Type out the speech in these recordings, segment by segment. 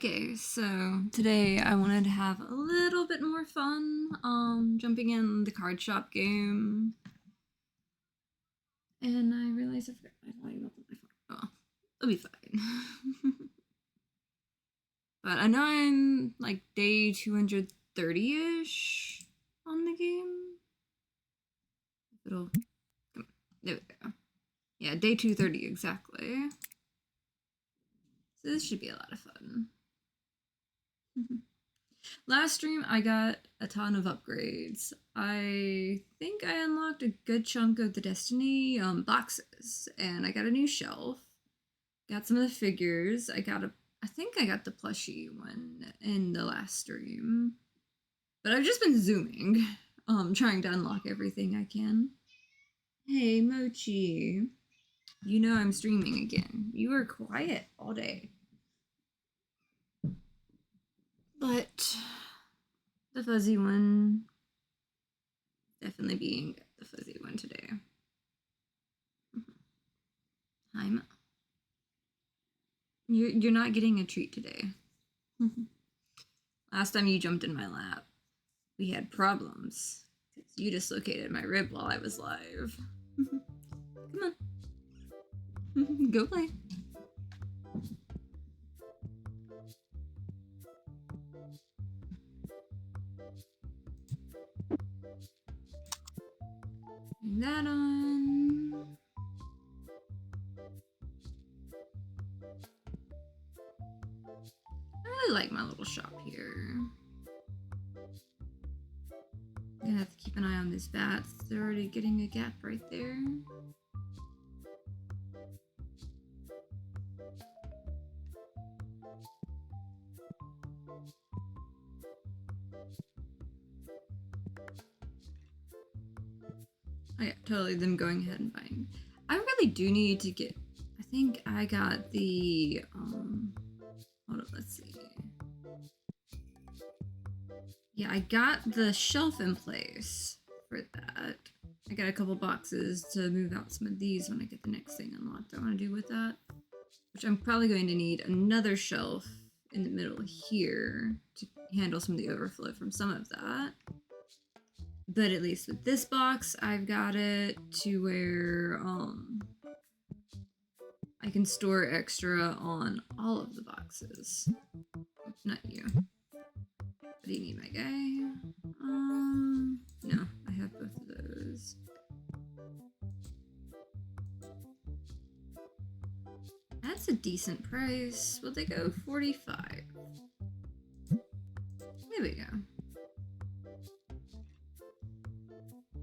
Okay, so today I wanted to have a little bit more fun, jumping in the card shop game. And I realized I forgot my volume up on my phone. Oh, it'll be fine. But I know I'm like day 230-ish on the game. It'll come. There we go. Yeah, day 230 exactly. So this should be a lot of fun. Last stream, I got a ton of upgrades. I think I unlocked a good chunk of the Destiny boxes, and I got a new shelf. Got some of the figures. I think I got the plushie one in the last stream. But I've just been zooming, trying to unlock everything I can. Hey, Mochi. You know I'm streaming again. You were quiet all day. But the fuzzy one, definitely being the fuzzy one today. Hi, Mo. You're not getting a treat today. Last time you jumped in my lap, we had problems. You dislocated my rib while I was live. Come on. Go play. Bring that on. I really like my little shop here. I'm gonna have to keep an eye on these bats. They're already getting a gap right there. Oh yeah, totally them going ahead and buying. I really do need to get, I think I got the, hold up, let's see. Yeah, I got the shelf in place for that. I got a couple boxes to move out some of these when I get the next thing unlocked I want to do with that. Which I'm probably going to need another shelf in the middle here to handle some of the overflow from some of that. But at least with this box, I've got it to where I can store extra on all of the boxes. Not you. What do you need, my guy? No, I have both of those. That's a decent price. Will they go 45? There we go.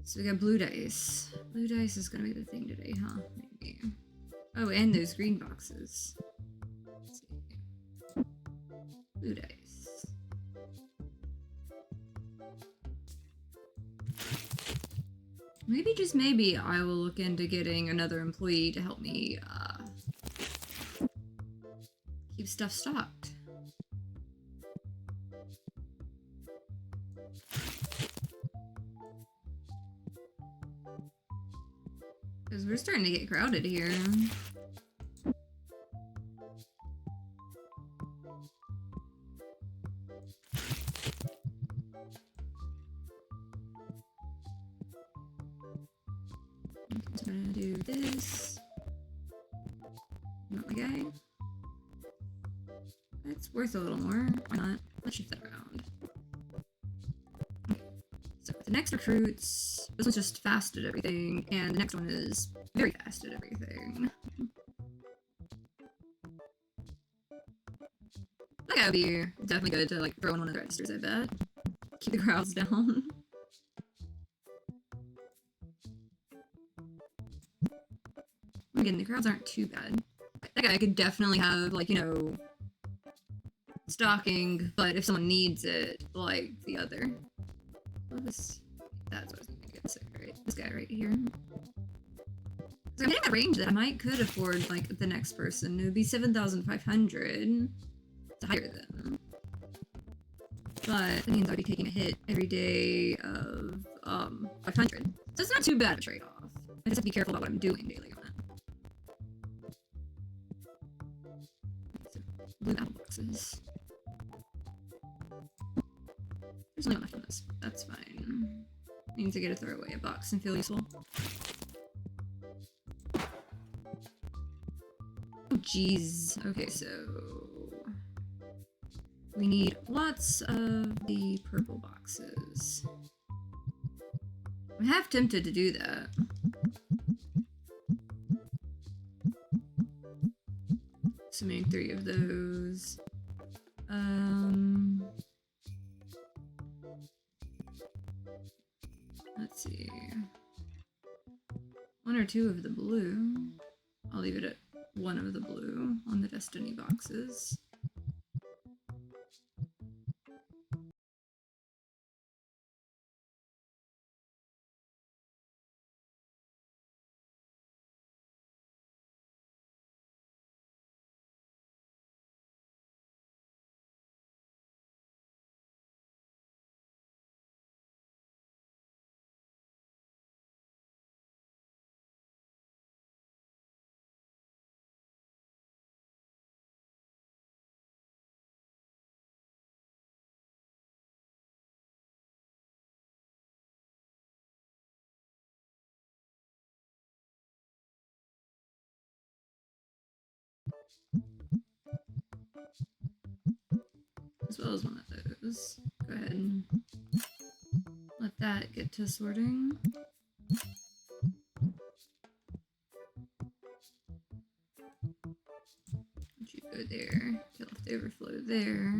So we got blue dice. Blue dice is gonna be the thing today, huh? Maybe. Oh, and those green boxes. Let's see. Blue dice. Maybe, just maybe, I will look into getting another employee to help me keep stuff stocked. Because we're starting to get crowded here. I'm gonna do this. Not my guy. It's worth a little more. Why not? Let's shift that around. Okay. So the next recruits, this one's just fast at everything, and the next one is very fast at everything. That guy would be definitely good to like throw in one of the registers, I bet. Keep the crowds down. Again, the crowds aren't too bad. That guy could definitely have, like, you know, stocking, but if someone needs it, like the other. Well, that's what I was gonna get. Right? This guy right here. So I'm hitting a range that I could afford, like, the next person. It would be 7,500 to hire them. But that means I'd be taking a hit every day of 500. So it's not too bad of a trade-off. I just have to be careful about what I'm doing daily on it. So, blue apple boxes. There's only one left in this. That's fine. Means I get to throw away a box and feel useful. Oh, jeez. Okay, so we need lots of the purple boxes. I'm half tempted to do that. Assuming 3 of those. Let's see. 1 or 2 of the blue. I'll leave it at 1 of the blue on the Destiny boxes. As well as 1 of those. Go ahead and let that get to sorting. Let you go there. Kill off the overflow there.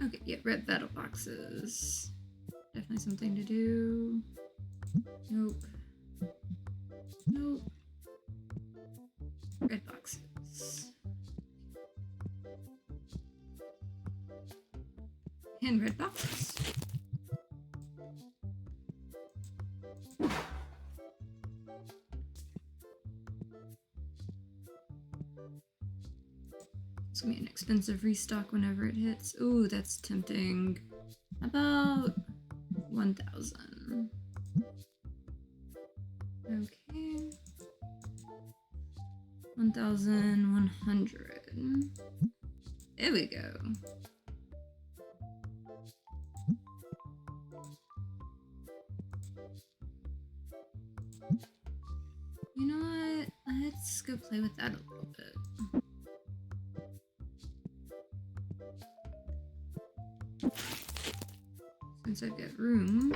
Okay, yeah, red battle boxes. Definitely something to do. Nope. Nope. Red boxes. And red boxes. It's gonna be an expensive restock whenever it hits. Ooh, that's tempting. About 1,000. Okay. 1,100. There we go. You know what? Let's go play with that a little bit. Since I've got room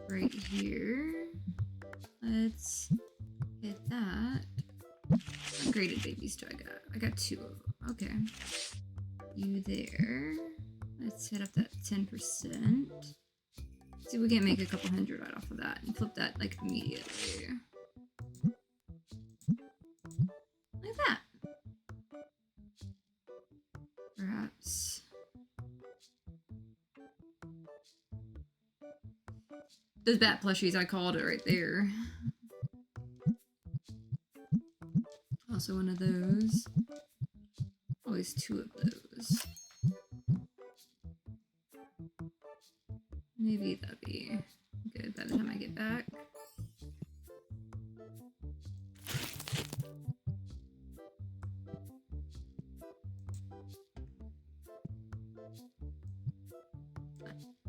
right here, let's hit that. What graded babies do I got? I got 2 of them. Okay. You there. Let's hit up that 10%. See if we can make a couple hundred right off of that and flip that like immediately. Like that. Perhaps. Those bat plushies, I called it right there. Also 1 of those. Always 2 of those. Maybe that'd be good by the time I get back.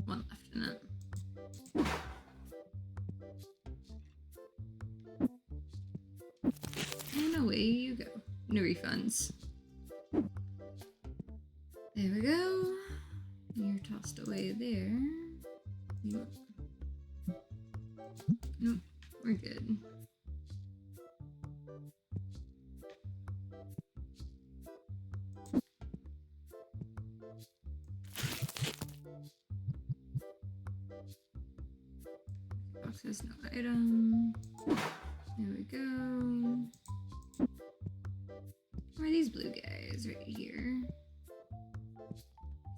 One left in it. And away you go. No refunds. There we go. You're tossed away there. Nope, we're good. Box has no item. There we go. Where are these blue guys? Right here.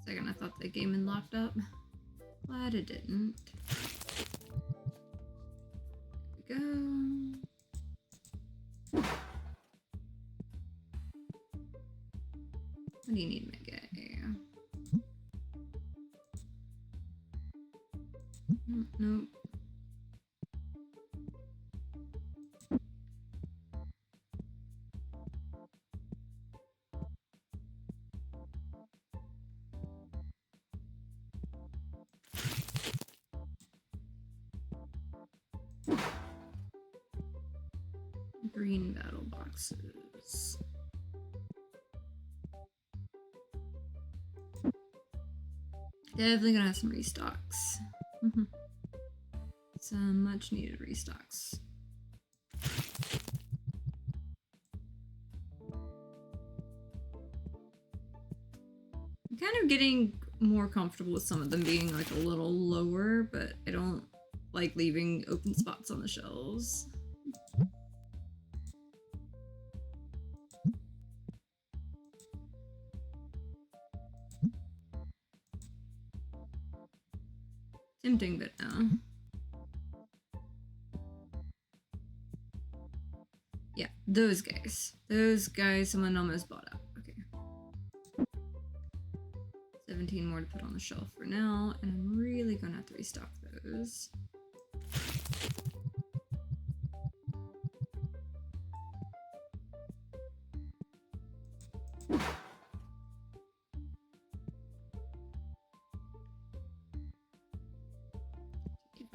Second, I thought the game had locked up. Glad it didn't. There we go. What do you need, my guy? Nope. Green battle boxes. Definitely gonna have some restocks. Some much needed restocks. I'm kind of getting more comfortable with some of them being like a little lower, but I don't like leaving open spots on the shelves. Tempting, but no. Yeah, those guys. Those guys someone almost bought up. Okay. 17 more to put on the shelf for now, and I'm really gonna have to restock those.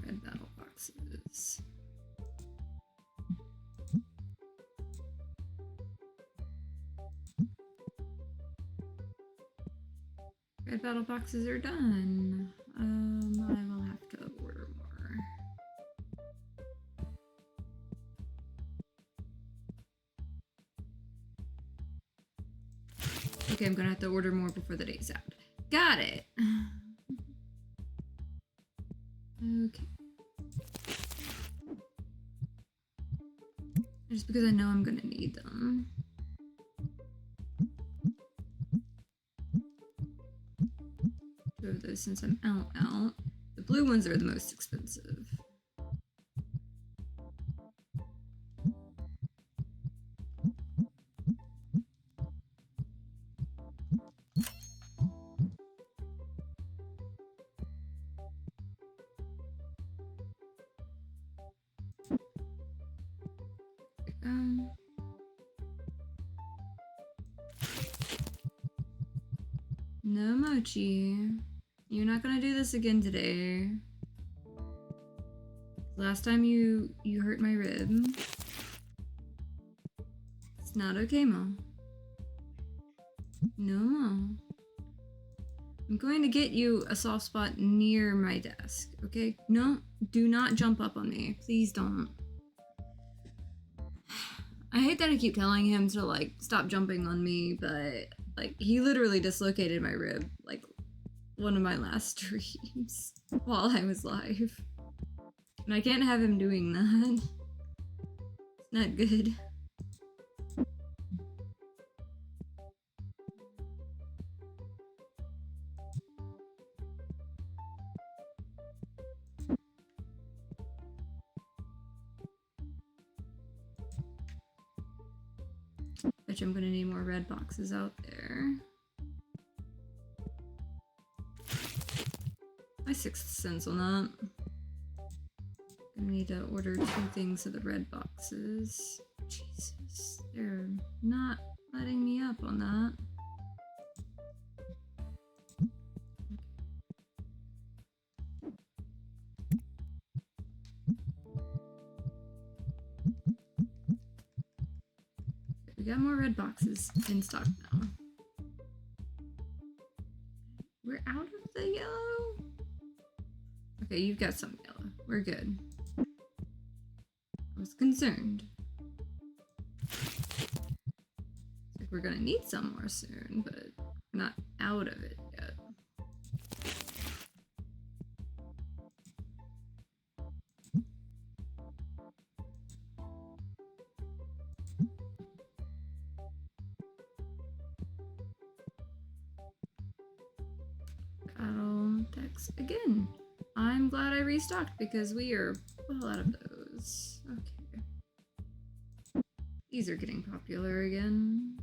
Red battle boxes. Red battle boxes are done. I will have to order more. Okay, I'm gonna have to order more before the day's out. Got it. Okay. Just because I know I'm gonna need them. Two of those since I'm out. The blue ones are the most expensive. No mochi. You're not gonna do this again today. Last time you hurt my rib. It's not okay, Mo. No, Mo. I'm going to get you a soft spot near my desk, okay? No, do not jump up on me. Please don't. I hate that I keep telling him to, like, stop jumping on me, but, like, he literally dislocated my rib, like, one of my last streams while I was live. And I can't have him doing that. It's not good. Bet you I'm gonna need more red boxes out there. My sixth sense on that. Gonna need to order 2 things of the red boxes. Jesus, they're not letting me up on that. We got more red boxes in stock now. We're out of the yellow? Okay, you've got some yellow. We're good. I was concerned. It's like we're gonna need some more soon, but we're not out of it yet. Battle decks again. I'm glad I restocked because we are well out of those. Okay. These are getting popular again.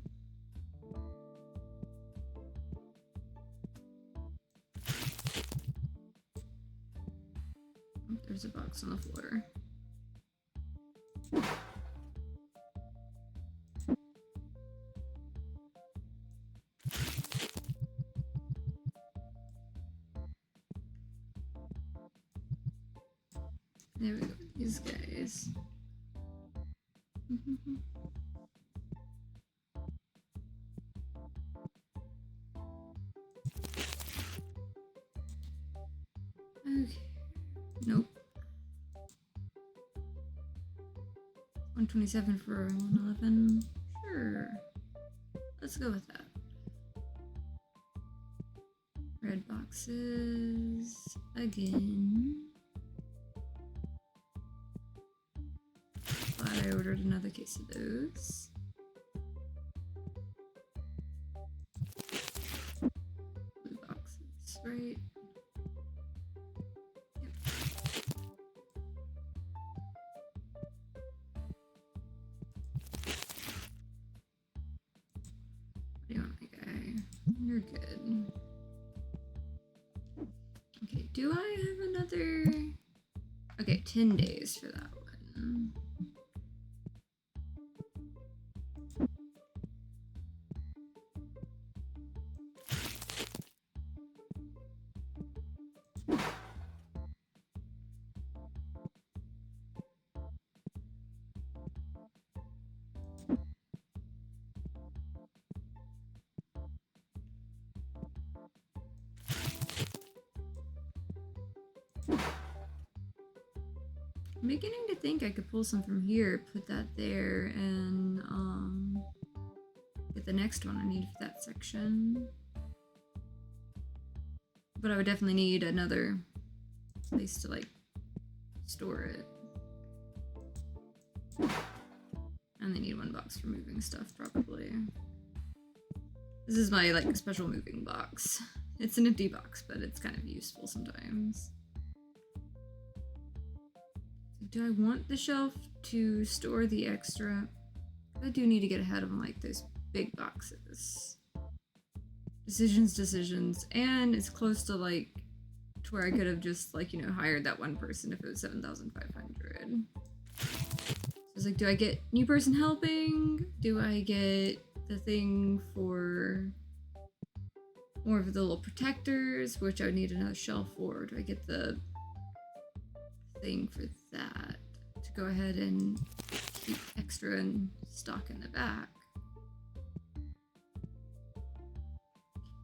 Oh, there's a box on the floor. There we go. These guys. Okay. Nope. 127 for 111. Sure. Let's go with that. Red boxes again. Glad I ordered another case of those. Blue boxes, right? Yep. What do you want, my guy? You're good. Okay, do I have another? Okay, 10 days for that one. I'm beginning to think I could pull some from here, put that there, and get the next one I need for that section. But I would definitely need another place to like store it. And they need one box for moving stuff, probably. This is my like special moving box. It's an empty box, but it's kind of useful sometimes. Do I want the shelf to store the extra? I do need to get ahead of like those big boxes. Decisions, and it's close to like to where I could have just like, you know, hired that one person if it was 7,500. So it's like, do I get new person helping? Do I get the thing for more of the little protectors, which I would need another shelf for? Or do I get the thing for that to go ahead and keep extra in stock in the back?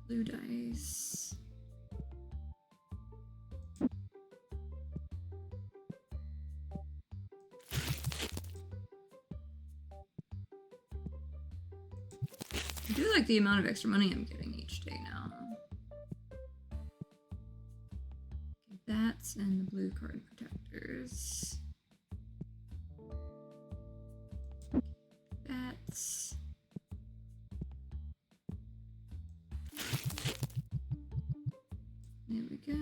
Blue dice. I do like the amount of extra money I'm getting each day now. Okay, bats and the blue card protectors. Bats. There we go.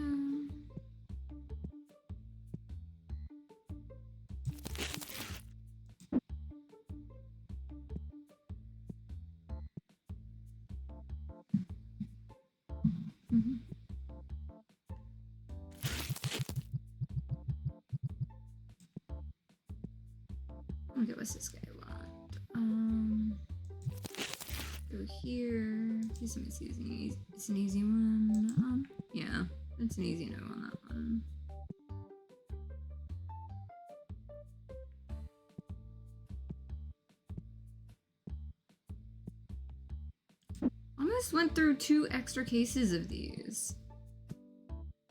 Okay, what's this guy want? Go here. He's an easy. It's an easy one. Yeah, it's an easy no on that one. Almost went through 2 extra cases of these.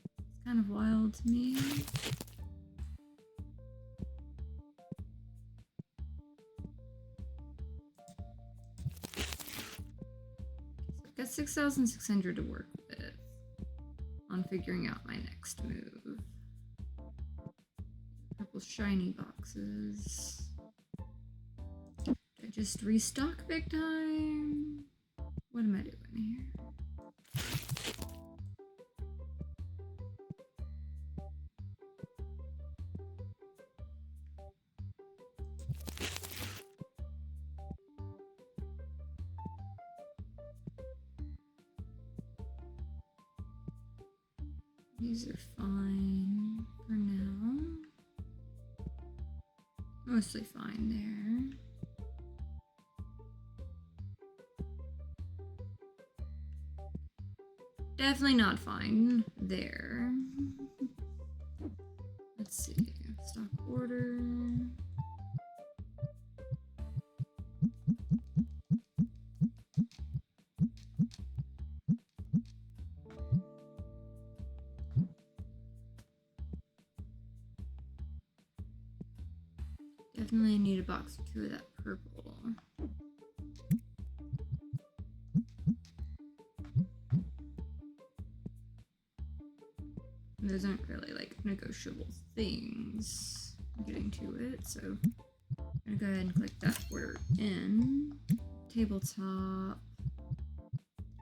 It's kind of wild to me. Got 6,600 to work with on figuring out my next move. Purple shiny boxes. Did I just restock big time? What am I doing here? These are fine for now. Mostly fine there. Definitely not fine there. Let's see. Stock order. Definitely need a box or two of that purple. And those aren't really like negotiable things. I'm getting to it, so I'm gonna go ahead and click that order in. Tabletop.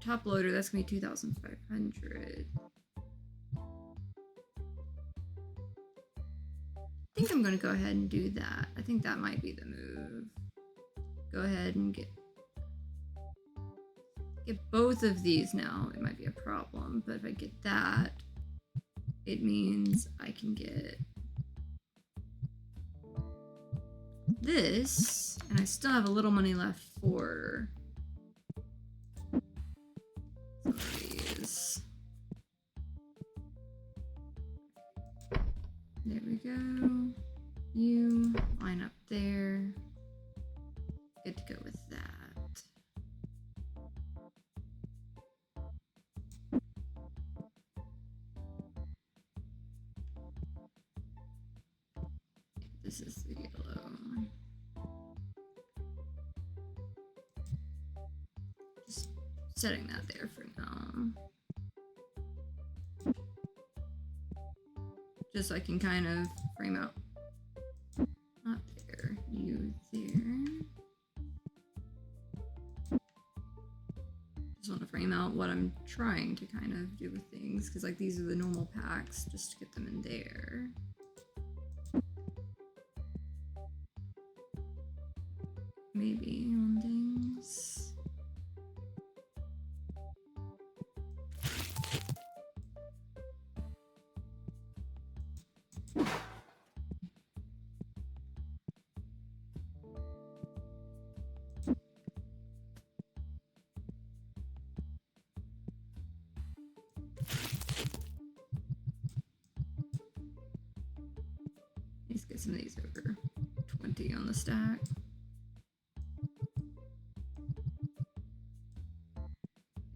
Top loader, that's gonna be 2,500. I think I'm gonna go ahead and do that. I think that might be the move. Go ahead and get both of these now. It might be a problem, but if I get that, it means I can get this, and I still have a little money left for some of these. There we go. You line up there. Good to go with that. This is the yellow. Just setting that there for now. Just so I can kind of frame out. Not there, you there. Just want to frame out what I'm trying to kind of do with things, because like these are the normal packs, just to get them in there. Maybe on things. Let's get some of these over 20 on the stack.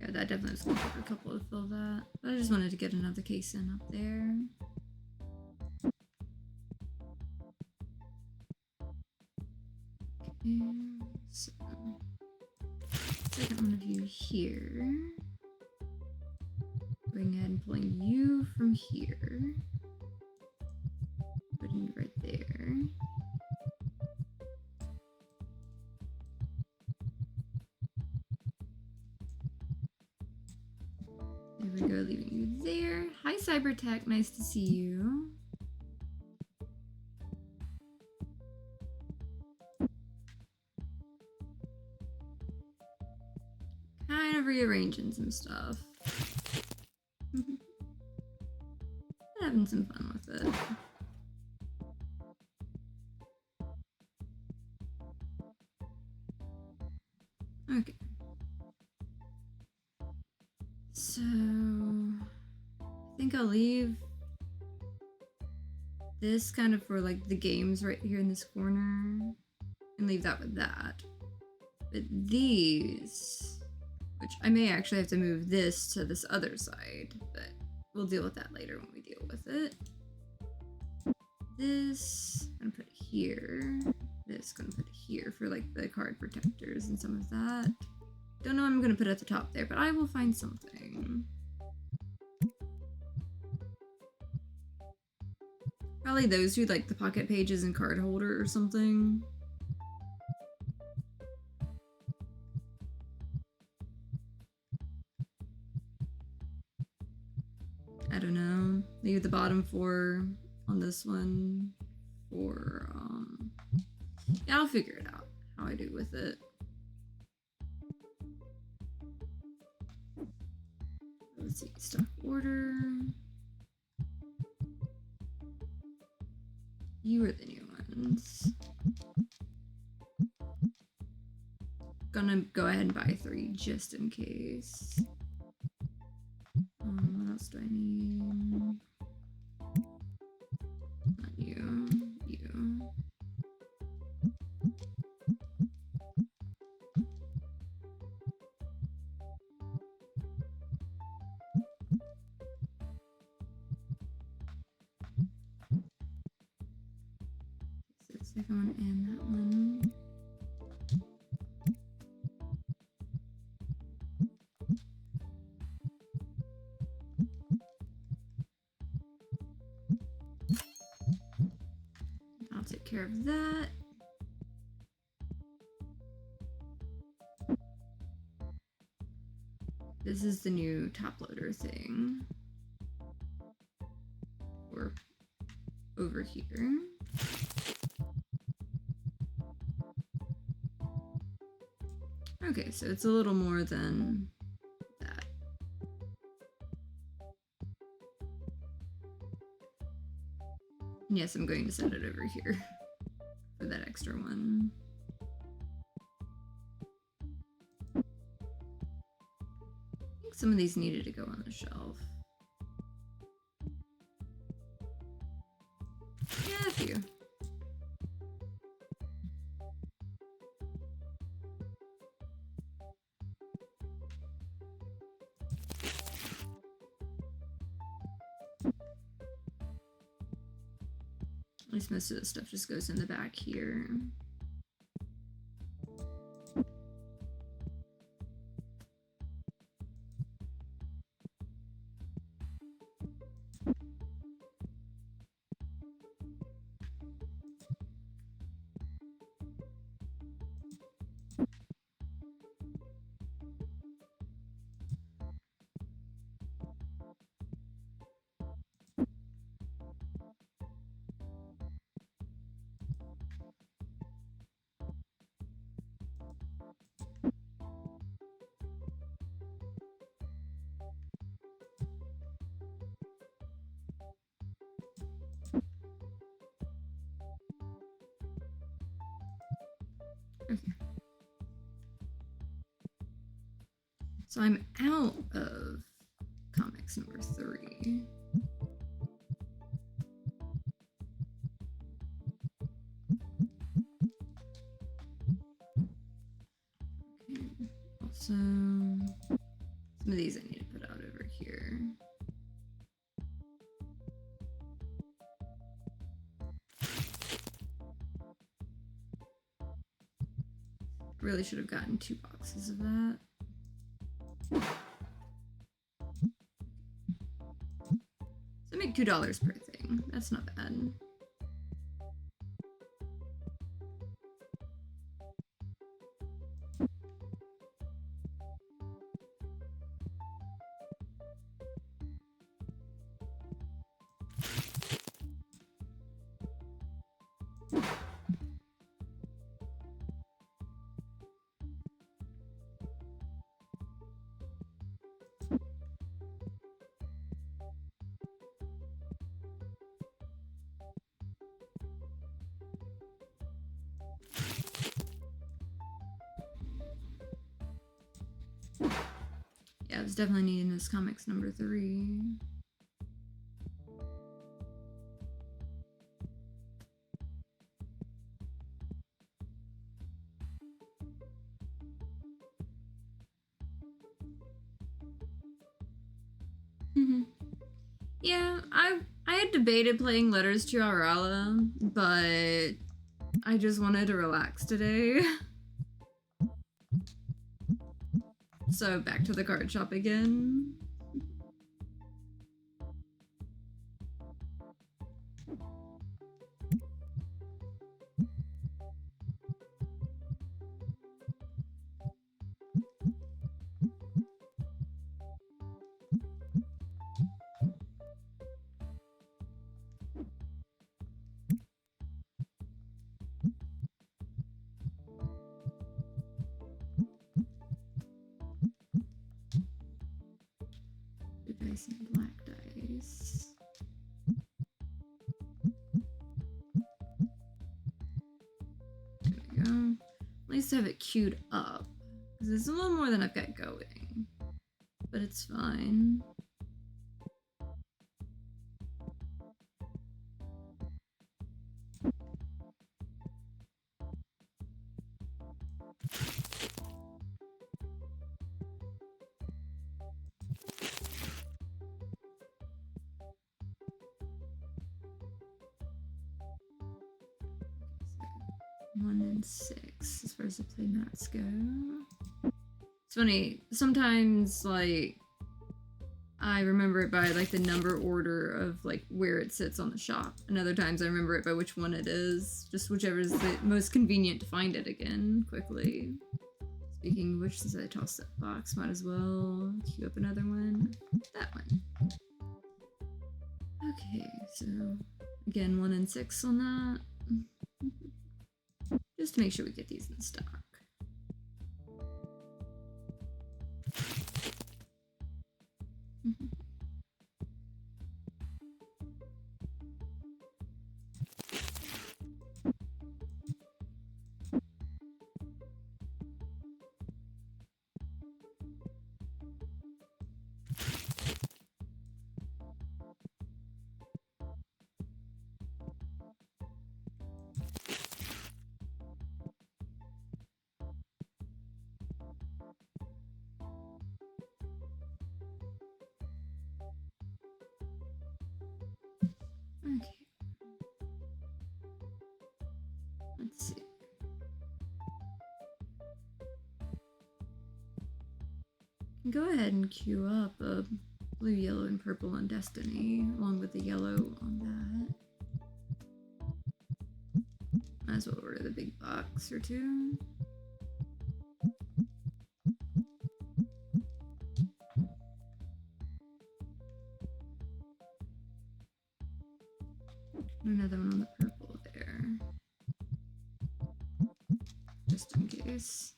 Yeah, that definitely was going to take a couple to fill that. But I just wanted to get another case in up there. Okay, so second one of you here. Going ahead and pulling you from here. Putting you right there. There we go, leaving you there. Hi Cybertech, nice to see you. Kind of rearranging some stuff. Having some fun with it. Okay. So I think I'll leave this kind of for like the games right here in this corner and leave that with that. But these, which I may actually have to move this to this other side, but we'll deal with that later when we deal with it. This I'm gonna put here. This gonna put here for like the card protectors and some of that. Don't know what I'm gonna put at the top there, but I will find something. Probably those two, like the pocket pages and card holder or something. I don't know. Leave the bottom four on this one for yeah, I'll figure it out how I do with it. Let's see, stock order. You are the new ones. Gonna go ahead and buy 3 just in case. What else do I need? Not you. You. Second one and that one. I'll take care of that. This is the new top loader thing. We're over here. Okay, so it's a little more than that. And yes, I'm going to set it over here for that extra one. I think some of these needed to go on the shelf. Yeah, a few. At least most of the stuff just goes in the back here. Okay. So I'm out of comics number 3. Okay. Also, some of these I need to put out over here. Really should have gotten 2 boxes of that. So I make $2 per thing. That's not bad. Yeah, I was definitely needing this comics number 3. Yeah, I had debated playing Letters to Aurala, but I just wanted to relax today. So back to the card shop again. Dice and black dice. There we go. At least have it queued up. Because it's a little more than I've got going. But it's fine. 1 and 6 as far as the play mats go. It's funny, sometimes like I remember it by like the number order of like where it sits on the shop, and other times I remember it by which one it is, just whichever is the most convenient to find it again quickly. Speaking of which, since I tossed that box, might as well queue up another one. That one. Okay, so again 1 and 6 on that. Just to make sure we get these in stock. Okay. Let's see. Go ahead and queue up a blue, yellow, and purple on Destiny, along with the yellow on that. Might as well order the big box or two. Another one on the purple there. Just in case.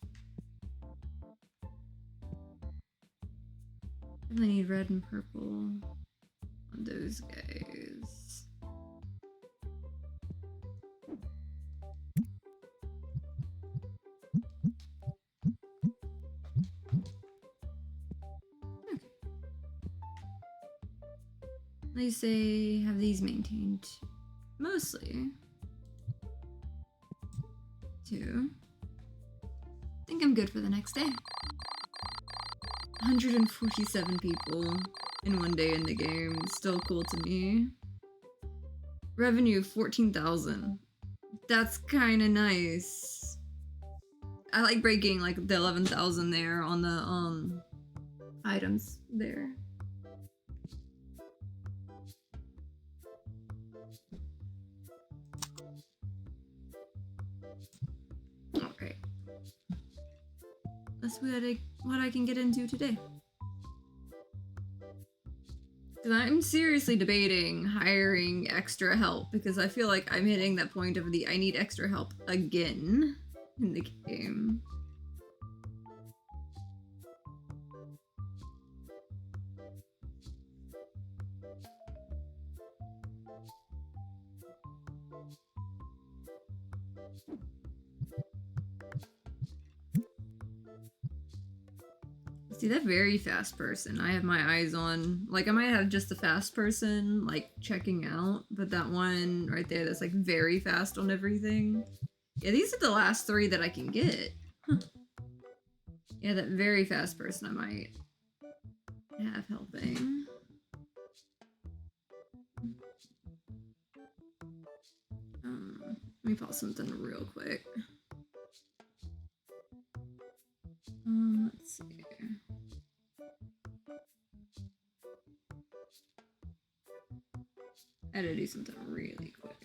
Definitely need red and purple on those guys. Okay. At least they have these maintained mostly. Two. I think I'm good for the next day. 147 people in one day in the game. Still cool to me. Revenue 14,000. That's kind of nice. I like breaking like the 11,000 there on the items there. Okay. That's what I can get into today. Because I'm seriously debating hiring extra help, because I feel like I'm hitting that point of the I need extra help again in the game. See, that very fast person I have my eyes on. Like, I might have just the fast person, like, checking out, but that one right there that's, like, very fast on everything. Yeah, these are the last three that I can get. Huh. Yeah, that very fast person I might have helping. Let me pause something real quick. Let's see. I had to do something really quick.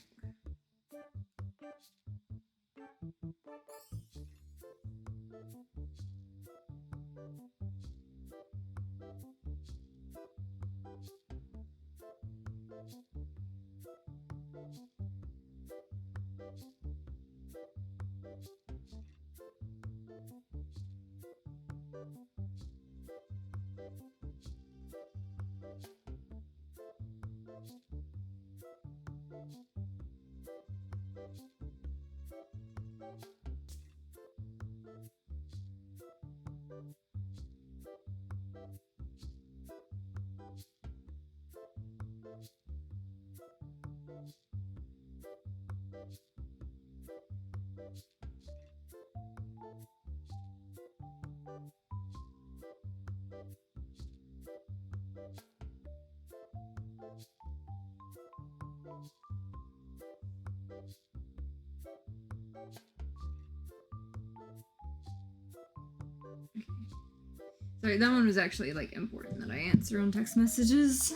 Sorry, that one was actually like important that I answer on text messages.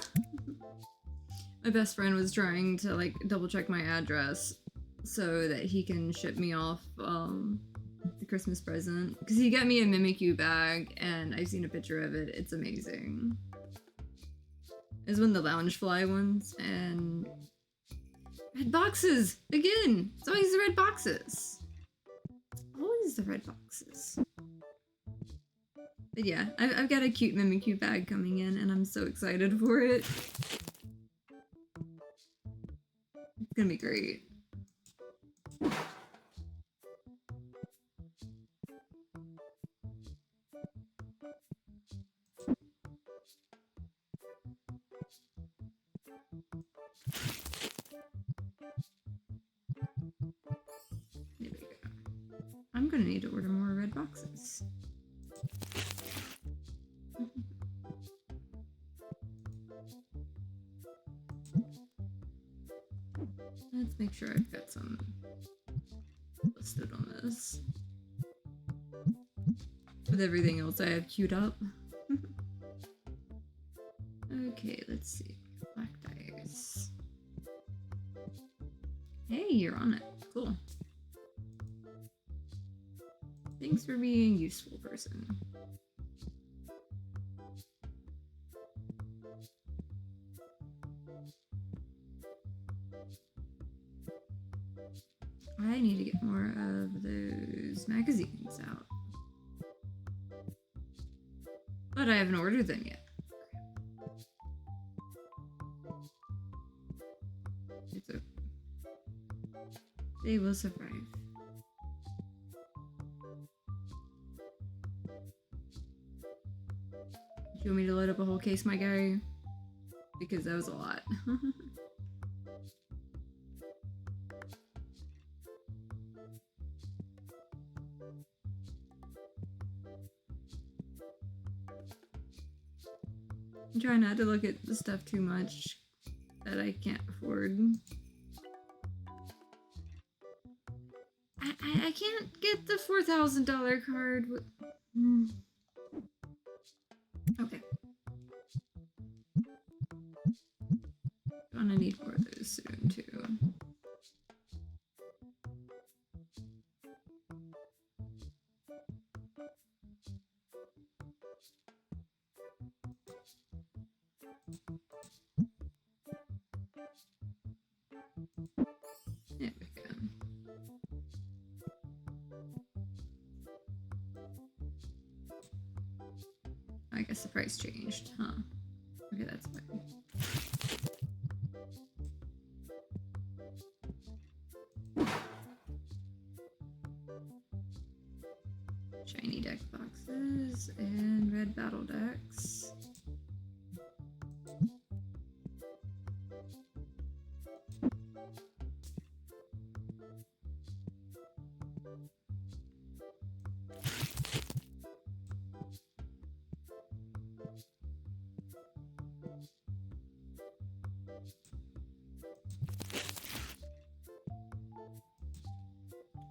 My best friend was trying to like double check my address so that he can ship me off the Christmas present, because he got me a Mimikyu bag and I've seen a picture of it. It's amazing. It's one of the Loungefly ones, and red boxes again. It's always the red boxes. Always the red boxes. But yeah, I've got a cute Mimikyu bag coming in, and I'm so excited for it. It's gonna be great. There we go. I'm gonna need to order more red boxes. Let's make sure I've got some listed on this. With everything else I have queued up. Okay, let's see. Black dice. Hey, you're on it. Cool. Thanks for being a useful person. I need to get more of those magazines out. But I haven't ordered them yet. It's okay. They will survive. Do you want me to load up a whole case, my guy? Because that was a lot. I'm trying not to look at the stuff too much that I can't afford. I can't get the $4,000 card. Okay. Gonna need more of those soon too. There we go. I guess the price changed, huh? Okay, that's fine. Shiny deck boxes and red battle decks.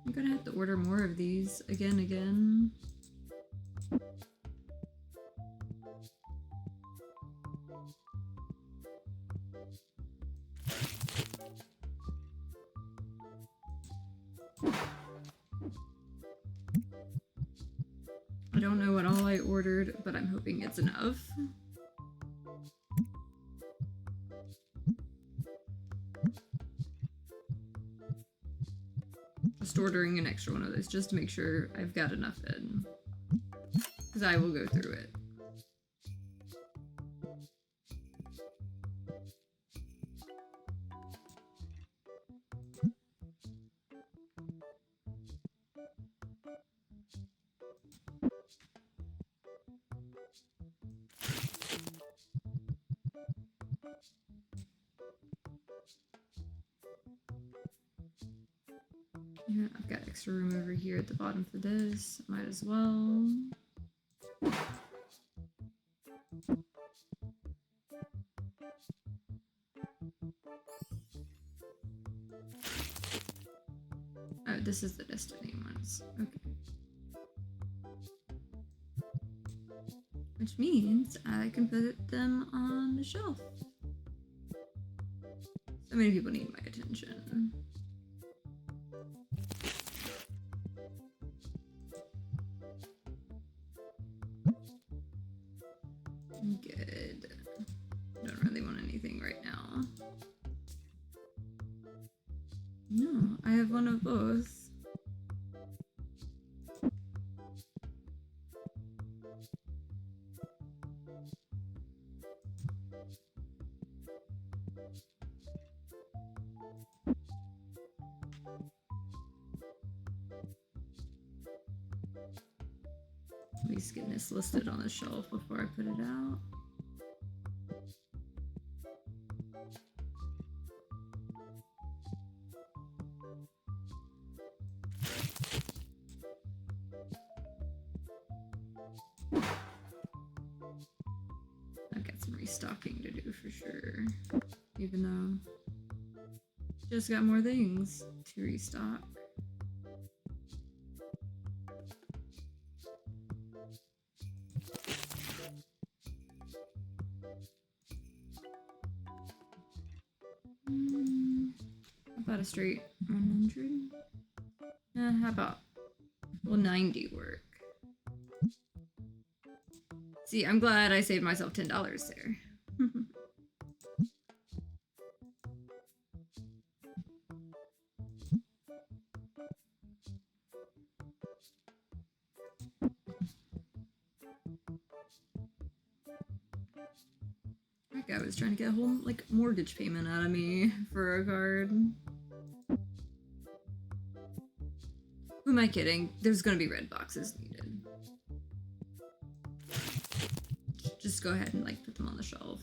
I'm gonna have to order more of these again. I don't know what all I ordered, but I'm hoping it's enough. Just ordering an extra one of those just to make sure I've got enough in. Because I will go through it. Yeah, I've got extra room over here at the bottom for this. Might as well. Oh, this is the Destiny ones. Okay. which means I can put them on the shelf. So many people need my attention. Good. Don't really want anything right now. No, I have one of both. At least getting this listed on the shelf before I put it out. I've got some restocking to do for sure, even though just got more things to restock. About a straight 100? How about, will 90 work? See, I'm glad I saved myself $10 there. That guy was trying to get a whole, like, mortgage payment out of me for a card. Who am I kidding? There's gonna be red boxes needed. Just go ahead and, like, put them on the shelf.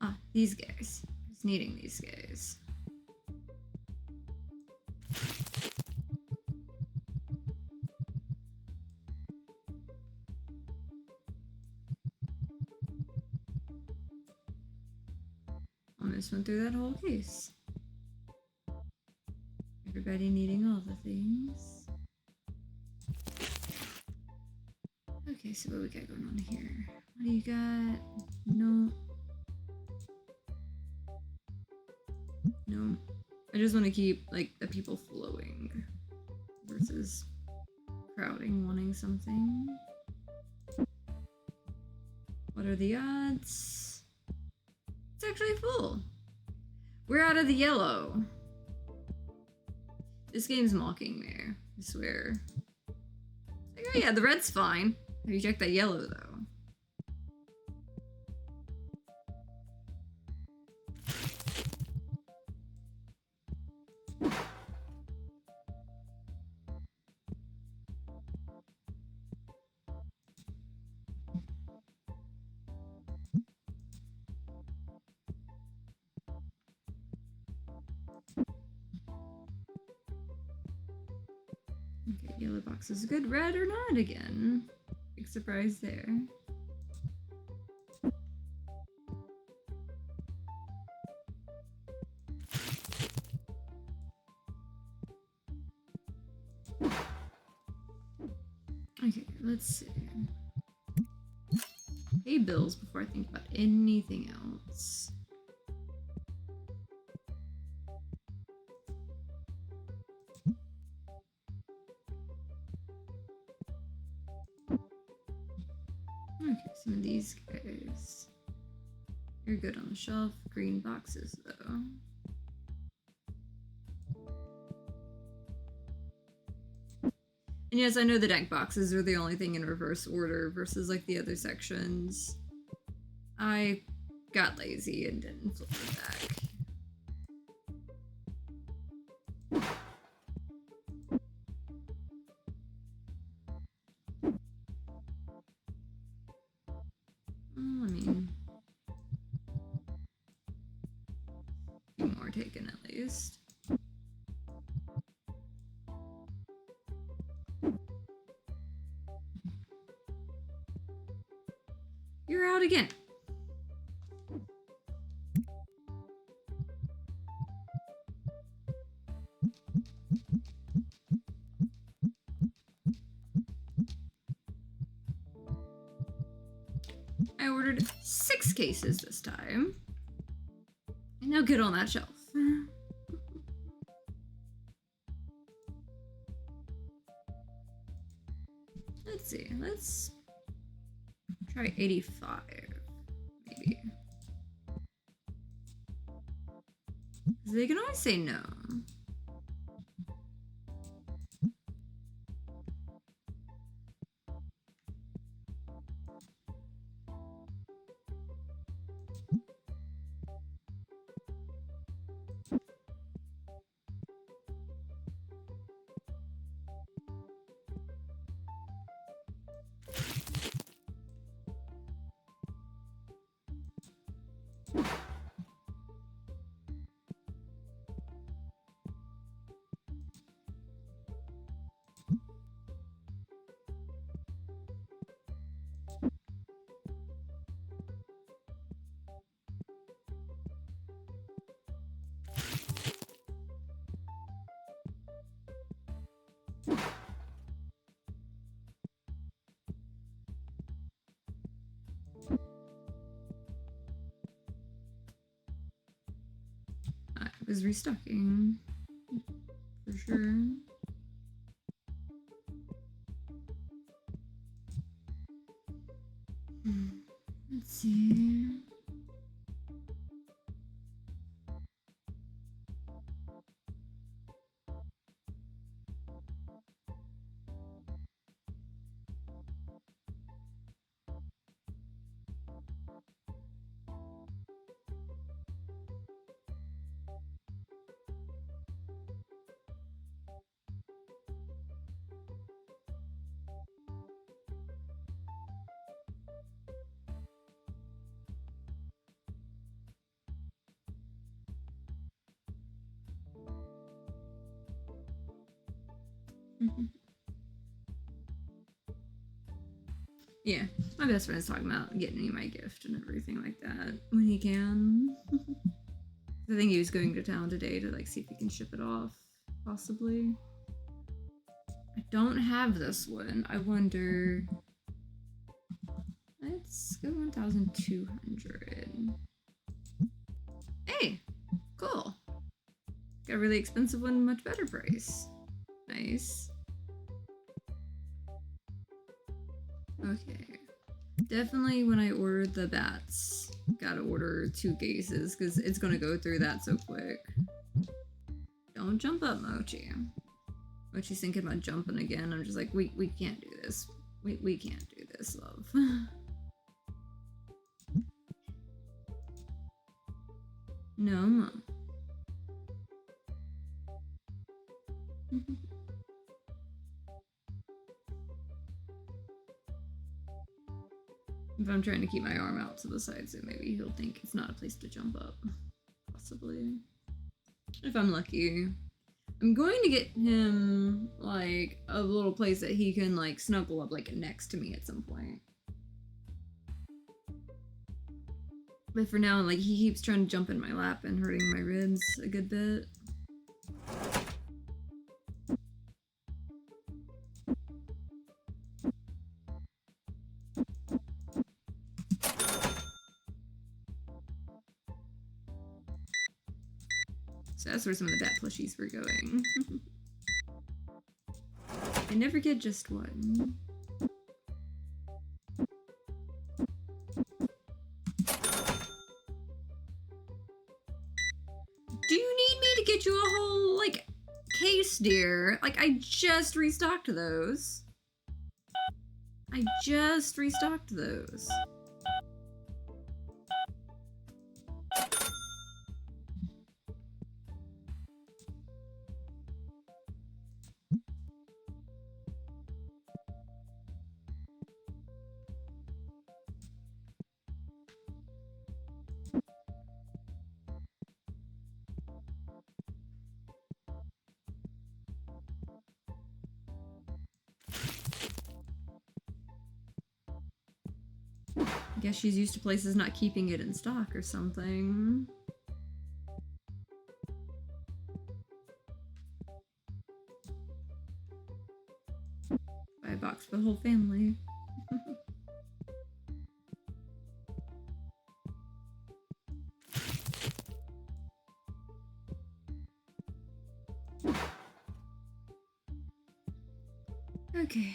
Ah, these guys. I was needing these guys. Almost went through that whole case. Everybody needing all the things. Okay, so what we got going on here? What do you got? No. No. I just want to keep, like, the people flowing versus crowding wanting something. What are the odds? It's actually full. We're out of the yellow. This game's mocking me, I swear. Like, oh yeah, the red's fine. Have you checked that yellow, though? Okay, yellow box is good. Red or not again. Big surprise there. Okay, let's see. Pay bills before I think about anything else. Okay, some of these guys. You're good on the shelf. Green boxes, though. And yes, I know the deck boxes are the only thing in reverse order versus, like, the other sections. I got lazy and didn't flip it back. Well, I mean, a few more taken at least. You're out again. ordered 6 cases this time. And now get on that shelf. Let's see, let's try 85, maybe. They can always say no. I was restocking, for sure. Let's see. Yeah, my best friend's talking about getting me my gift and everything like that when he can. I think he was going to town today to like see if he can ship it off, possibly. I don't have this one. I wonder. Let's go 1,200. Hey, cool. Got a really expensive one, much better price. Nice. Okay. Definitely when I ordered the bats, gotta order 2 cases because it's gonna go through that so quick. Don't jump up, Mochi. Mochi's thinking about jumping again. I'm just like, we can't do this. We can't do this, love. No, Mom. If I'm trying to keep my arm out to the side, so maybe he'll think it's not a place to jump up. Possibly. If I'm lucky. I'm going to get him, like, a little place that he can, like, snuggle up, like, next to me at some point. But for now, like, he keeps trying to jump in my lap and hurting my ribs a good bit. So that's where some of the bat plushies were going. I never get just one. Do you need me to get you a whole, like, case, dear? Like, I just restocked those. I just restocked those. I guess she's used to places not keeping it in stock or something. Buy a box for the whole family. Okay.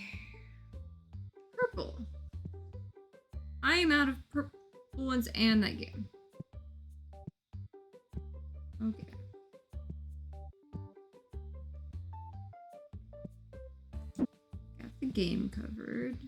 Purple. I am out of purple ones and that game. Okay. Got the game covered.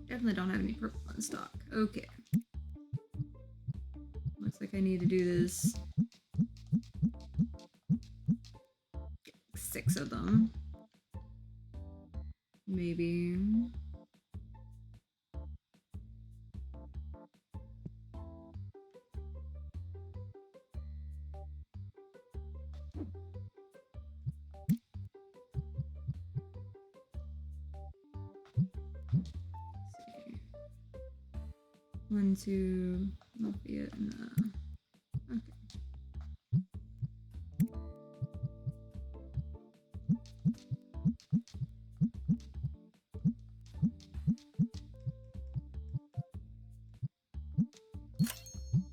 Definitely don't have any purple in stock. Okay. Looks like I need to do this. Get 6 of them. Maybe. One, two, Lafayette, and okay.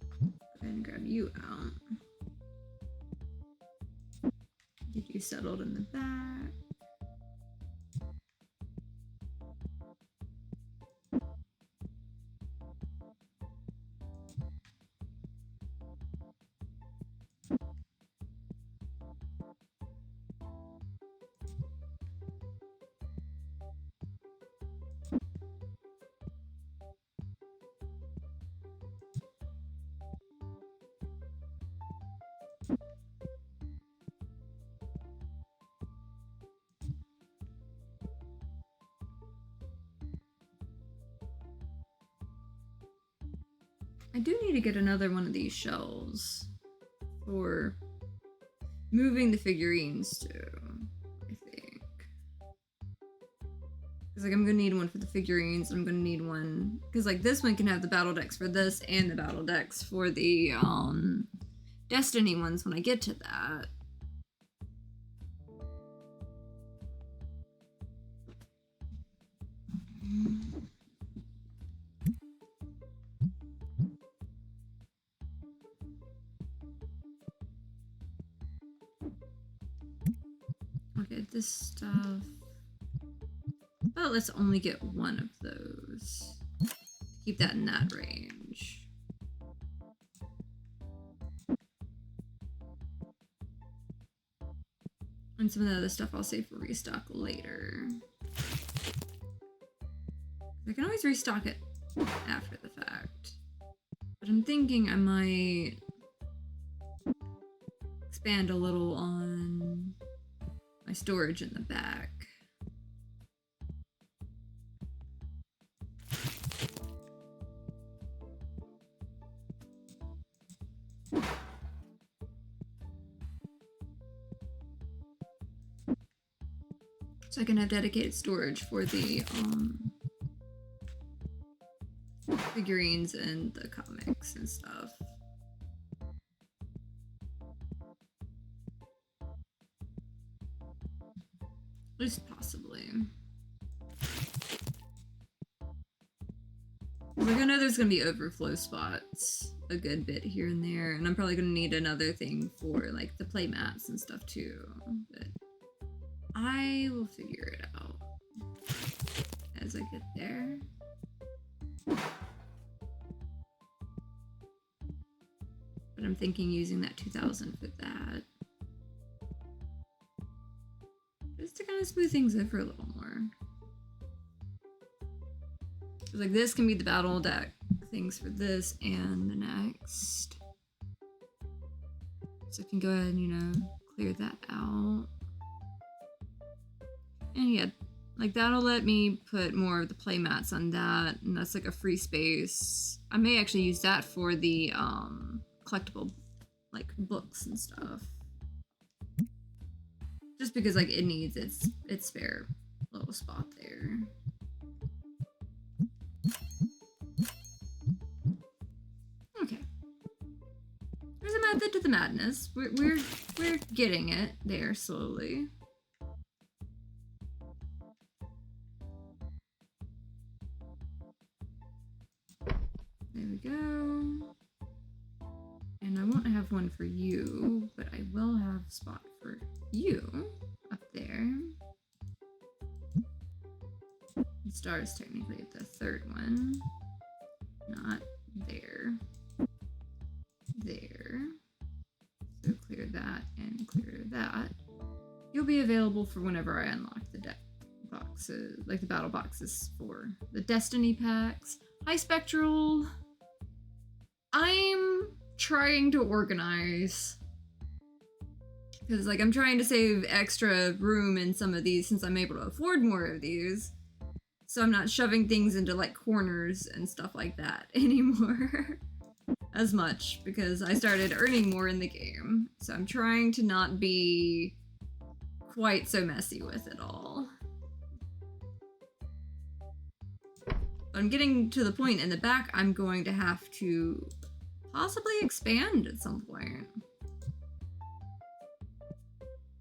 Go ahead and grab you out. Get you settled in the back. I do need to get another one of these shells for moving the figurines to, I think. Because like I'm gonna need one for the figurines, I'm gonna need one because like this one can have the battle decks for this and the battle decks for the Destiny ones when I get to that. Okay, this stuff. Oh, let's only get one of those. Keep that in that range. And some of the other stuff I'll save for restock later. I can always restock it after the fact. But I'm thinking I might expand a little on my storage in the back. So I can have dedicated storage for the figurines and the comics and stuff. Just possibly. Like I know there's gonna be overflow spots a good bit here and there, and I'm probably gonna need another thing for like the play mats and stuff too. But I will figure it out as I get there. But I'm thinking using that 2,000 for that. Just to kind of smooth things over a little more. Like this can be the battle deck things for this and the next. So I can go ahead and, you know, clear that out. And yeah, like that'll let me put more of the play mats on that, and that's like a free space. I may actually use that for the collectible like books and stuff. Just because like it needs its spare little spot there. Okay. There's a method to the madness. We're getting it there slowly. There we go. And I won't have one for you, but I will have a spot for you up there. The star is technically the third one. Not there. There. So clear that and clear that. You'll be available for whenever I unlock the deck boxes, like the battle boxes for the Destiny packs. Hi, Spectral. I'm trying to organize because I'm trying to save extra room in some of these since I'm able to afford more of these. So I'm not shoving things into like corners and stuff like that anymore as much because I started earning more in the game. So I'm trying to not be quite so messy with it all. But I'm getting to the point in the back I'm going to have to possibly expand at some point.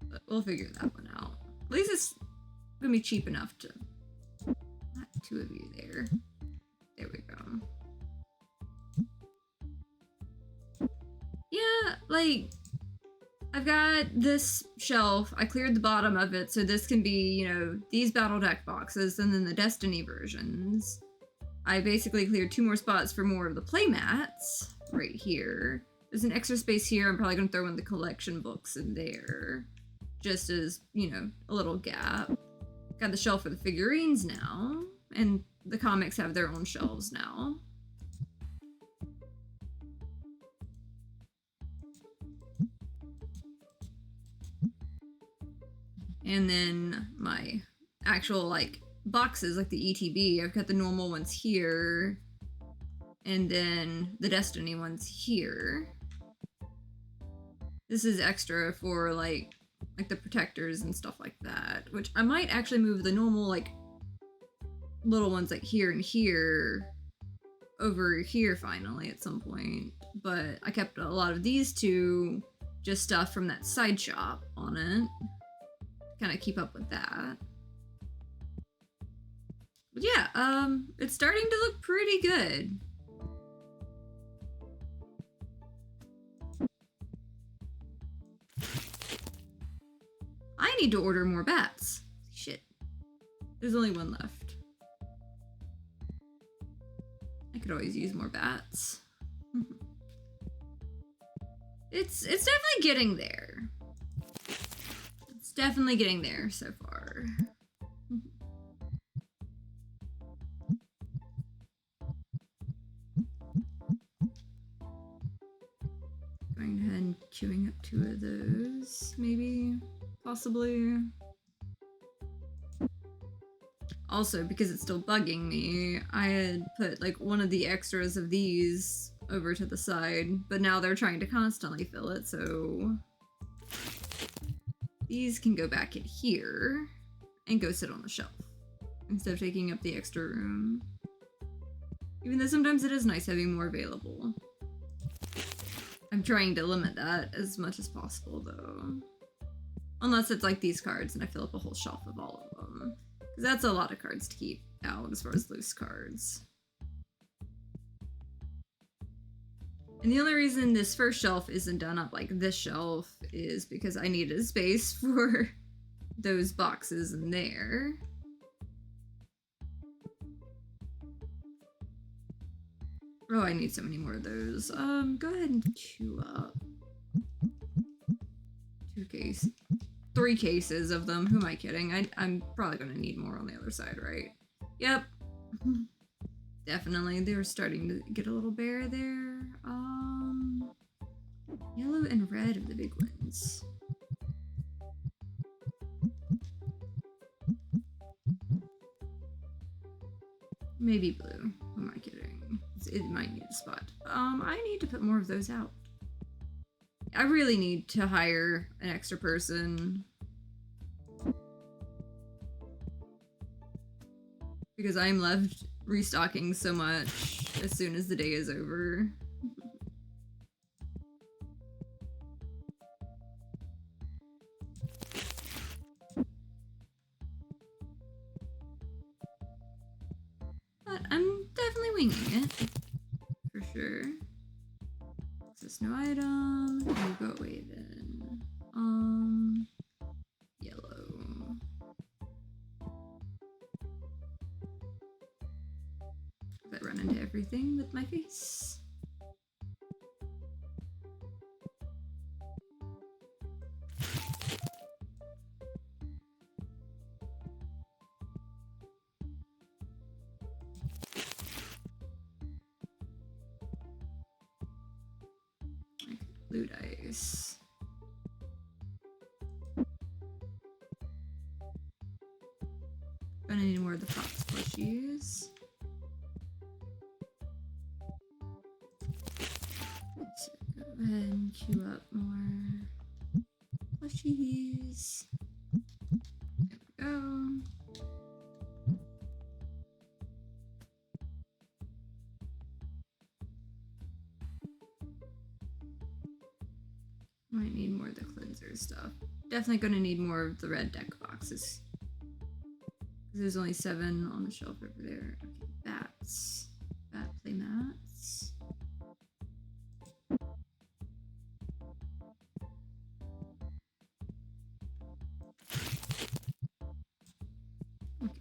But we'll figure that one out. At least it's gonna be cheap enough to... Not two of you there. There we go. Yeah, like... I've got this shelf. I cleared the bottom of it, so this can be, you know, these battle deck boxes and then the Destiny versions. I basically cleared 2 more spots for more of the playmats right here. There's an extra space here. I'm probably going to throw in the collection books in there. Just as, you know, a little gap. Got the shelf for the figurines now. And the comics have their own shelves now. And then my actual, like, boxes, like the ETB, I've got the normal ones here. And then the Destiny ones here. This is extra for, like the protectors and stuff like that. Which I might actually move the normal, like, little ones, like, here and here over here finally at some point. But I kept a lot of these two, just stuff from that side shop on it. Kind of keep up with that. But yeah, it's starting to look pretty good. I need to order more bats. Shit. There's only one left. I could always use more bats. It's definitely getting there. It's definitely getting there so far. Going ahead and queuing up 2 of those, maybe, possibly. Also, because it's still bugging me, I had put like one of the extras of these over to the side, but now they're trying to constantly fill it, so these can go back in here and go sit on the shelf instead of taking up the extra room. Even though sometimes it is nice having more available. I'm trying to limit that as much as possible, though. Unless it's like these cards and I fill up a whole shelf of all of them. Because that's a lot of cards to keep out as far as loose cards. And the only reason this first shelf isn't done up like this shelf is because I needed space for those boxes in there. Oh, I need so many more of those. Go ahead and queue up. 3 cases of them. Who am I kidding? I'm probably gonna need more on the other side, right? Yep. Definitely. They were starting to get a little bare there. Yellow and red are the big ones. Maybe blue. Who am I kidding? It might need a spot. I need to put more of those out. I really need to hire an extra person. Because I'm left restocking so much as soon as the day is over. But I'm definitely winging it. For no item. You go away then. Yellow. I run into everything with my face. Blue dice. Gonna need more of the Fox plushies. Let's go ahead and queue up more plushies. There we go. Might need more of the cleanser stuff. Definitely gonna need more of the red deck boxes. There's only 7 on the shelf over there. Okay, bats. Bat play mats. Okay.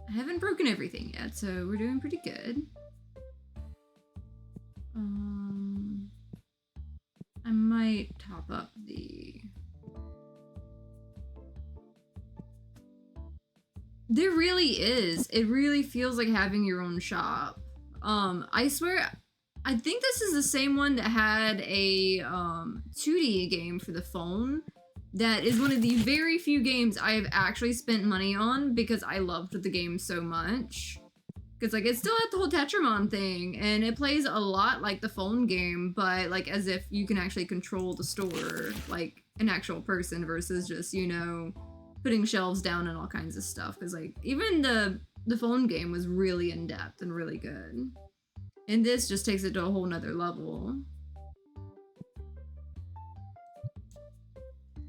I haven't broken everything yet, so we're doing pretty good. I might top up the... There really is. It really feels like having your own shop. I swear, I think this is the same one that had a 2D game for the phone. That is one of the very few games I have actually spent money on because I loved the game so much. Because, like, it still had the whole Tetramon thing, and it plays a lot like the phone game, but, like, as if you can actually control the store, like, an actual person versus just, you know, putting shelves down and all kinds of stuff. Because, like, even the phone game was really in-depth and really good. And this just takes it to a whole nother level.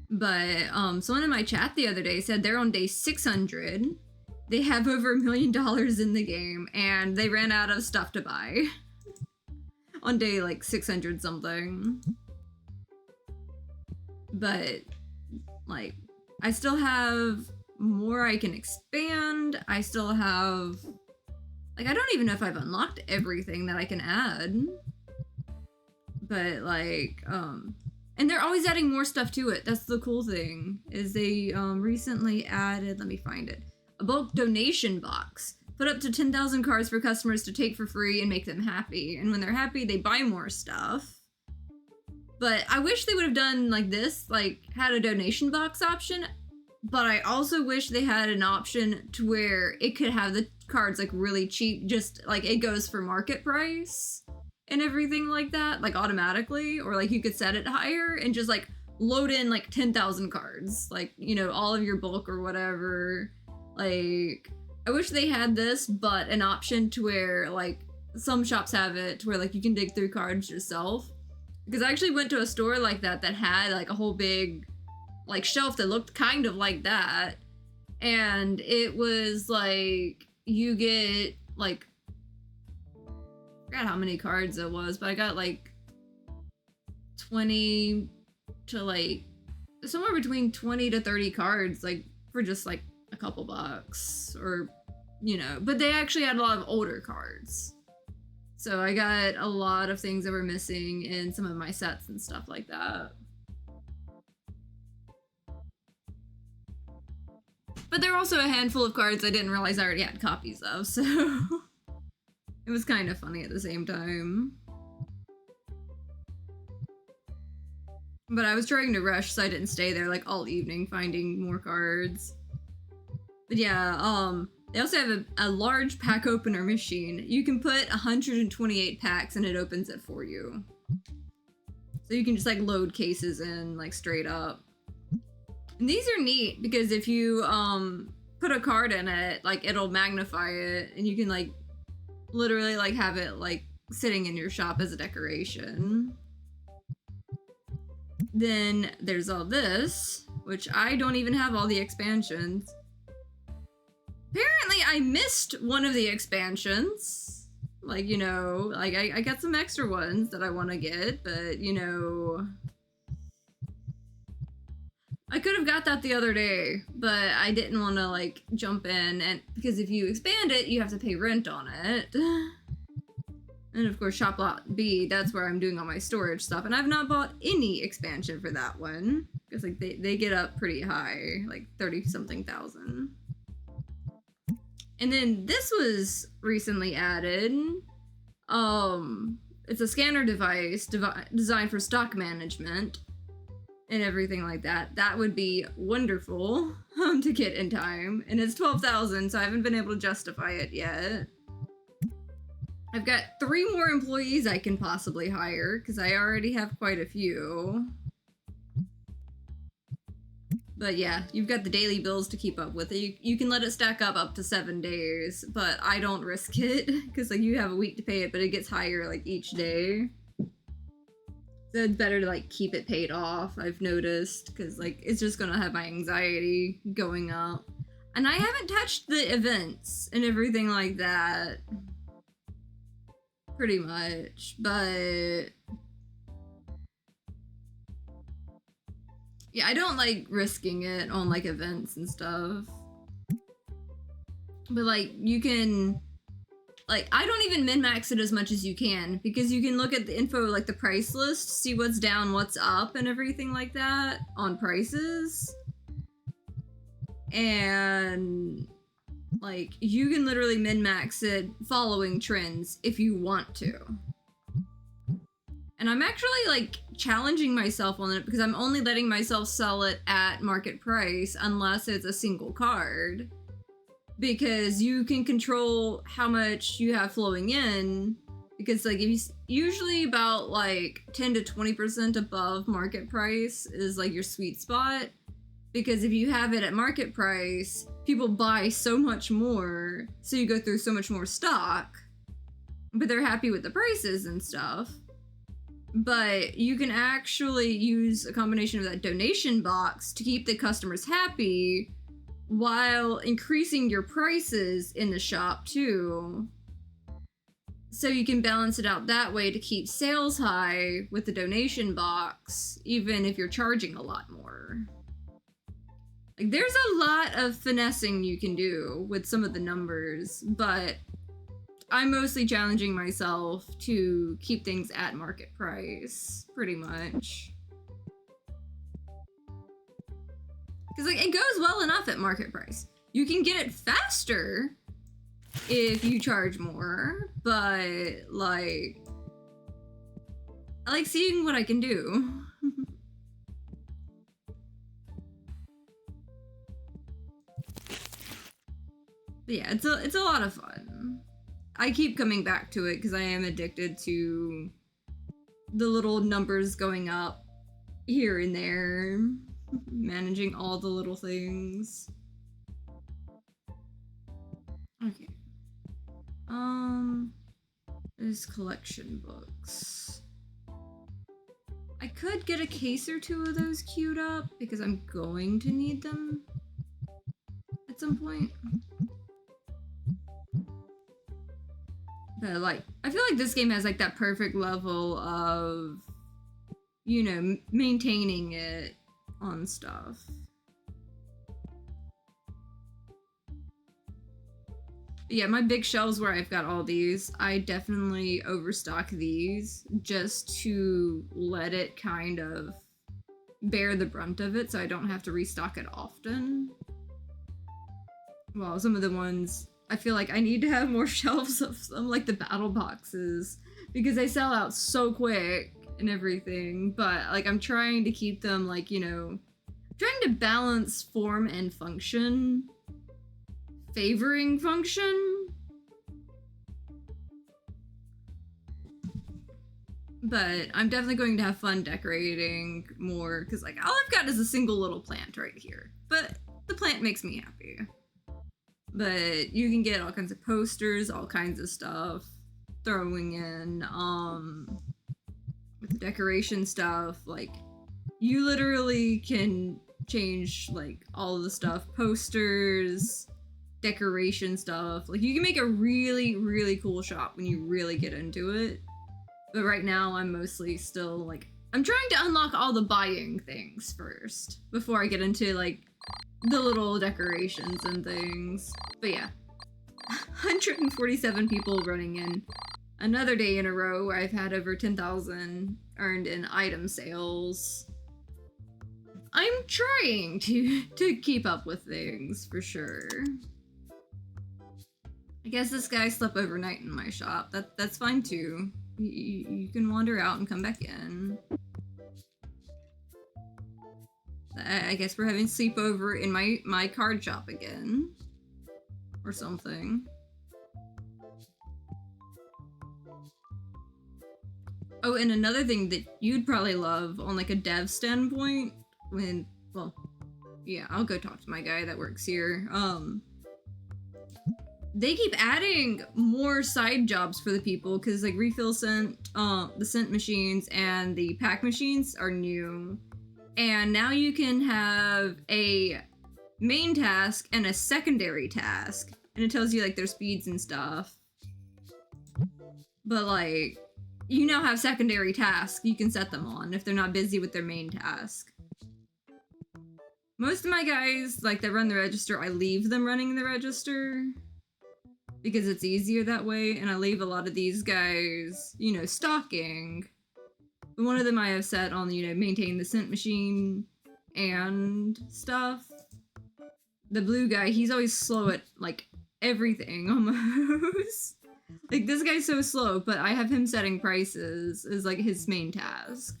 But, someone in my chat the other day said they're on day 600. They have over $1 million in the game, and they ran out of stuff to buy. On day, like, 600 something. But, like, I still have more I can expand. I still have... Like, I don't even know if I've unlocked everything that I can add. But, like, and they're always adding more stuff to it. That's the cool thing, is they, recently added... Let me find it. A bulk donation box. Put up to 10,000 cards for customers to take for free and make them happy. And when they're happy, they buy more stuff. But I wish they would have done like this, like had a donation box option. But I also wish they had an option to where it could have the cards like really cheap, just like it goes for market price and everything like that, like automatically. Or like you could set it higher and just like load in like 10,000 cards, like, you know, all of your bulk or whatever. Like, I wish they had this, but an option to where, like, some shops have it to where, like, you can dig through cards yourself. Because I actually went to a store like that that had, like, a whole big, like, shelf that looked kind of like that. And it was, like, you get, like, I forgot how many cards it was, but I got, like, 20 to, like, somewhere between 20 to 30 cards, like, for just, like, a couple bucks, or, you know, but they actually had a lot of older cards. So I got a lot of things that were missing in some of my sets and stuff like that. But there were also a handful of cards I didn't realize I already had copies of, so it was kind of funny at the same time. But I was trying to rush, so I didn't stay there like all evening finding more cards. But yeah, they also have a large pack opener machine. You can put 128 packs and it opens it for you. So you can just like load cases in like straight up. And these are neat because if you put a card in it, like it'll magnify it and you can like literally like have it like sitting in your shop as a decoration. Then there's all this, which I don't even have all the expansions. Apparently I missed one of the expansions. Like, you know, like I got some extra ones that I want to get, but, you know, I could have got that the other day, but I didn't want to, like, jump in, and because if you expand it, you have to pay rent on it. And of course, Shop Lot B, that's where I'm doing all my storage stuff, and I've not bought any expansion for that one, because, like, they get up pretty high, like 30-something thousand. And then this was recently added. It's a scanner device designed for stock management and everything like that. That would be wonderful to get in time. And it's 12,000, so I haven't been able to justify it yet. I've got 3 more employees I can possibly hire, because I already have quite a few. But yeah, you've got the daily bills to keep up with. You can let it stack up to 7 days, but I don't risk it, because like you have a week to pay it, but it gets higher like each day. So it's better to like keep it paid off, I've noticed, because like it's just gonna have my anxiety going up. And I haven't touched the events and everything like that. Pretty much, but yeah, I don't like risking it on like events and stuff. But like you can, like, I don't even min-max it as much as you can, because you can look at the info, like the price list, see what's down, what's up, and everything like that on prices. And like you can literally min-max it following trends if you want to. And I'm actually like challenging myself on it, because I'm only letting myself sell it at market price unless it's a single card. Because you can control how much you have flowing in, because like if you usually about like 10 to 20% above market price is like your sweet spot. Because if you have it at market price, people buy so much more, so you go through so much more stock, but they're happy with the prices and stuff. But you can actually use a combination of that donation box to keep the customers happy while increasing your prices in the shop too. So you can balance it out that way to keep sales high with the donation box, even if you're charging a lot more. Like, there's a lot of finessing you can do with some of the numbers, but I'm mostly challenging myself to keep things at market price, pretty much. Because like it goes well enough at market price. You can get it faster if you charge more, but like I like seeing what I can do. But yeah, it's a lot of fun. I keep coming back to it because I am addicted to the little numbers going up here and there, managing all the little things. Okay. There's collection books. I could get a case or 2 of those queued up because I'm going to need them at some point. But like, I feel like this game has like that perfect level of, you know, maintaining it on stuff. But yeah, my big shelves where I've got all these, I definitely overstock these just to let it kind of bear the brunt of it so I don't have to restock it often. Well, some of the ones, I feel like I need to have more shelves of some, like the battle boxes, because they sell out so quick and everything, but like I'm trying to keep them like, you know, trying to balance form and function, favoring function. But I'm definitely going to have fun decorating more, because like all I've got is a single little plant right here, but the plant makes me happy. But you can get all kinds of posters, all kinds of stuff throwing in, with the decoration stuff. Like, you literally can change like all of the stuff, posters, decoration stuff. Like you can make a really, really cool shop when you really get into it. But right now I'm mostly still like, I'm trying to unlock all the buying things first before I get into like the little decorations and things. But yeah, 147 people running in another day in a row where I've had over 10,000 earned in item sales. I'm trying to keep up with things for sure. I guess this guy slept overnight in my shop. That's fine too. You can wander out and come back in. I guess we're having sleepover in my card shop again. Or something. Oh, and another thing that you'd probably love on like a dev standpoint, well, yeah, I'll go talk to my guy that works here. They keep adding more side jobs for the people because like refill scent, the scent machines and the pack machines are new. And now you can have a main task and a secondary task. And it tells you like their speeds and stuff. But like, you now have secondary tasks you can set them on if they're not busy with their main task. Most of my guys, like that run the register, I leave them running the register because it's easier that way, and I leave a lot of these guys, you know, stocking. But one of them I have set on, you know, maintain the scent machine and stuff. The blue guy, he's always slow at, like, everything, almost. Like, this guy's so slow, but I have him setting prices as, like, his main task.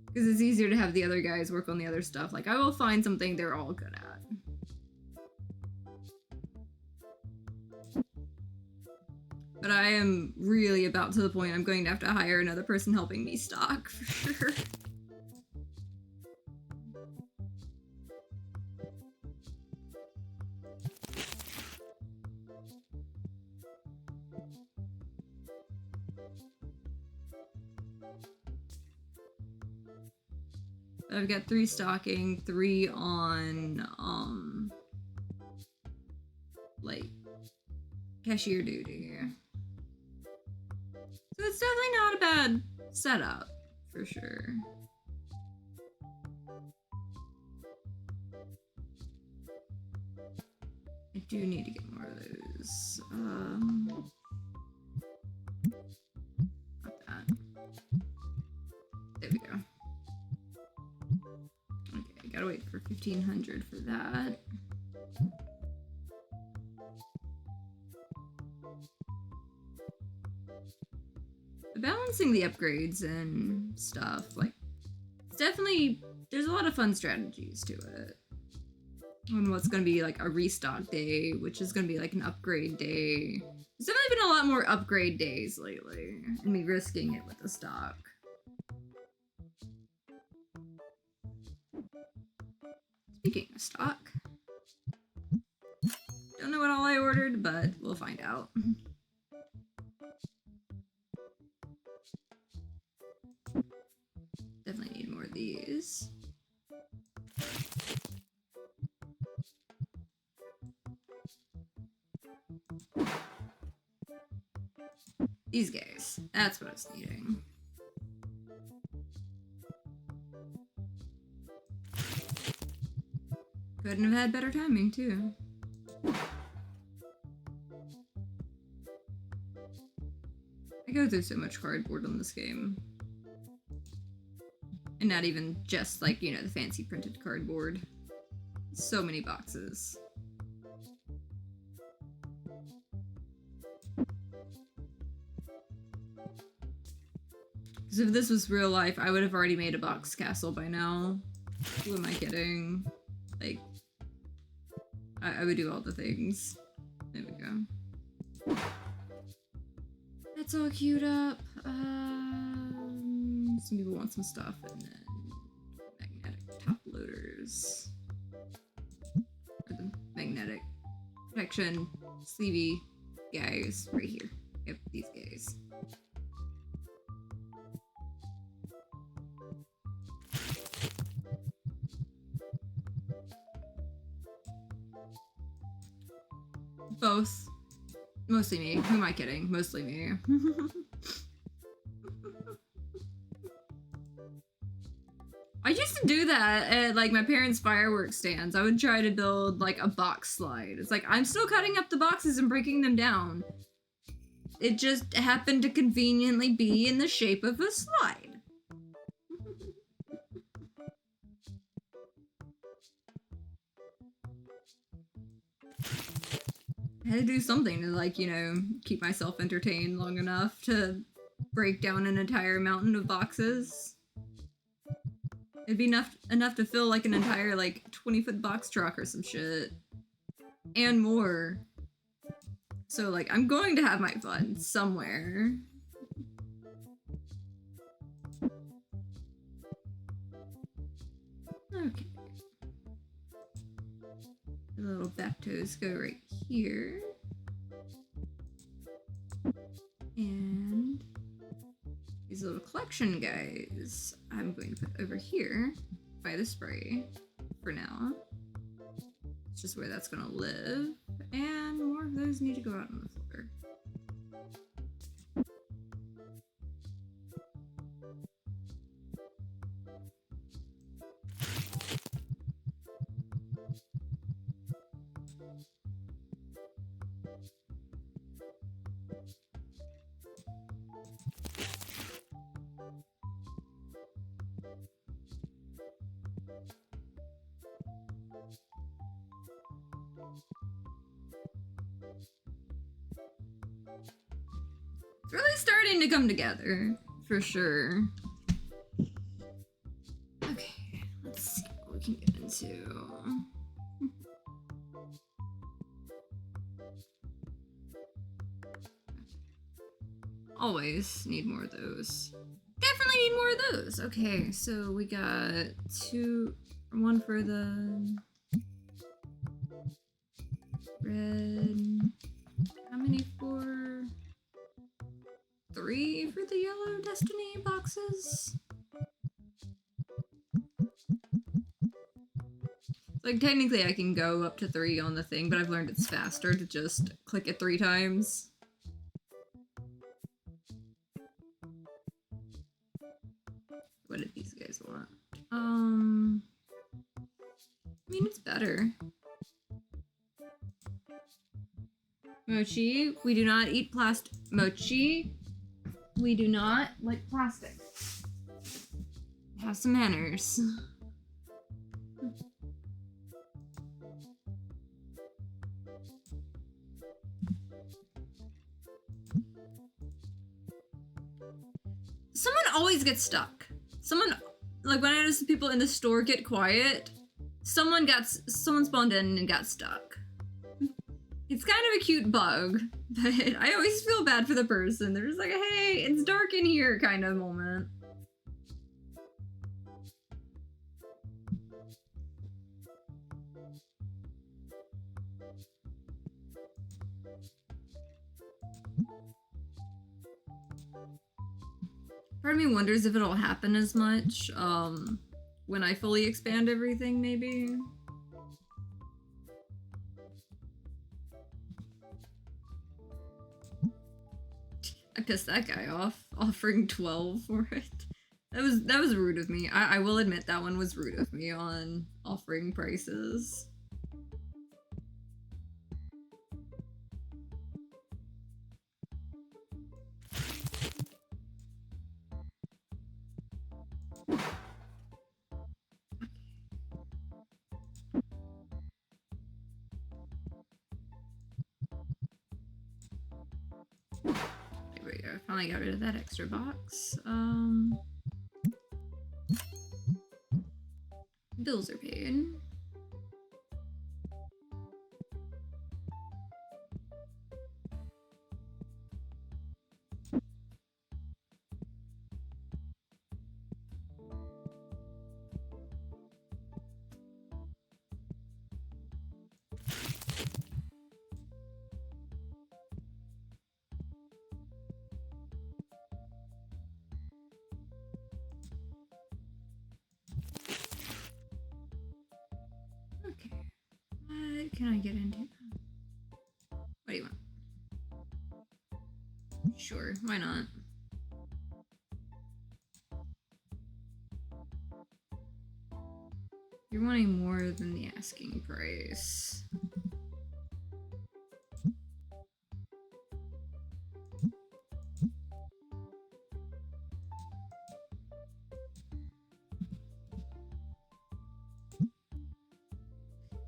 Because it's easier to have the other guys work on the other stuff. Like, I will find something they're all good at. But I am really about to the point I'm going to have to hire another person helping me stock, for sure. I've got 3 stocking, 3 on, like, cashier duty. So it's definitely not a bad setup, for sure. I do need to get more of those. Not that. There we go. Okay, gotta wait for 1,500 for that. Balancing the upgrades and stuff, like, it's definitely, there's a lot of fun strategies to it. And what's gonna be like a restock day, which is gonna be like an upgrade day. There's definitely been a lot more upgrade days lately, and me risking it with the stock. Speaking of stock, don't know what all I ordered, but we'll find out. Definitely need more of these. These guys. That's what I was needing. Couldn't have had better timing, too. I go through so much cardboard on this game. And not even just, like, you know, the fancy printed cardboard. So many boxes. Because if this was real life, I would have already made a box castle by now. Who am I kidding? Like, I would do all the things. There we go. That's all queued up. Some people want some stuff, and then magnetic top loaders. Or the magnetic protection sleevey guys right here. Yep, these guys. Both. Mostly me. Who am I kidding? Mostly me. I used to do that at like my parents' fireworks stands. I would try to build like a box slide. It's like I'm still cutting up the boxes and breaking them down. It just happened to conveniently be in the shape of a slide. I had to do something to, like, you know, keep myself entertained long enough to break down an entire mountain of boxes. It'd be enough to fill like an entire like 20-foot box truck or some shit. And more. So like I'm going to have my fun somewhere. Okay. The little Baptos go right here. And these little collection guys I'm going to put over here by the spray for now. It's just where that's gonna live. And more of those need to go out on the floor. It's really starting to come together, for sure. Okay, let's see what we can get into. Always need more of those. Definitely need more of those. Okay, so we got one for the red. How many for? 3 for the yellow Destiny boxes? Like, technically I can go up to 3 on the thing, but I've learned it's faster to just click it 3 times. What did these guys want? I mean, it's better. Mochi, we do not eat plastic. Mochi, we do not like plastic. Have some manners. Someone always gets stuck. Someone, like when I notice people in the store get quiet, someone spawned in and got stuck. It's kind of a cute bug, but I always feel bad for the person. They're just like, hey, it's dark in here kind of moment. Part of me wonders if it'll happen as much when I fully expand everything, maybe. I pissed that guy off, offering 12 for it. That was rude of me. I will admit that one was rude of me on offering prices. There we go. Finally got rid of that extra box. Bills are paid. Okay. What can I get into? Why not? You're wanting more than the asking price.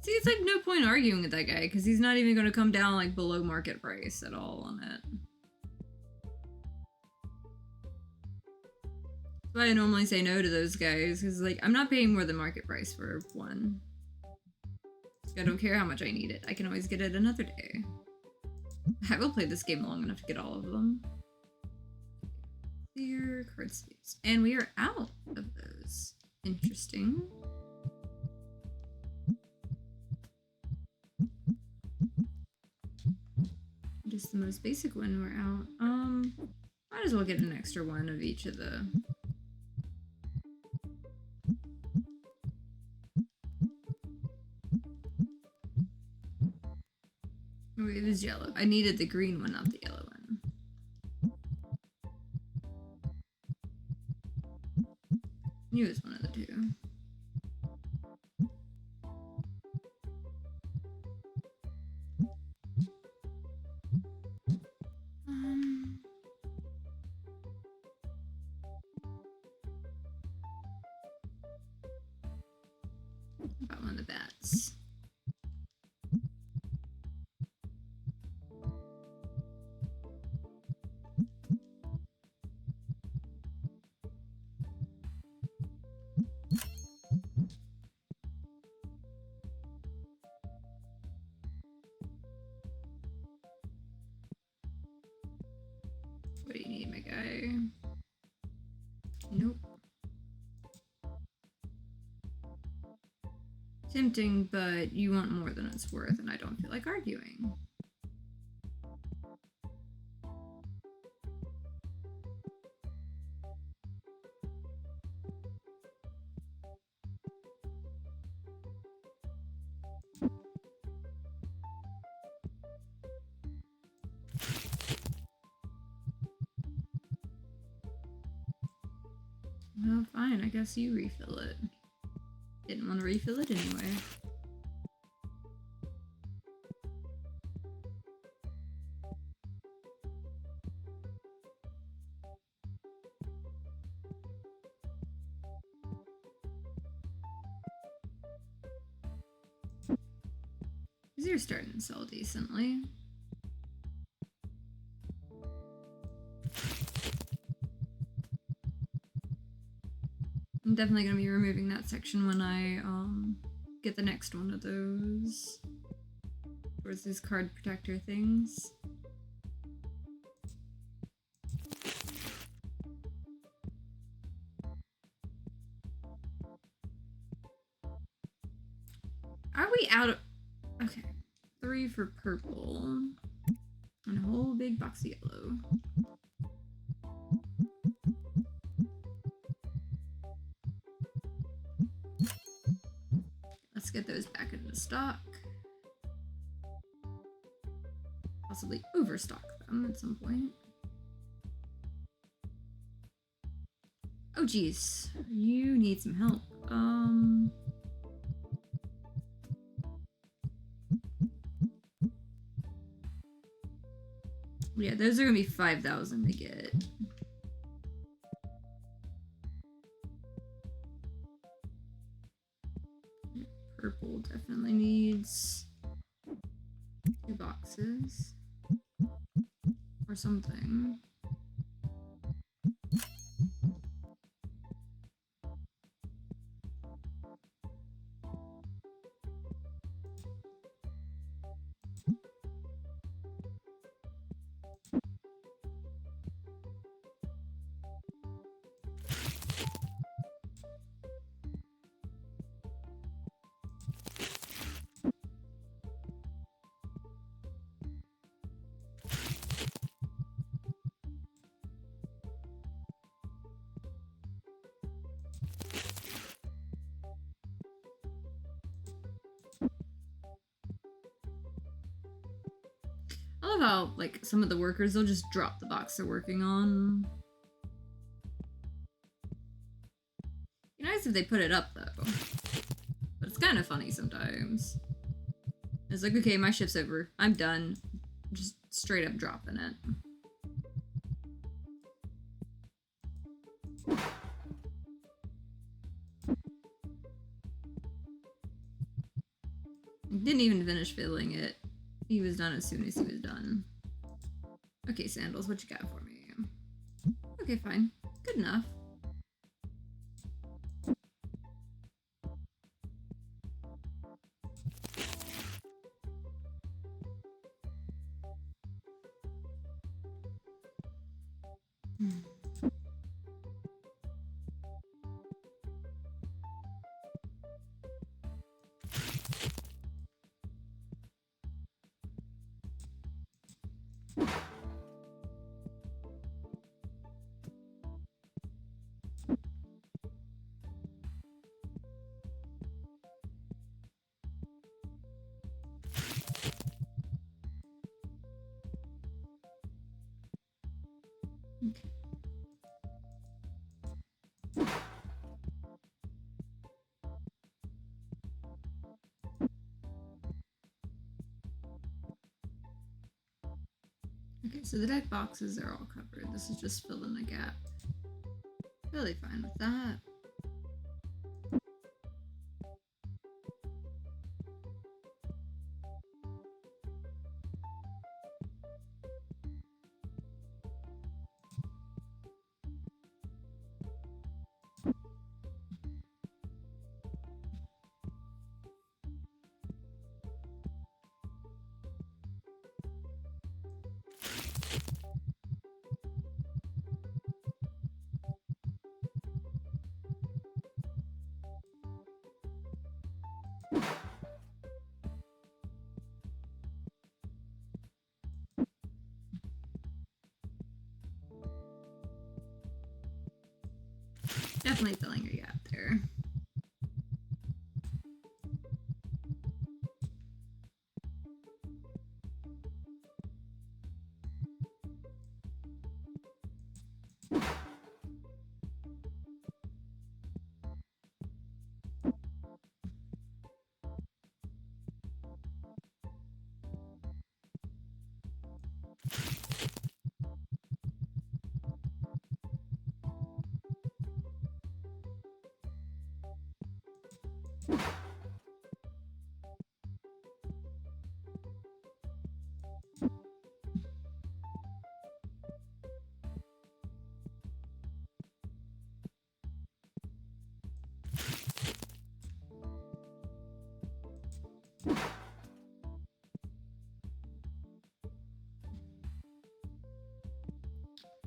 See, it's like no point arguing with that guy because he's not even going to come down like below market price at all on it. That's why I normally say no to those guys because like I'm not paying more than market price for one. I don't care how much I need it. I can always get it another day. I will play this game long enough to get all of them. Clear card sleeves. And we are out of those. Interesting. Just the most basic one we're out. Might as well get an extra one of each of the... Oh, it is yellow. I needed the green one, not the yellow one. Knew it was one of the two. About one of the bats. What do you need, my guy? Nope. Tempting, but you want more than it's worth, and I don't feel like arguing. Well, fine, I guess you refill it. Didn't want to refill it anyway. Because you're starting to sell decently. I'm definitely going to be removing that section when I get the next one of those. Towards these card protector things. Are we out of... Okay. 3 for purple. And a whole big box of yellow. Let's get those back into stock. Possibly overstock them at some point. Oh geez, you need some help. Yeah, those are gonna be 5,000 to get. Purple definitely needs 2 boxes or something. love how, like, some of the workers, they'll just drop the box they're working on. Be nice if they put it up, though. But it's kind of funny sometimes. It's like, okay, my shift's over. I'm done. Just straight up dropping it. Didn't even finish filling it. He was done as soon as he was done. Okay, Sandals, what you got for me? Okay, fine. Good enough. Okay. Okay, so the deck boxes are all covered. This is just filling the gap. Really fine with that. Definitely filling a gap there.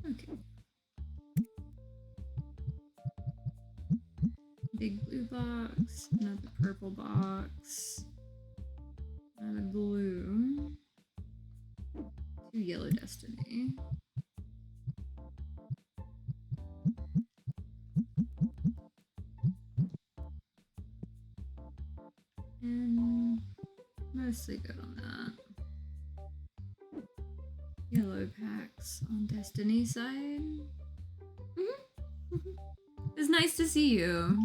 Okay. Big blue box, another purple box, another blue, 2 yellow destiny. And mostly good on that. Yellow packs on Destiny side. It's nice to see you.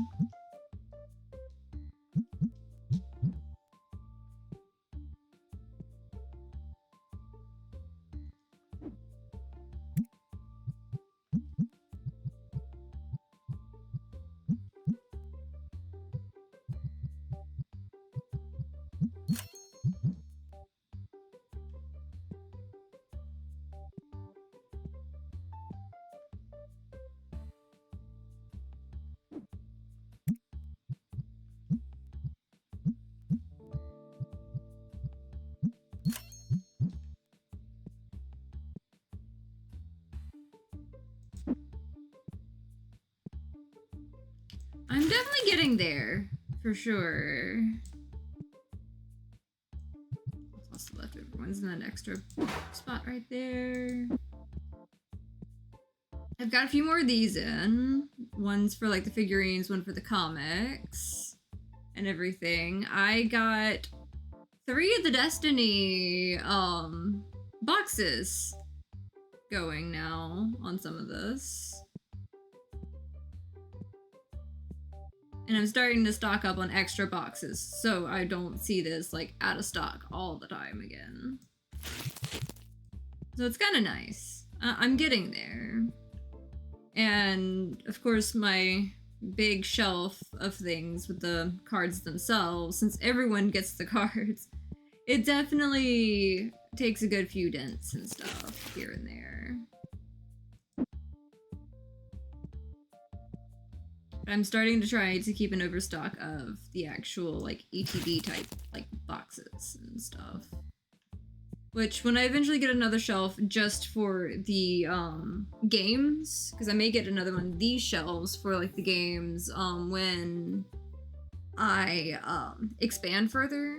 I'm definitely getting there, for sure. Plus the leftover ones in that extra spot right there. I've got a few more of these in. One's for like the figurines, one for the comics and everything. I got 3 of the Destiny boxes going now on some of this. And I'm starting to stock up on extra boxes so I don't see this like out of stock all the time again. So it's kind of nice. I'm getting there. And of course my big shelf of things with the cards themselves, since everyone gets the cards, it definitely takes a good few dents and stuff here and there. But I'm starting to try to keep an overstock of the actual like ETB type like boxes and stuff. Which when I eventually get another shelf just for the games, because I may get another one of these shelves for like the games when I expand further,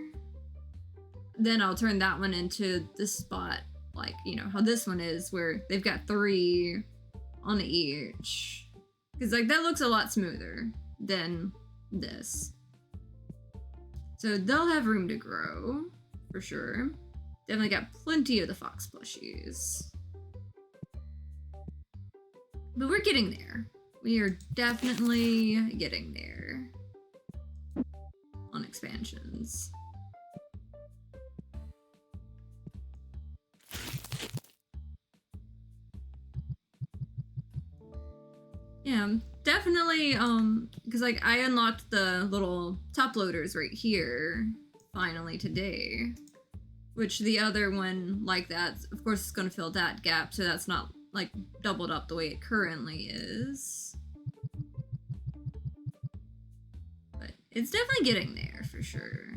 then I'll turn that one into the spot like, you know, how this one is where they've got 3 on each. Because like that looks a lot smoother than this. So they'll have room to grow for sure. Definitely got plenty of the fox plushies. But we're getting there. We are definitely getting there on expansions. Yeah, definitely, because like I unlocked the little top loaders right here finally today. Which the other one like that, of course, is going to fill that gap, so that's not like doubled up the way it currently is. But it's definitely getting there for sure.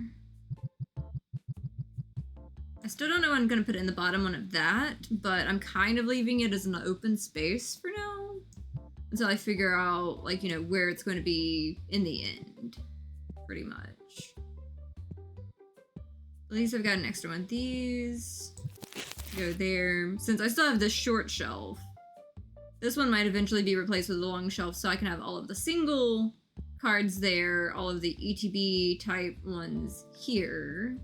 I still don't know what I'm going to put in the bottom one of that, but I'm kind of leaving it as an open space for now. Until I figure out, like, you know, where it's going to be in the end. Pretty much. At least I've got an extra one of these. Go there. Since I still have this short shelf, this one might eventually be replaced with a long shelf so I can have all of the single cards there, all of the ETB type ones here.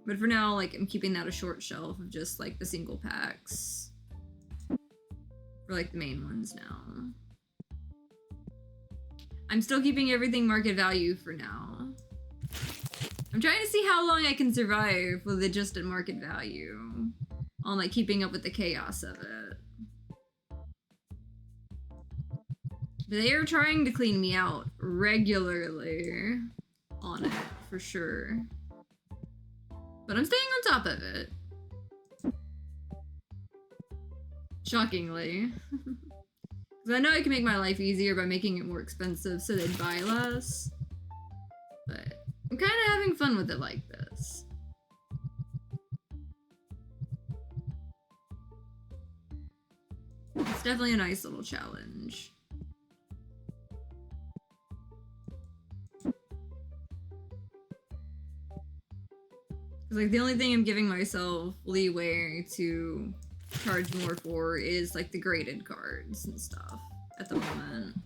But for now, like, I'm keeping that a short shelf of just, like, the single packs. For, like, the main ones now. I'm still keeping everything market value for now. I'm trying to see how long I can survive with it just at market value. On like keeping up with the chaos of it. They are trying to clean me out regularly on it, for sure. But I'm staying on top of it. Shockingly. Because I know I can make my life easier by making it more expensive so they'd buy less. But I'm kind of having fun with it like this. It's definitely a nice little challenge. Like the only thing I'm giving myself leeway to charge more for is like the graded cards and stuff at the moment.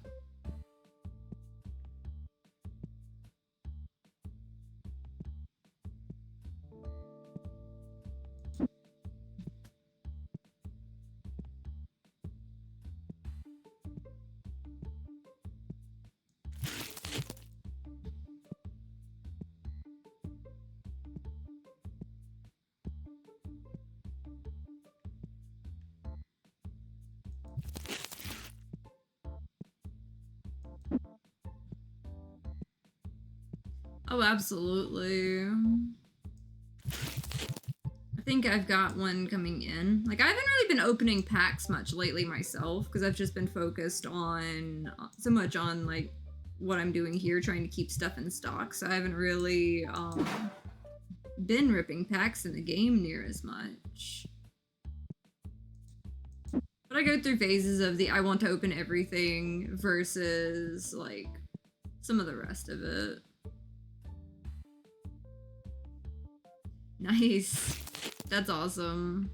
Oh, absolutely. I think I've got one coming in. Like, I haven't really been opening packs much lately myself, because I've just been focused on, so much on, like, what I'm doing here, trying to keep stuff in stock, so I haven't really, been ripping packs in the game near as much. But I go through phases of the I want to open everything versus, like, some of the rest of it. Nice. That's awesome.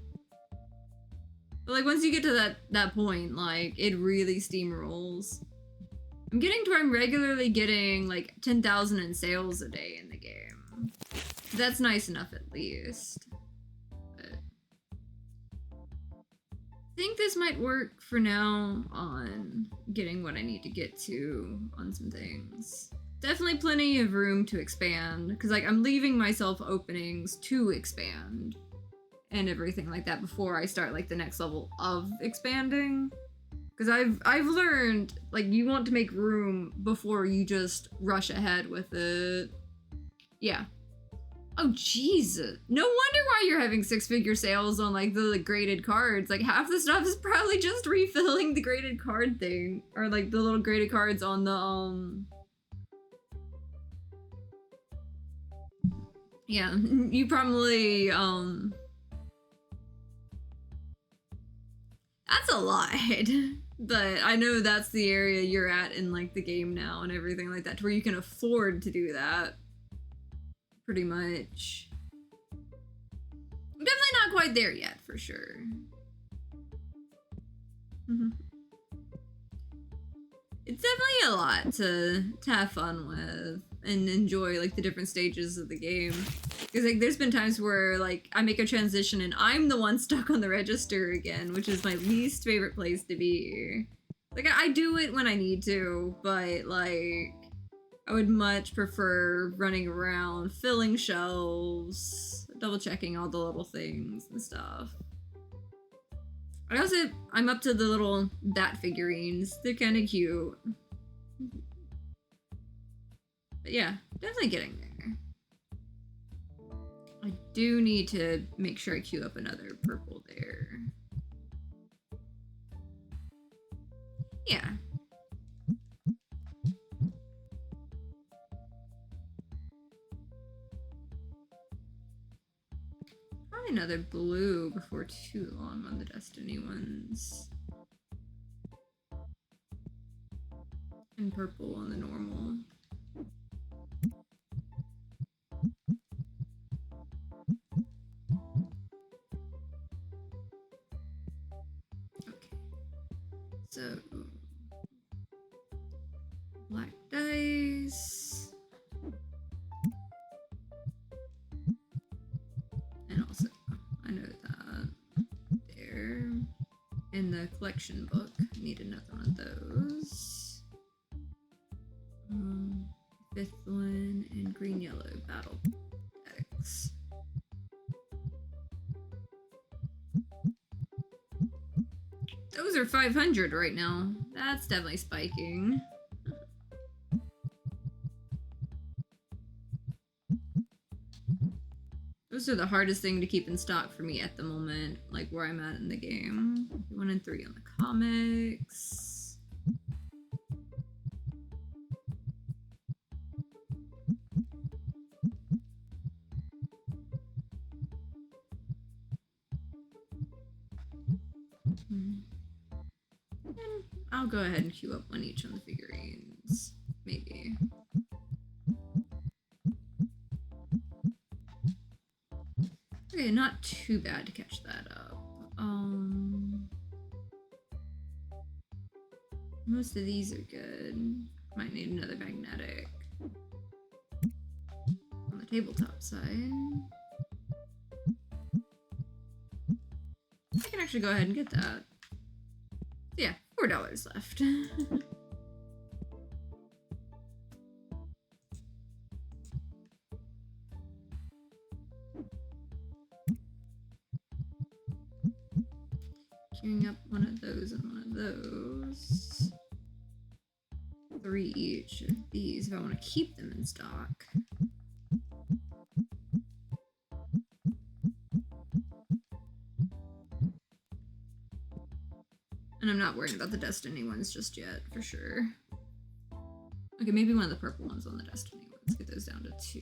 But like once you get to that point, like it really steamrolls. I'm getting to where I'm regularly getting like 10,000 in sales a day in the game. That's nice enough at least. But think this might work for now on getting what I need to get to on some things. Definitely plenty of room to expand, because like I'm leaving myself openings to expand and everything like that before I start like the next level of expanding. Because I've learned like you want to make room before you just rush ahead with it. Yeah. Oh Jesus! No wonder why you're having six-figure sales on like the graded cards. Like half the stuff is probably just refilling the graded card thing, or like the little graded cards on the Yeah, you probably that's a lot. But I know that's the area you're at in like the game now and everything like that, to where you can afford to do that. Pretty much. I'm definitely not quite there yet, for sure. It's definitely a lot to have fun with and enjoy like the different stages of the game. Because like there's been times where like I make a transition and I'm the one stuck on the register again, which is my least favorite place to be. Like I do it when I need to, but like I would much prefer running around, filling shelves, double checking all the little things and stuff. I'm up to the little bat figurines. They're kind of cute. But yeah, definitely getting there. I do need to make sure I queue up another purple there. Yeah. Probably another blue before too long on the Destiny ones. And purple on the normal. Okay. So black dice. And also, I know that there. In the collection book, I need another one of those. Fifth one and green yellow battle decks. Those are 500 right now. That's definitely spiking. Those are the hardest thing to keep in stock for me at the moment, like where I'm at in the game. 1 and 3 on the comics. And I'll go ahead and queue up one each on the figurines. Maybe. Okay, not too bad to catch that up. Most of these are good. Might need another magnetic. On the tabletop side. I can actually go ahead and get that. Yeah, $4 left. Queuing up one of those and one of those. 3 each of these if I want to keep them in stock. And I'm not worried about the Destiny ones just yet, for sure. Okay, maybe one of the purple ones on the Destiny ones. Get those down to 2.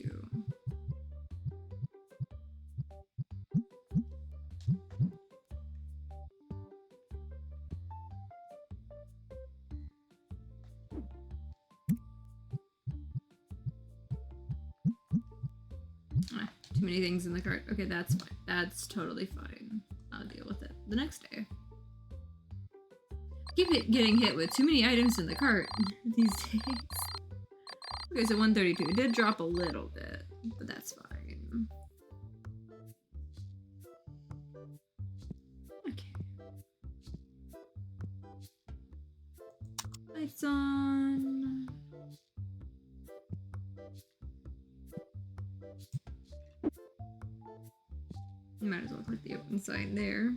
Too many things in the cart. Okay, that's fine. That's totally fine. I'll deal with it the next day. Keep getting hit with too many items in the cart these days. Okay, so 132. It did drop a little bit, but that's fine. Okay. Lights on. You might as well click the open side there.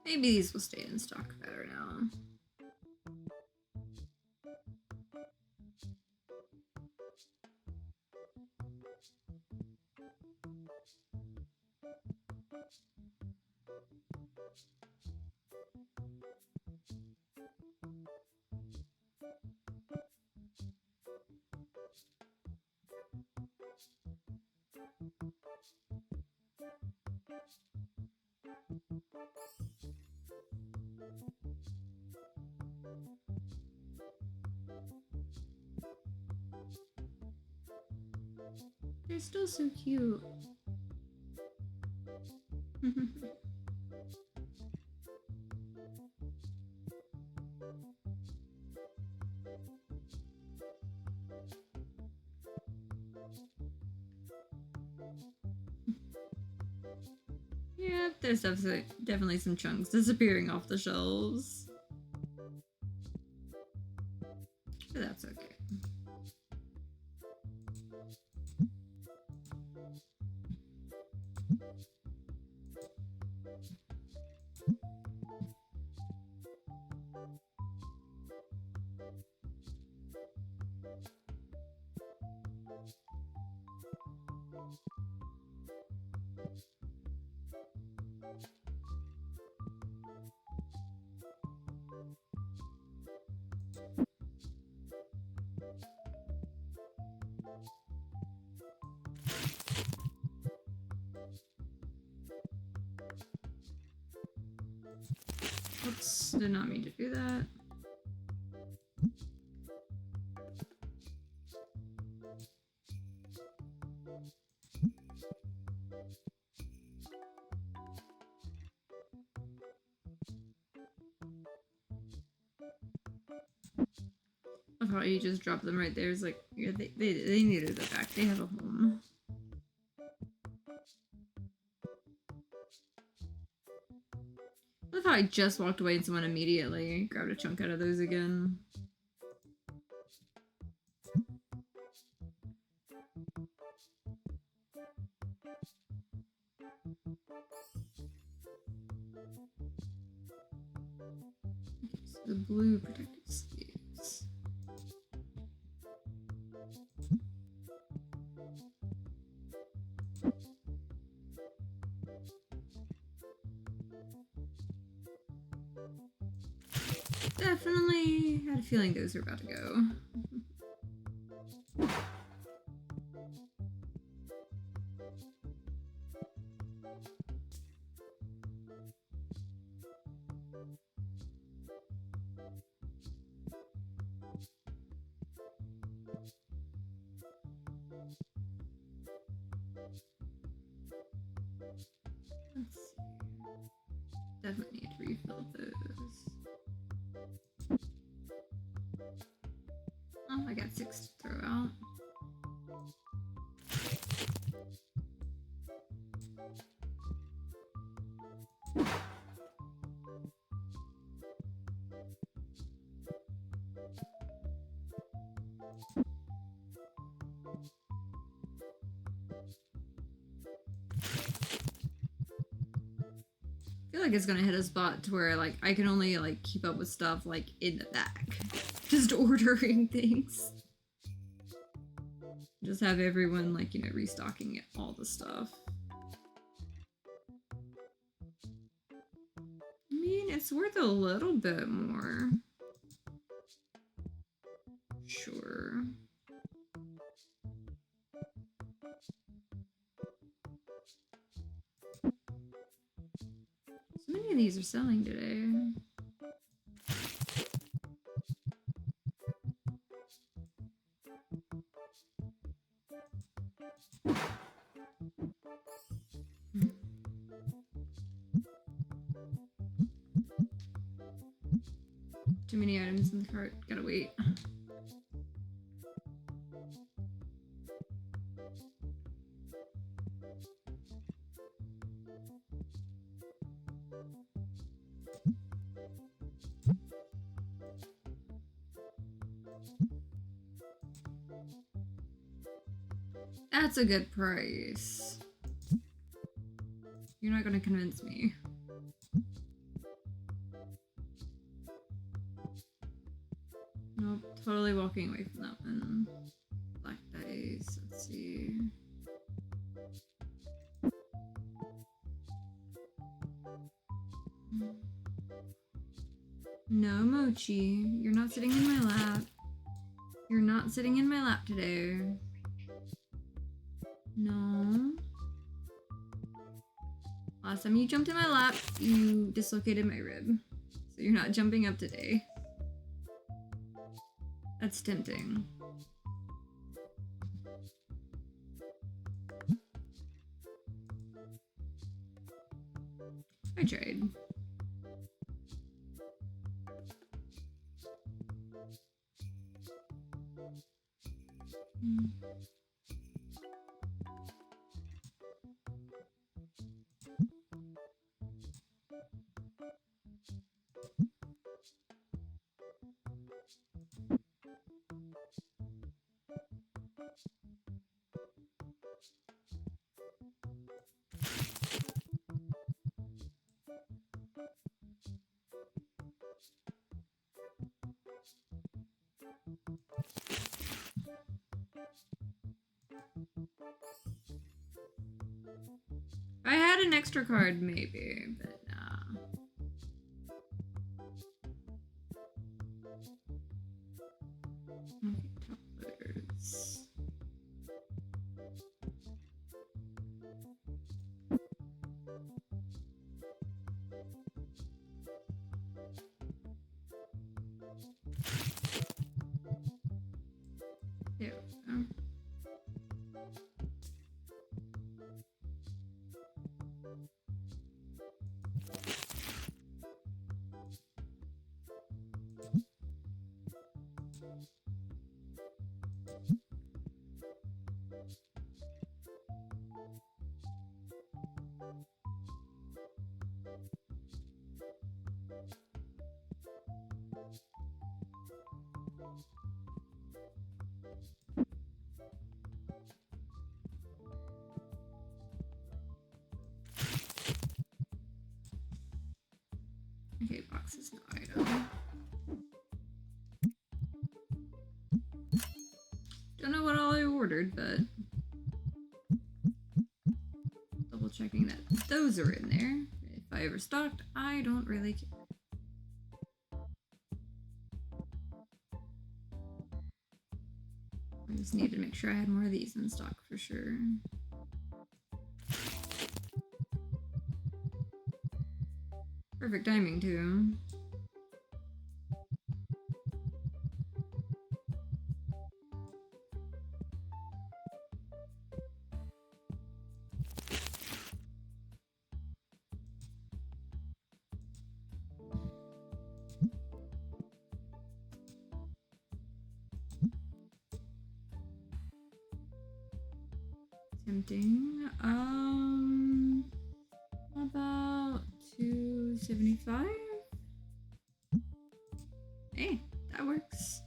Maybe these will stay in stock better now. They're still so cute. Yeah, there's definitely some chunks disappearing off the shelves. But that's okay. Oops, did not mean to do that. I thought you just dropped them right there. It's like, yeah, they needed it back. They have a home. I love how I just walked away and someone immediately grabbed a chunk out of those again. Okay, so the blue protective sleeves. Definitely had a feeling those were about to go. Let's see. Definitely need to refill those. Oh, I got 6 to throw out. I feel like it's gonna hit a spot to where like I can only like keep up with stuff like in the back. Just ordering things. Just have everyone like, you know, restocking all the stuff. I mean, it's worth a little bit more. Sure. How many of these are selling today? Too many items in the cart. Gotta wait. That's a good price. You're not gonna convince me. Nope, totally walking away from that one. Black dice, let's see. No, Mochi, you're not sitting in my lap. You're not sitting in my lap today. No. Last time you jumped in my lap, you dislocated my rib. So you're not jumping up today. That's tempting. I tried. If I had an extra card, maybe, but nah. Okay, top loaders. There we go. Okay, boxes, no item. Don't know what all I ordered, but double checking that those are in there. If I overstocked, I don't really care. I just needed to make sure I had more of these in stock for sure. Perfect timing too. Tempting. About 275. Hey, that works.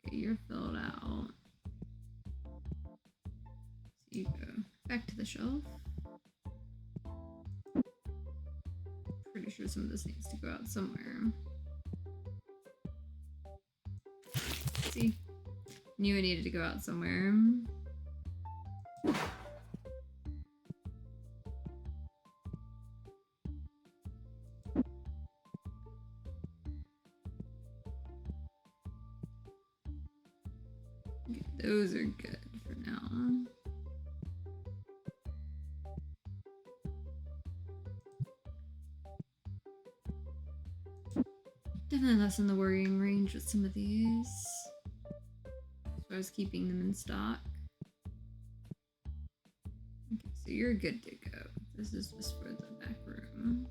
Okay, you're filled out. So you go back to the shelf. Pretty sure some of this needs to go out somewhere. See? Knew it needed to go out somewhere. Okay, those are good for now. Definitely lessen the worrying range with some of these. As far as keeping them in stock. Okay, so you're good to go. This is just for the back room.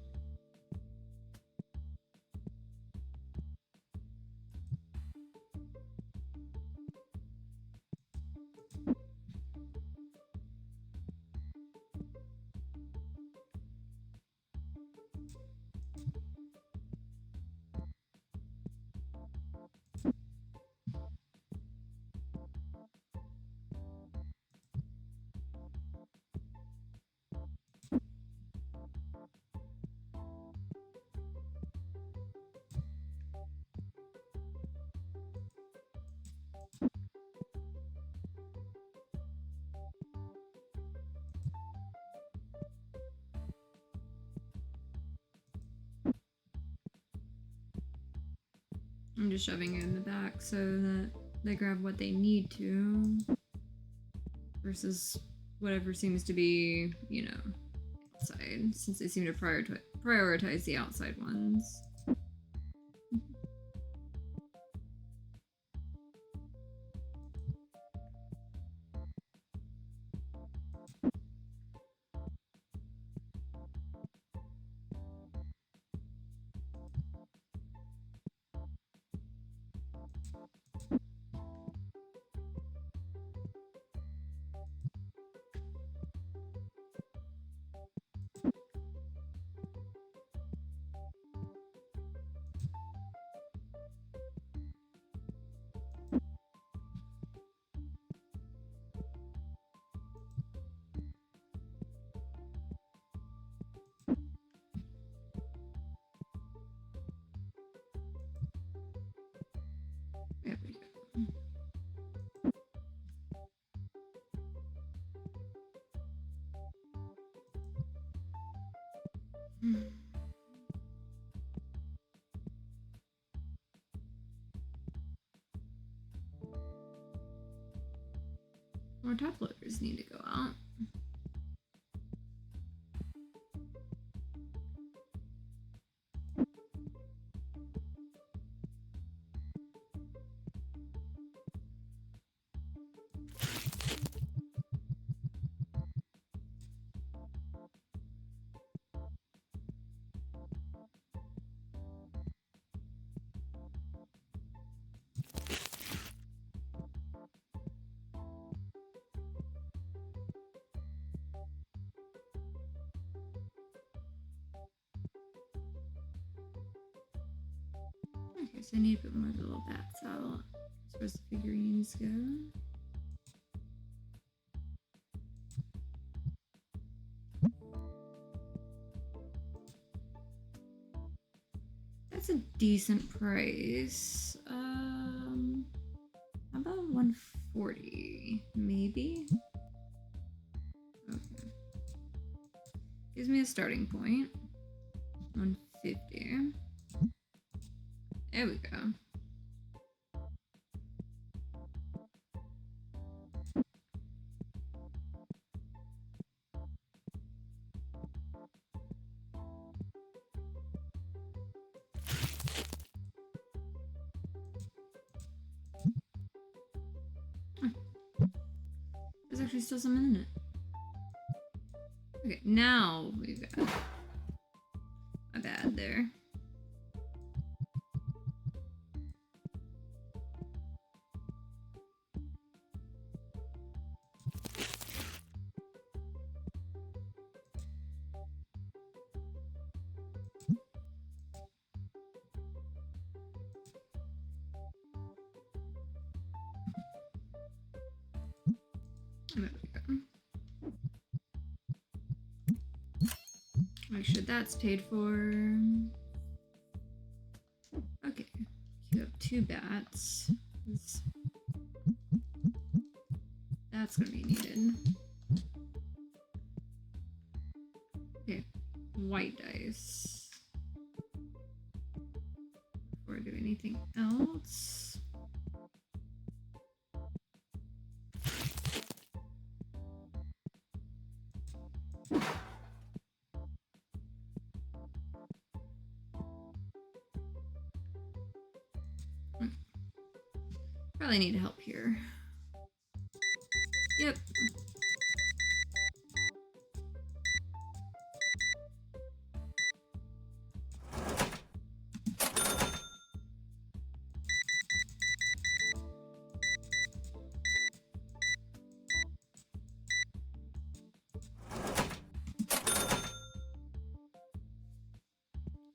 I'm just shoving it in the back so that they grab what they need to versus whatever seems to be, you know, outside, since they seem to prioritize the outside ones. There we go. More top loaders need to go out. Okay, so I need a bit more of the little bats out as far as the figurines go. That's a decent price. How about 140, maybe? Okay. Gives me a starting point. 150. There we go. There's actually still some in it. Okay, now we've got my bad there. There we go. Make sure that's paid for. Okay, queue up 2 bats. That's gonna be needed. Okay, white dice. Before I do anything else. Probably need help here. Yep.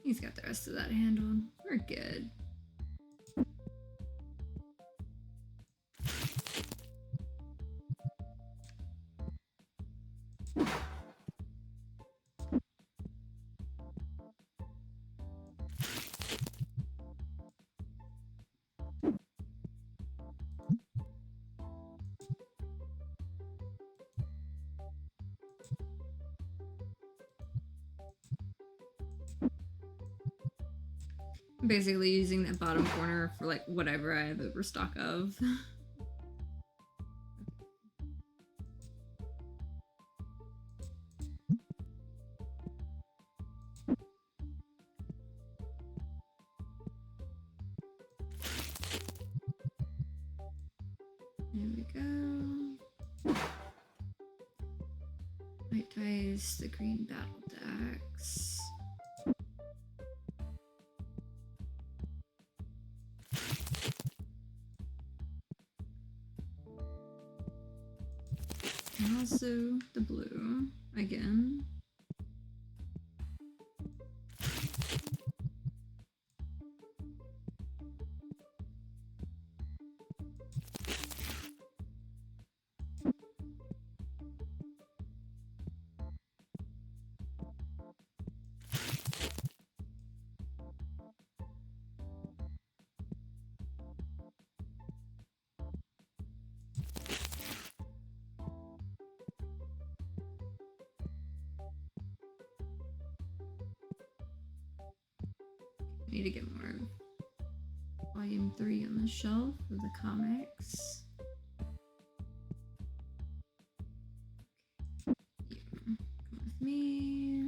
He's got the rest of that handled. We're good. I'm basically using that bottom corner for like whatever I have overstock of. There we go. White ties the green battle decks. And also the blue again. Need to get more volume 3 on the shelf of the comics. Yeah. Come with me.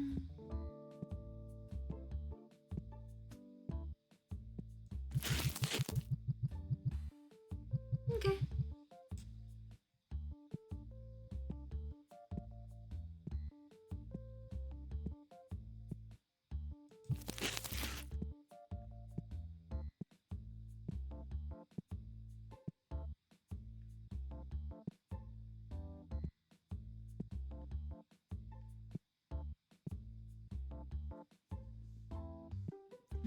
Okay.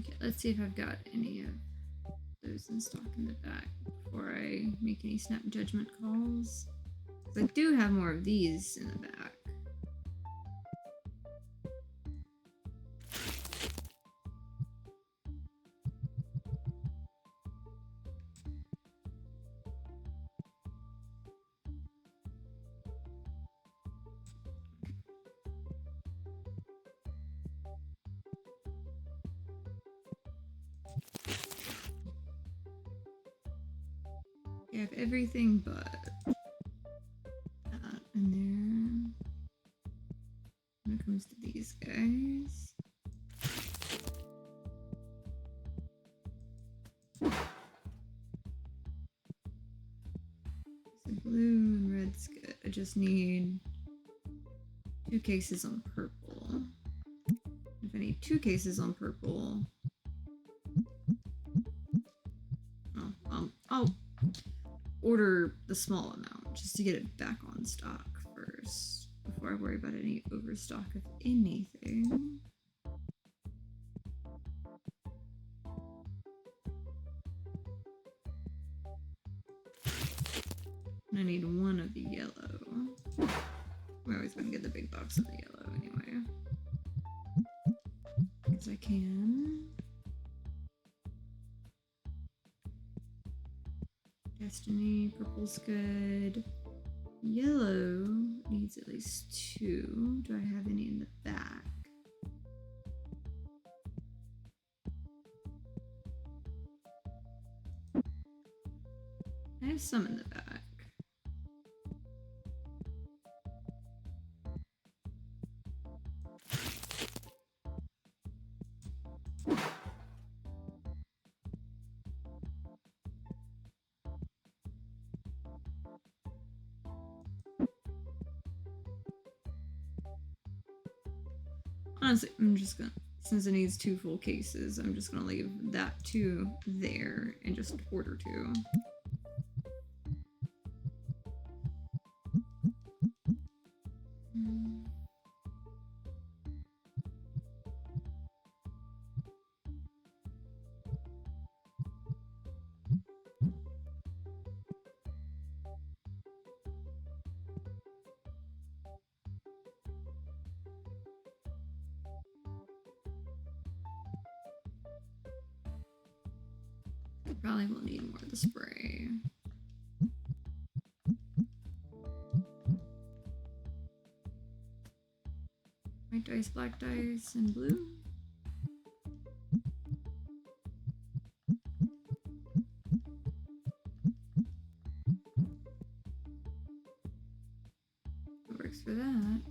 Okay, let's see if I've got any of those in stock in the back before I make any snap judgment calls. I do have more of these in the back. I have everything but that in there. When it comes to these guys. So blue and red's good. I just need 2 cases on purple. If I need 2 cases on purple, I'll order the small amount just to get it back on stock first before I worry about any overstock of anything. And I need 1 of the yellow. We're always gonna get the big box of the yellow anyway. Because I can. Destiny, purple's good. Yellow needs at least 2. Do I have any in the back? I have some in the back. Honestly, I'm just gonna, since it needs 2 full cases, I'm just gonna leave that 2 there and just order 2. Probably will need more of the spray. White dice, black dice, and blue. That works for that.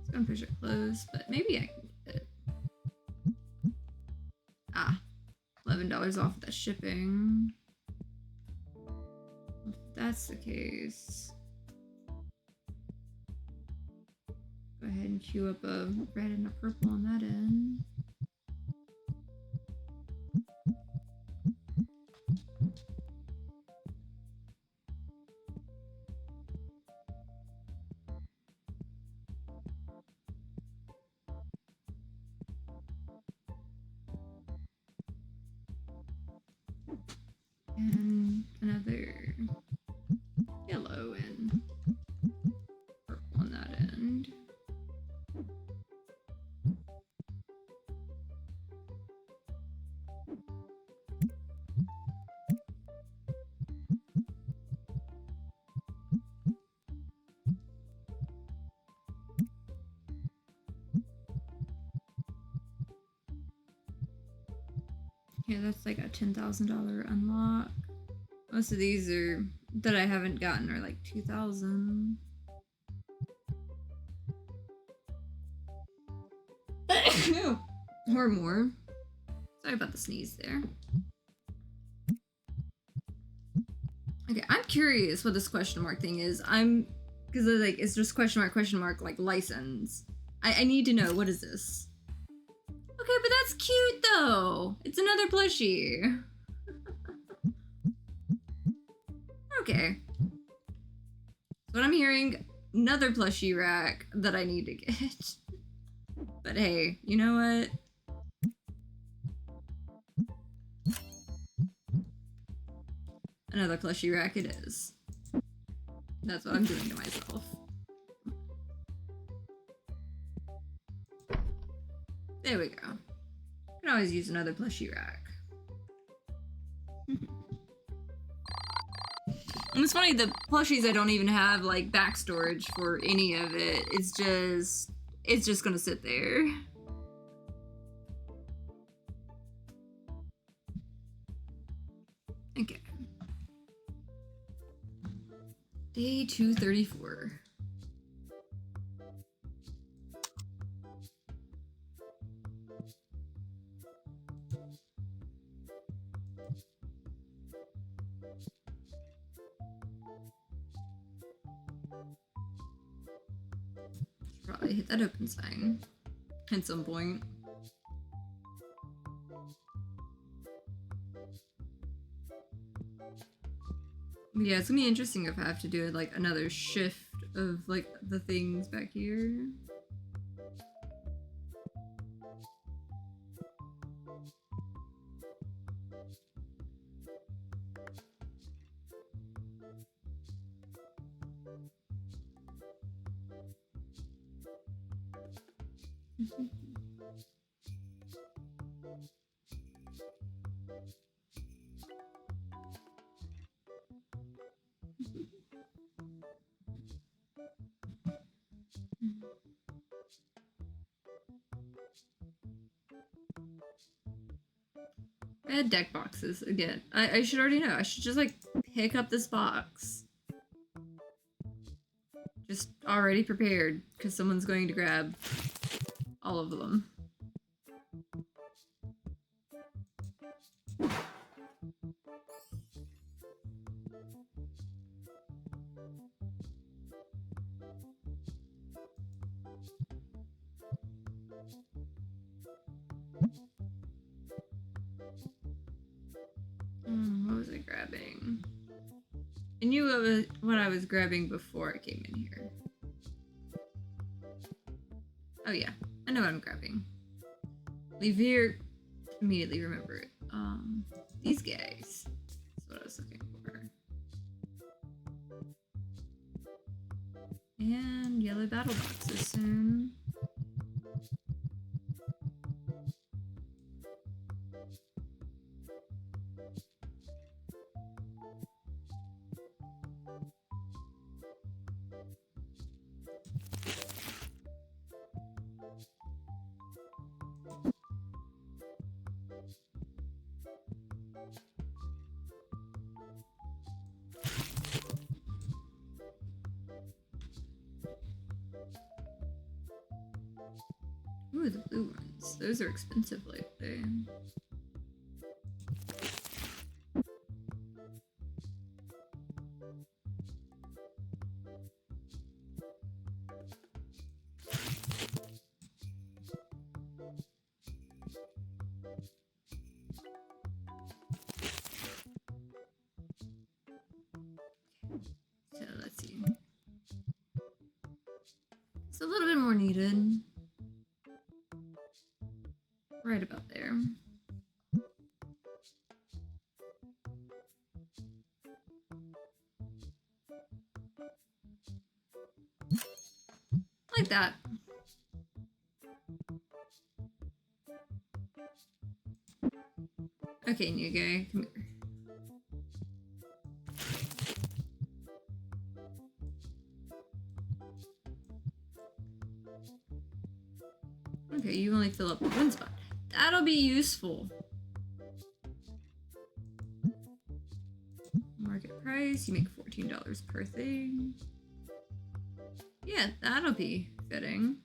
It's gonna push it close, but maybe I can get it. Ah, $11 off the shipping. If that's the case, go ahead and queue up a red and a purple on that end. And another yellow and purple on that end. Yeah, that's like a $10,000 unlock. Most of these are that I haven't gotten are like 2,000. Or more. Sorry about the sneeze there. Okay, I'm curious what this question mark thing is. Because like it's just question mark like license. I need to know, what is this? Okay, but that's cute though. It's another plushie. Okay. So what I'm hearing, another plushie rack that I need to get. But hey, you know what? Another plushie rack it is. That's what I'm doing to myself. There we go. I can always use another plushie rack. And it's funny, the plushies I don't even have like back storage for any of it. It's just gonna sit there. Okay. Day 234. Probably hit that open sign at some point. Yeah, it's gonna be interesting if I have to do like another shift of like the things back here. I had deck boxes again. I should already know. I should just like pick up this box. Just already prepared because someone's going to grab all of them. What was I grabbing? I knew what I was grabbing before I came in here. Oh yeah, I know what I'm grabbing. Leave here. Immediately remember it. These guys. That's what I was looking for. And yellow battle boxes soon. Ooh, the blue ones. Those are expensive lately. So let's see. It's a little bit more needed. Right about there. Like that. Okay, new guy, come here. Okay, you only fill up one spot. That'll be useful. Market price, you make $14 per thing. Yeah, that'll be fitting.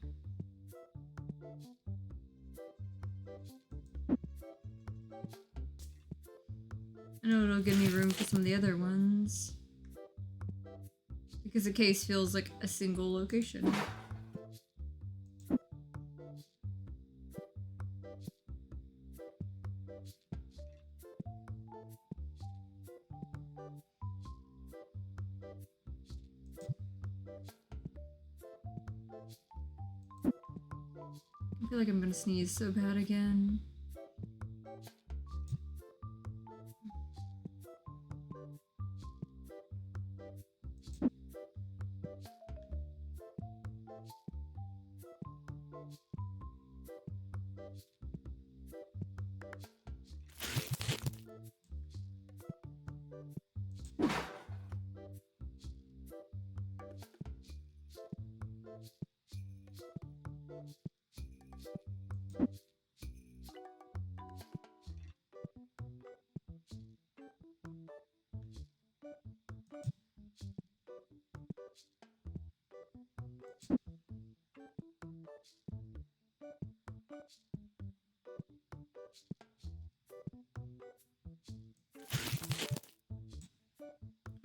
I know it'll give me room for some of the other ones. Because the case feels like a single location. I feel like I'm gonna sneeze so bad again.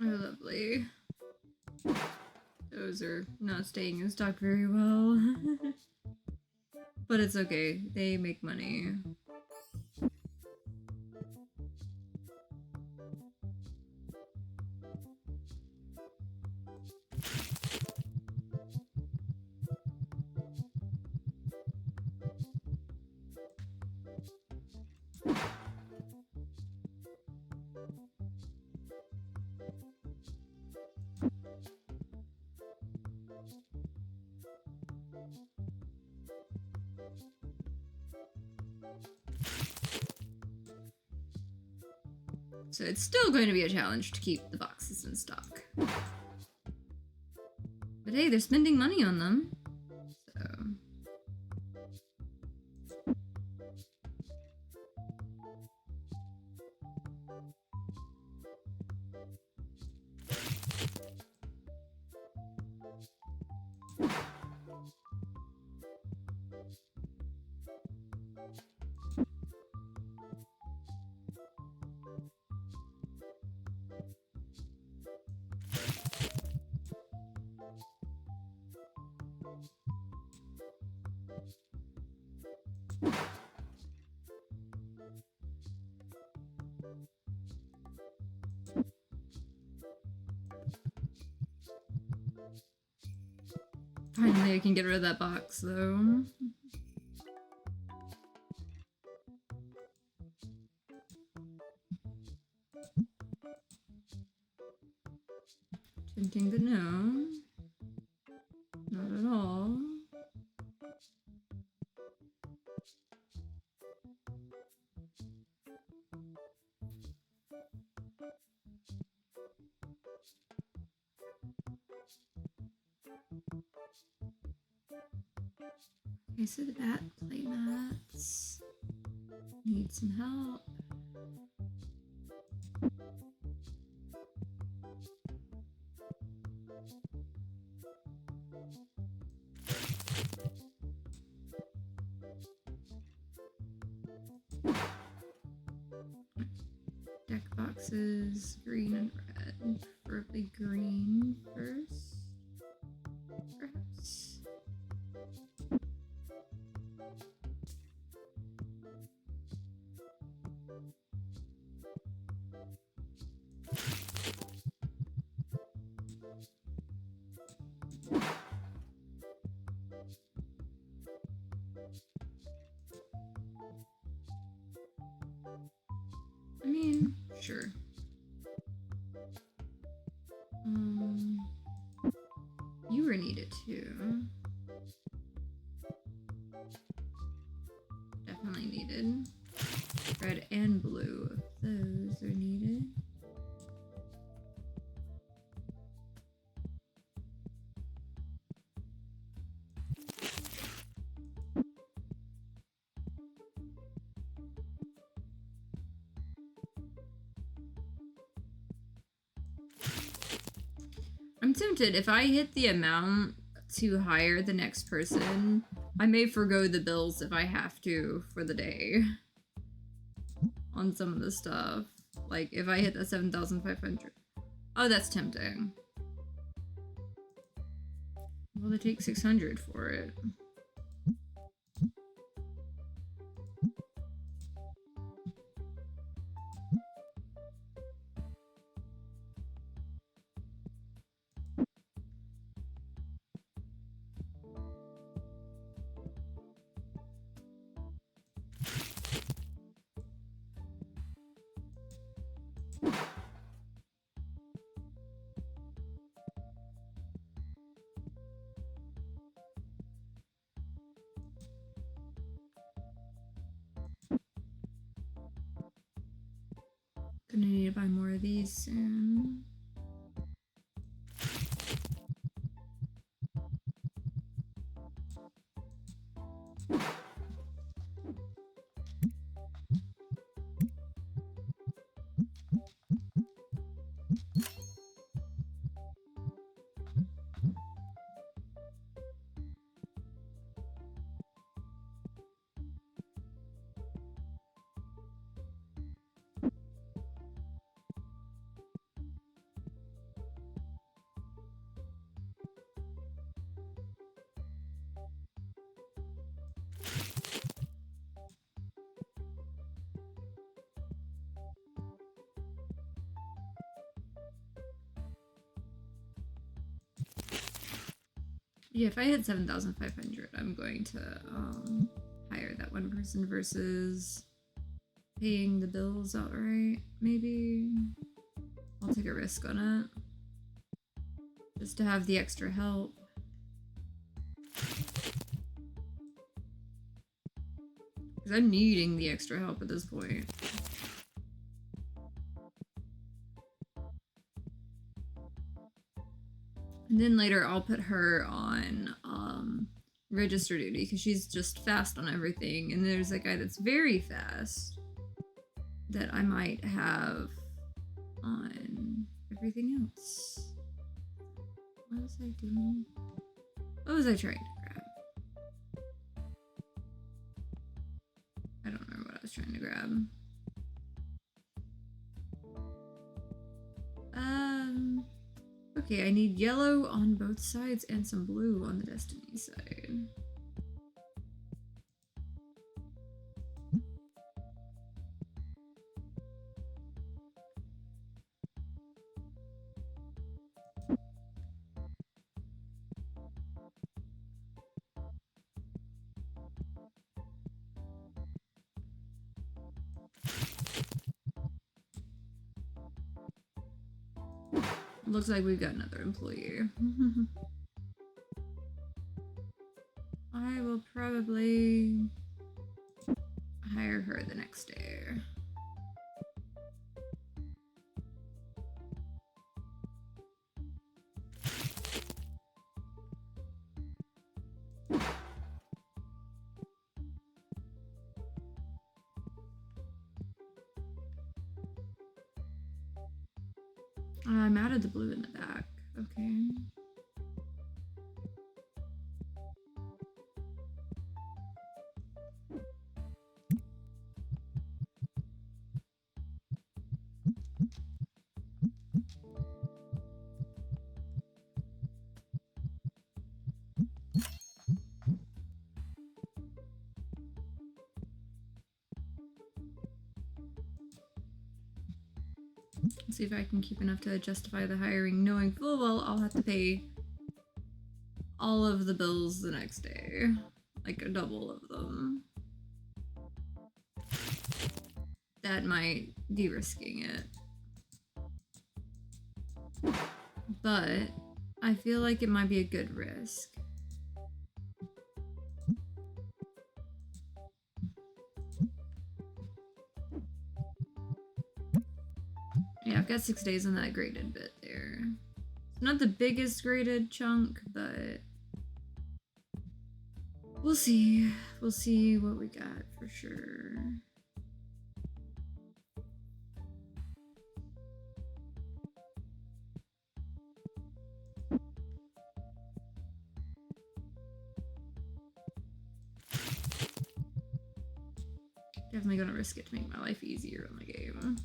Oh, lovely. Those are not staying in stock very well. But it's okay. They make money. So it's still going to be a challenge to keep the boxes in stock. But hey, they're spending money on them. So Finally, I can get rid of that box, though. Tempting to know. Not at all. Okay, so the bat playmats need some help. Deck boxes, green and red. Preferably green first, perhaps. I mean, sure. You were needed too. Definitely needed. Red and blue, if those are needed. I'm tempted, if I hit the amount to hire the next person, I may forgo the bills if I have to for the day. On some of the stuff. Like, if I hit that 7,500. Oh, that's tempting. Well, they take 600 for it. Gonna need to buy more of these soon. Yeah, if I hit 7,500, I'm going to hire that one person versus paying the bills outright. Maybe I'll take a risk on it. Just to have the extra help. Because I'm needing the extra help at this point. And then later I'll put her on register duty because she's just fast on everything. And there's a guy that's very fast that I might have on everything else. What was I doing? What was I trying to grab? I don't remember what I was trying to grab. Okay, I need yellow on both sides and some blue on the Destiny side. Looks like we've got another employee. I will probably hire her the next day. I'm out of the blue in the back. Okay. Let's see if I can keep enough to justify the hiring, knowing full well I'll have to pay all of the bills the next day. Like a double of them. That might be risking it. But I feel like it might be a good risk. Yeah, I've got 6 days on that graded bit there. It's not the biggest graded chunk, but we'll see. We'll see what we got for sure. Definitely gonna risk it to make my life easier on the game.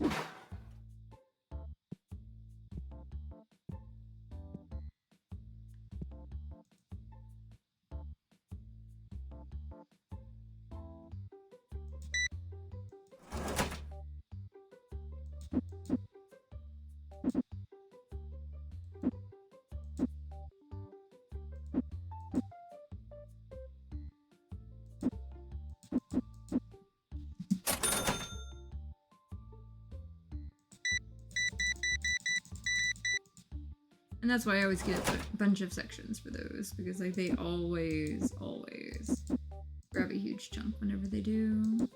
And that's why I always get a bunch of sections for those, because like they always grab a huge chunk whenever they do.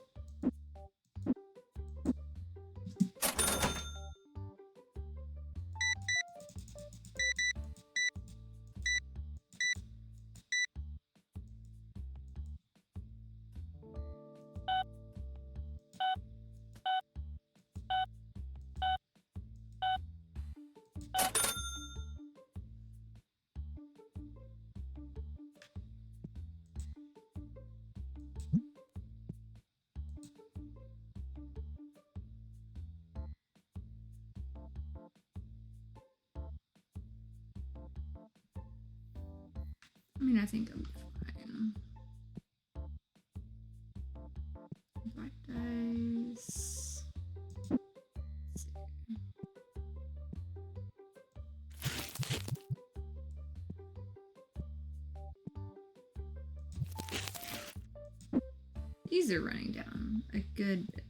I mean, I think I'm fine. Black dice. Let's see. These are running down a good bit.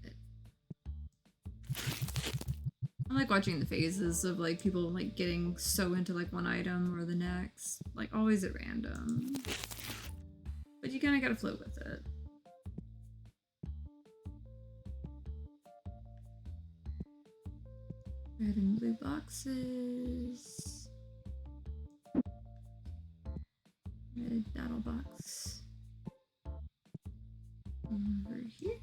I like watching the phases of like people like getting so into like one item or the next, like always at random. But you kind of gotta float with it. Red and blue boxes. Red battle box. Over here.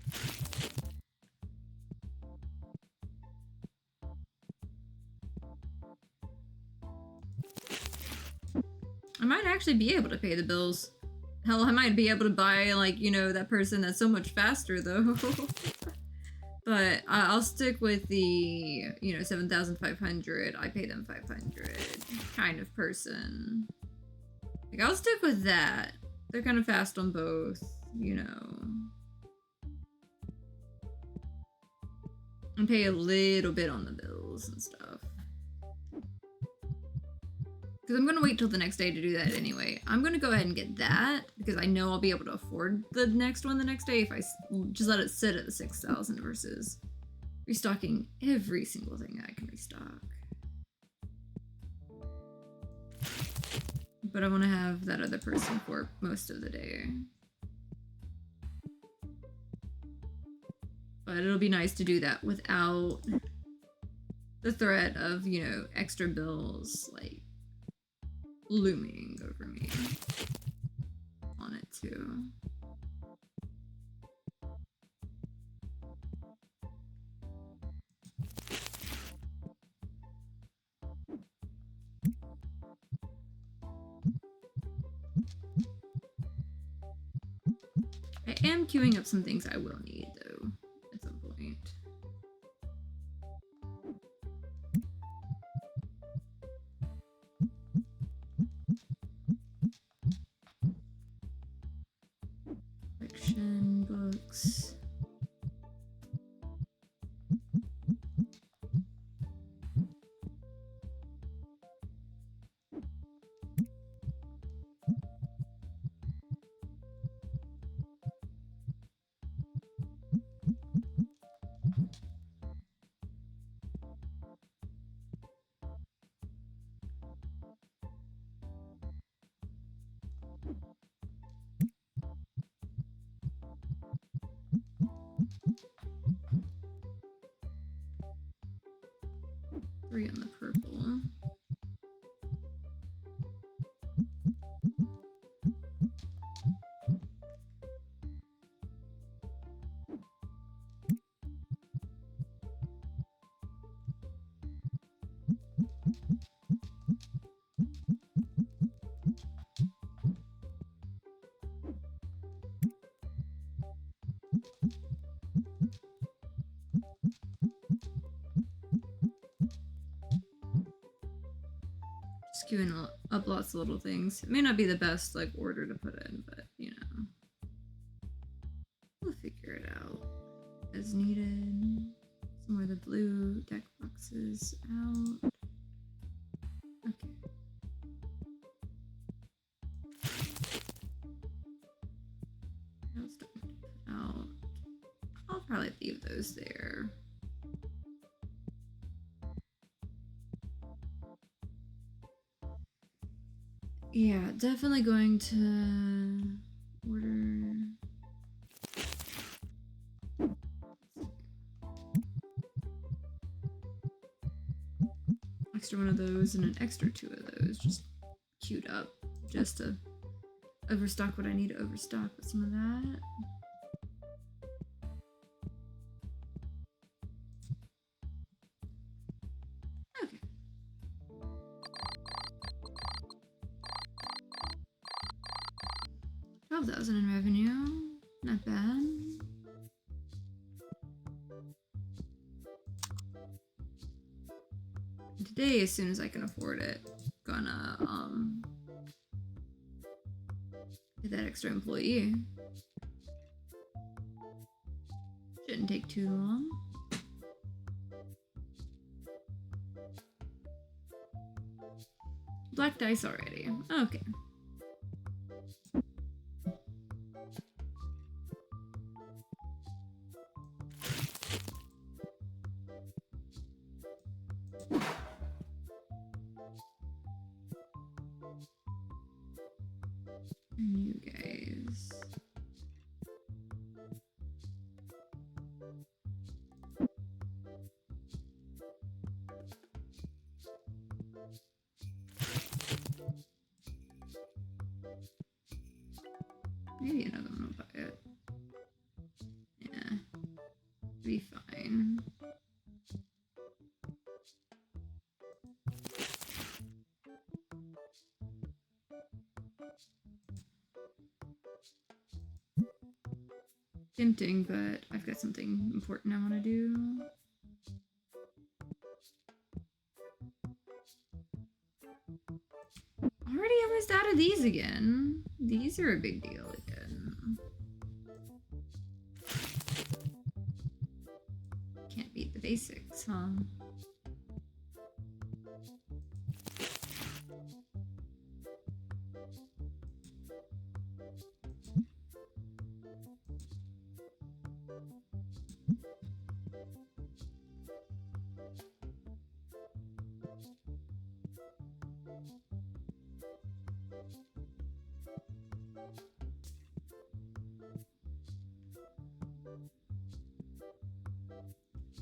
I might actually be able to pay the bills. Hell, I might be able to buy, like, you know, that person that's so much faster, though. But I'll stick with the, you know, 7,500. I pay them 500 kind of person. Like, I'll stick with that. They're kind of fast on both, you know. And pay a little bit on the bills and stuff. Because I'm going to wait till the next day to do that anyway. I'm going to go ahead and get that, because I know I'll be able to afford the next one the next day if I just let it sit at the 6,000 versus restocking every single thing I can restock. But I want to have that other person for most of the day. But it'll be nice to do that without the threat of, you know, extra bills, like, looming over me on it, too. I am queuing up some things I will need, though, at some point. Fiction books. Three on the purple. Just queuing up lots of little things. It may not be the best like order to put in, but you know, we'll figure it out as needed. Somewhere the blue deck boxes out. Okay. Those don't put out. I'll probably leave those there. Yeah, definitely going to order. Extra one of those and an extra two of those just queued up just to overstock what I need to overstock with some of that. Okay. 12,000 in revenue. Not bad. And today, as soon as I can afford it, gonna get that extra employee. Shouldn't take too long. Black dice already. Okay. You guys. Maybe another one will buy it. Yeah. Be fine. Tempting, but I've got something important I want to do. Already almost out of these again. These are a big deal again. Can't beat the basics, huh?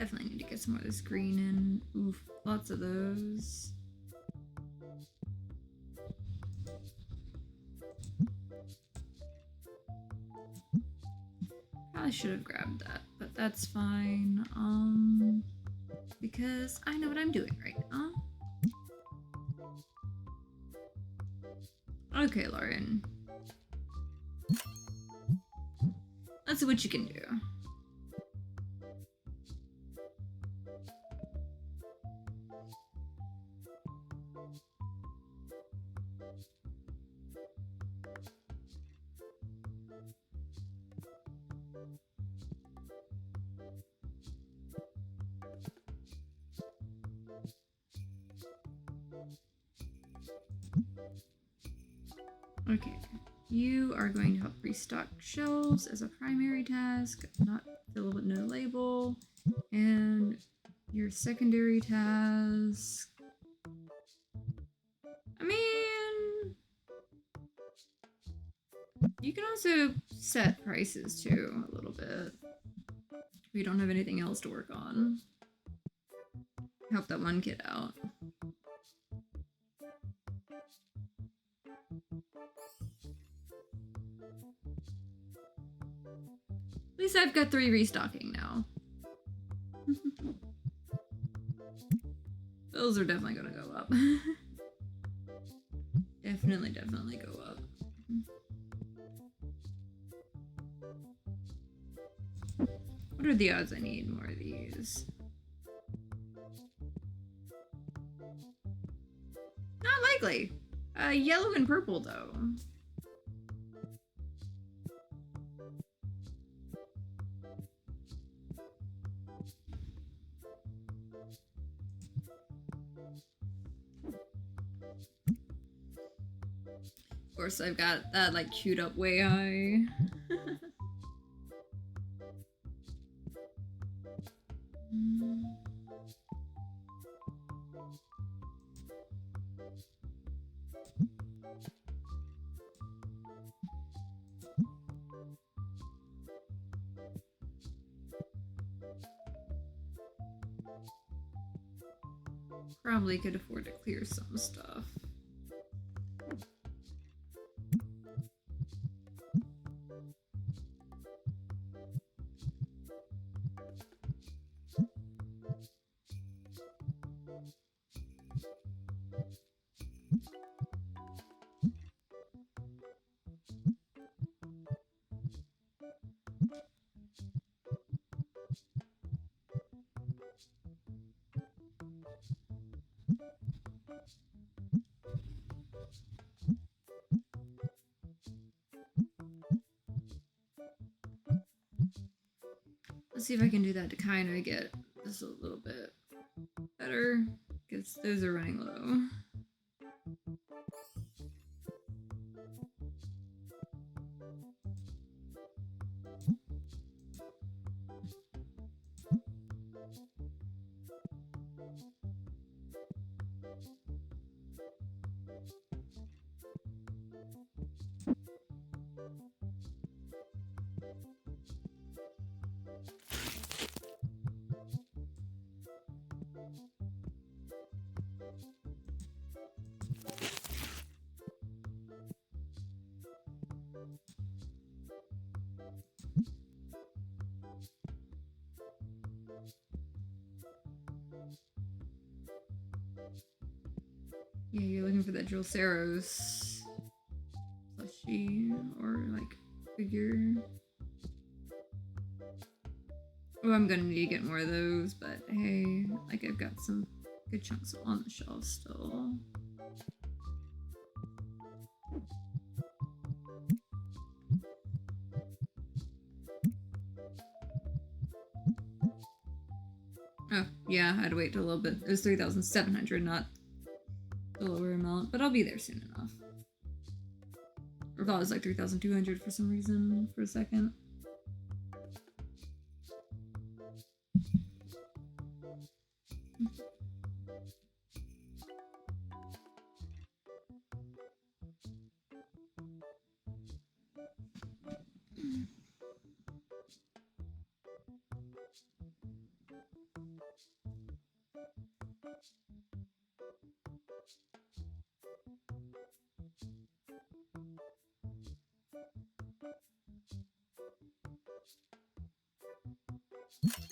Definitely need to get some more of this green in. Oof, lots of those. Probably should have grabbed that, but that's fine. Because I know what I'm doing right now. Okay, Lauren. Let's see what you can do. Okay, you are going to help restock shelves as a primary task, not fill with no label, and your secondary task. I mean, you can also set prices too a little bit. We don't have anything else to work on. Help that one kid out. At least I've got 3 restocking now. Those are definitely gonna go up. Definitely go up. What are the odds I need more of these? Not likely. Yellow and purple though. Of course, I've got that like queued up way high. Probably could afford to clear some stuff. Let's see if I can do that to kind of get this a little bit better, because those are running low. Yeah, you're looking for that Drillceros plushie or like figure. Oh, I'm gonna need to get more of those, but hey, like I've got some good chunks on the shelf still. Oh, yeah, I had to wait till a little bit. It was 3,700, not the lower amount, but I'll be there soon enough. I thought it was like 3,200 for some reason for a second.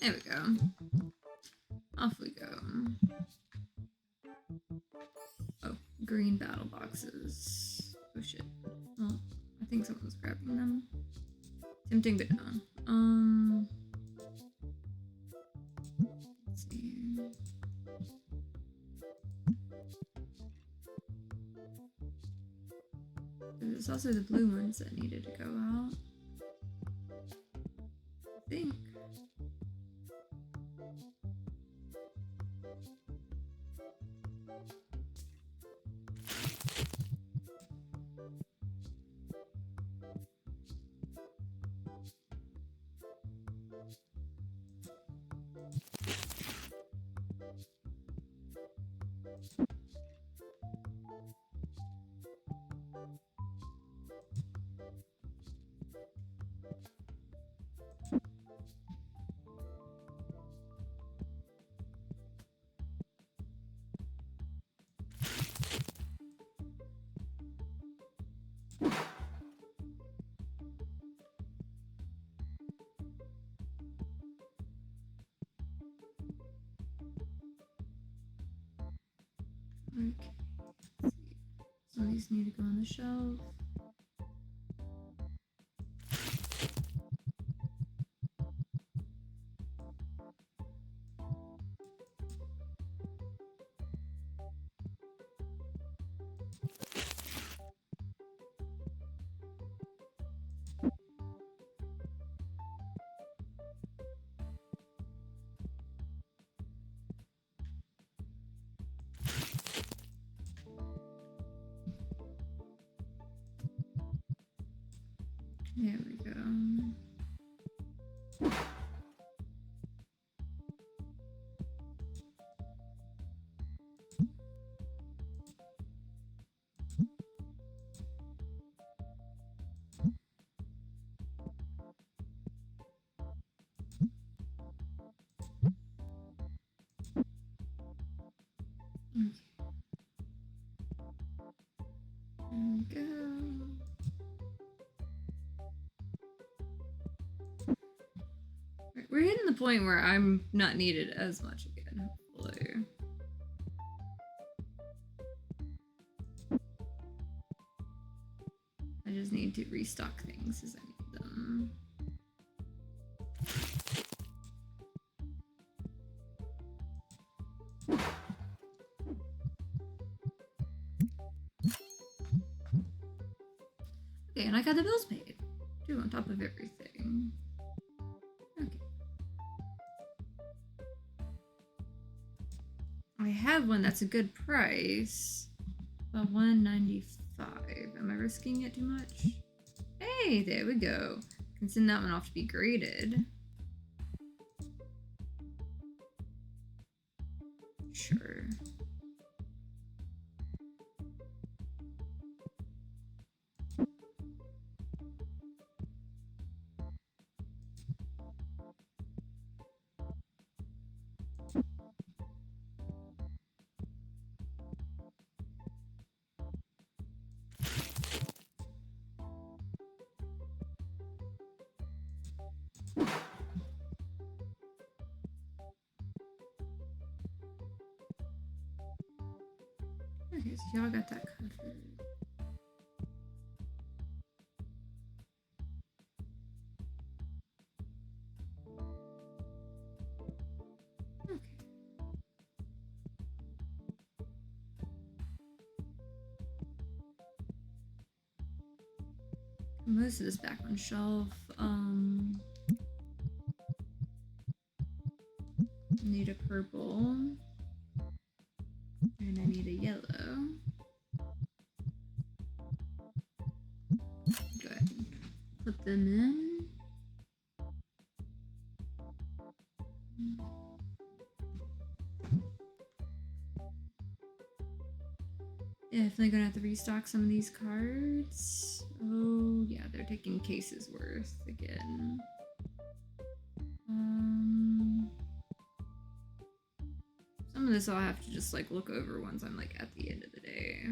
There we go. Off we go. Oh, green battle boxes. Oh shit. Well, I think someone's grabbing them. Tempting, but no. Let's see. There's also the blue ones that needed to go out. I think. Okay. Some of these need to go on the shelf. There we go. Okay. There we go. We're hitting the point where I'm not needed as much again, hopefully. I just need to restock things as I need them. Okay, and I got the bills paid, too, on top of everything. Okay. I have one that's a good price. About $195. Am I risking it too much? Hey, there we go. Can send that one off to be graded. Sure. Okay, so y'all got that covered. Okay. Most of this back on shelf. Need a purple. And I need a yellow. Go ahead and put them in. Definitely gonna have to restock some of these cards. Oh yeah, they're taking cases worth again. Some of this I'll have to just like look over once I'm like at the end of the day,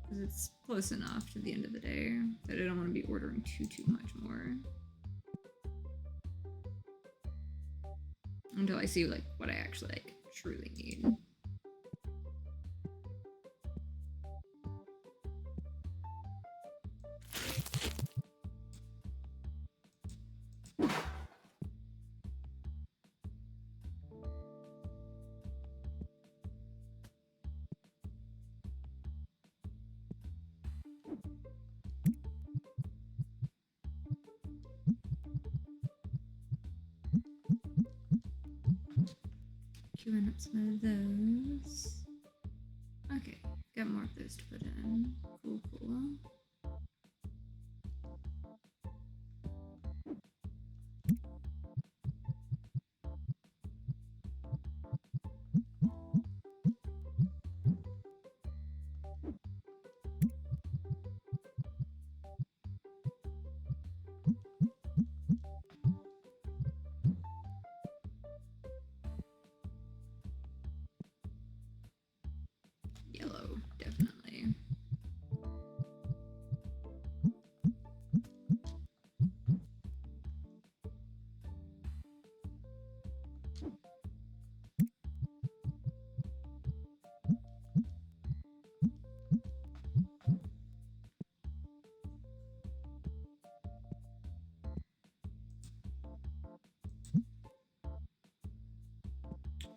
because it's close enough to the end of the day that I don't want to be ordering too much more. until I see like what I actually like truly need. Queuing up some of those. Okay, got more of those to put in. Cool, cool. Yellow, definitely.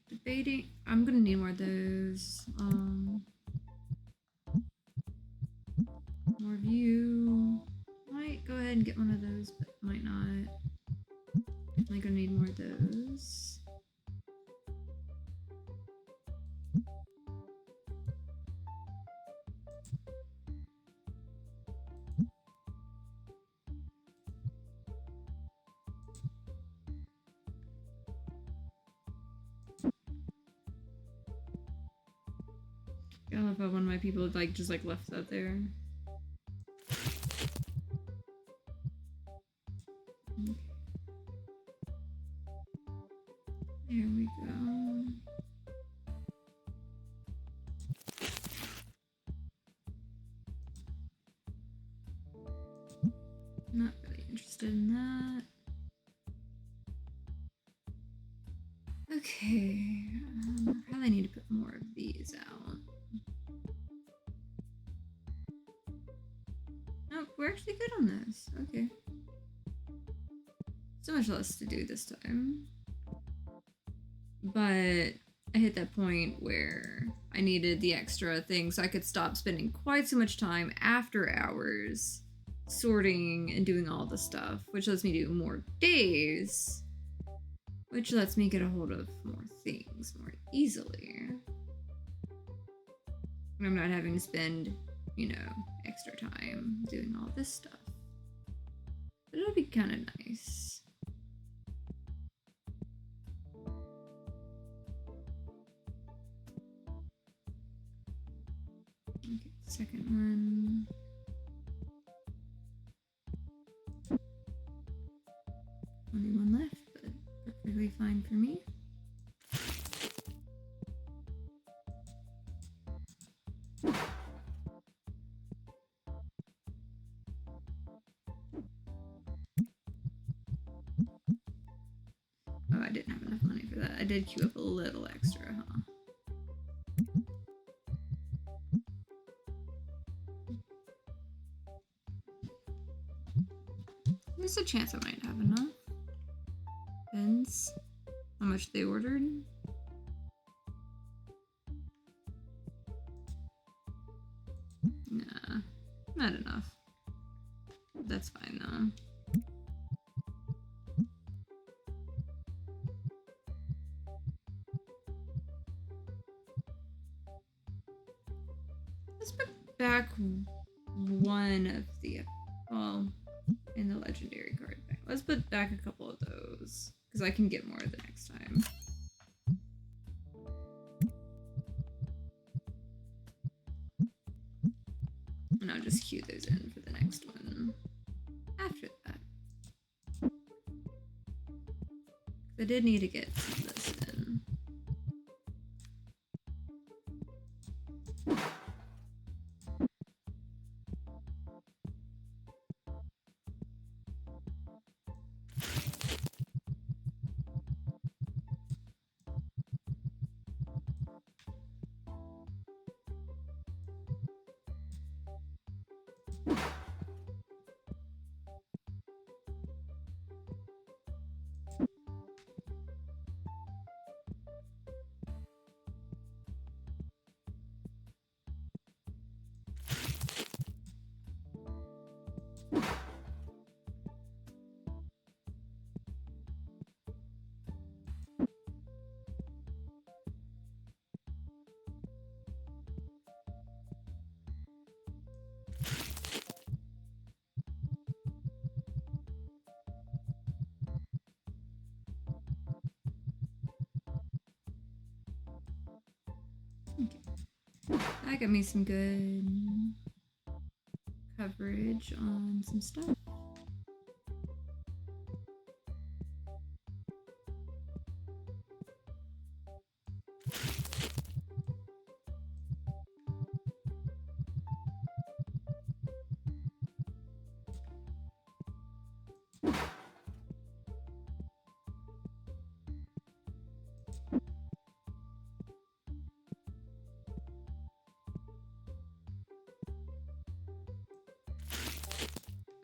Debating. I'm gonna need more of those. More view. Might go ahead and get one of those, but might not. Definitely gonna need more of those. I love how one of my people like just like left that there. Okay. There we go. Not really interested in that. Okay, I probably need to put more of these out. Nope, we're actually good on this. Okay. So much less to do this time. But I hit that point where I needed the extra thing so I could stop spending quite so much time after hours sorting and doing all the stuff, which lets me do more days, which lets me get a hold of more things more easily. And I'm not having to spend, you know, extra time doing all this stuff. But it'll be kind of nice. Okay, second one. Only one left, but perfectly fine for me. Oh, I didn't have enough money for that. I did queue up a little extra, huh? There's a chance I might have enough. Depends how much they ordered. Nah, not enough. That's fine though. Let's put back one of the, well, in the legendary card bank. Let's put back a couple of those, because I can get more the next time. And I'll just queue those in for the next one after that. I did need to get some of this in. Okay. That got me some good coverage on some stuff.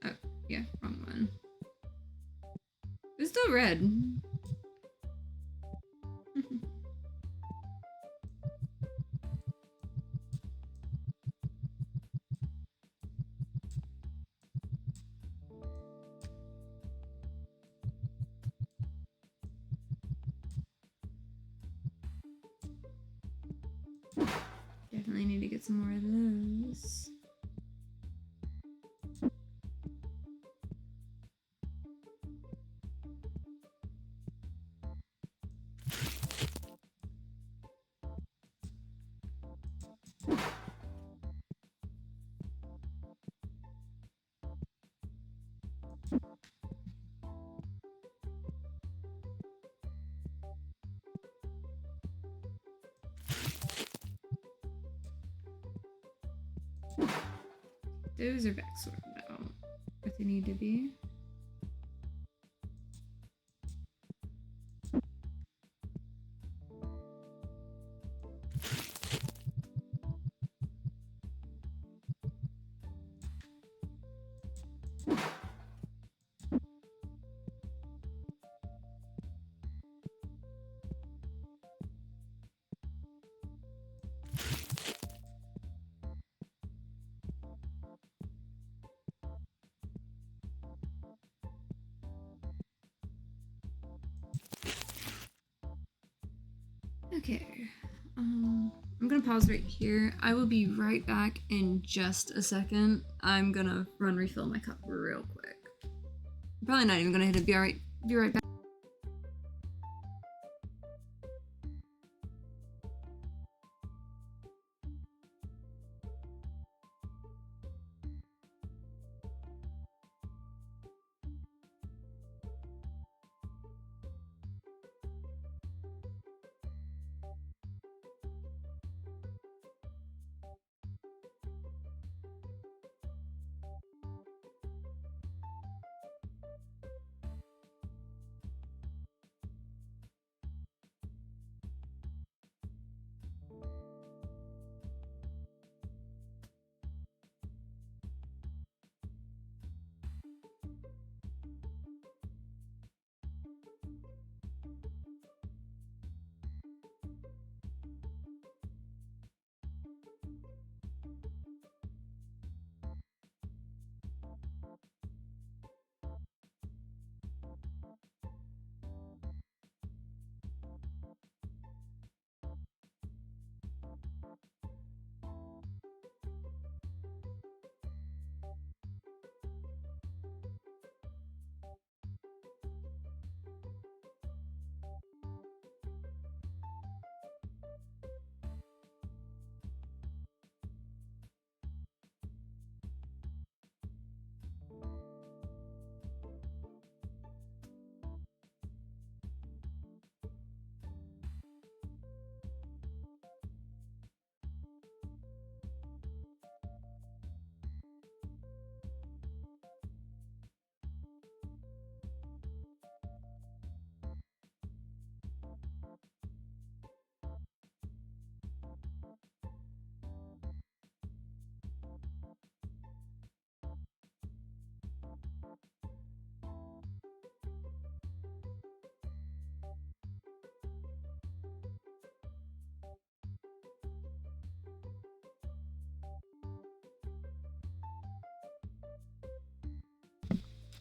Oh, yeah, wrong one. It's still red. Definitely need to get some more of those. Those are back sorted out where they need to be. Okay, I'm gonna pause right here. I will be right back in just a second. I'm gonna run refill my cup real quick. I'm probably not even gonna hit it. Be right back.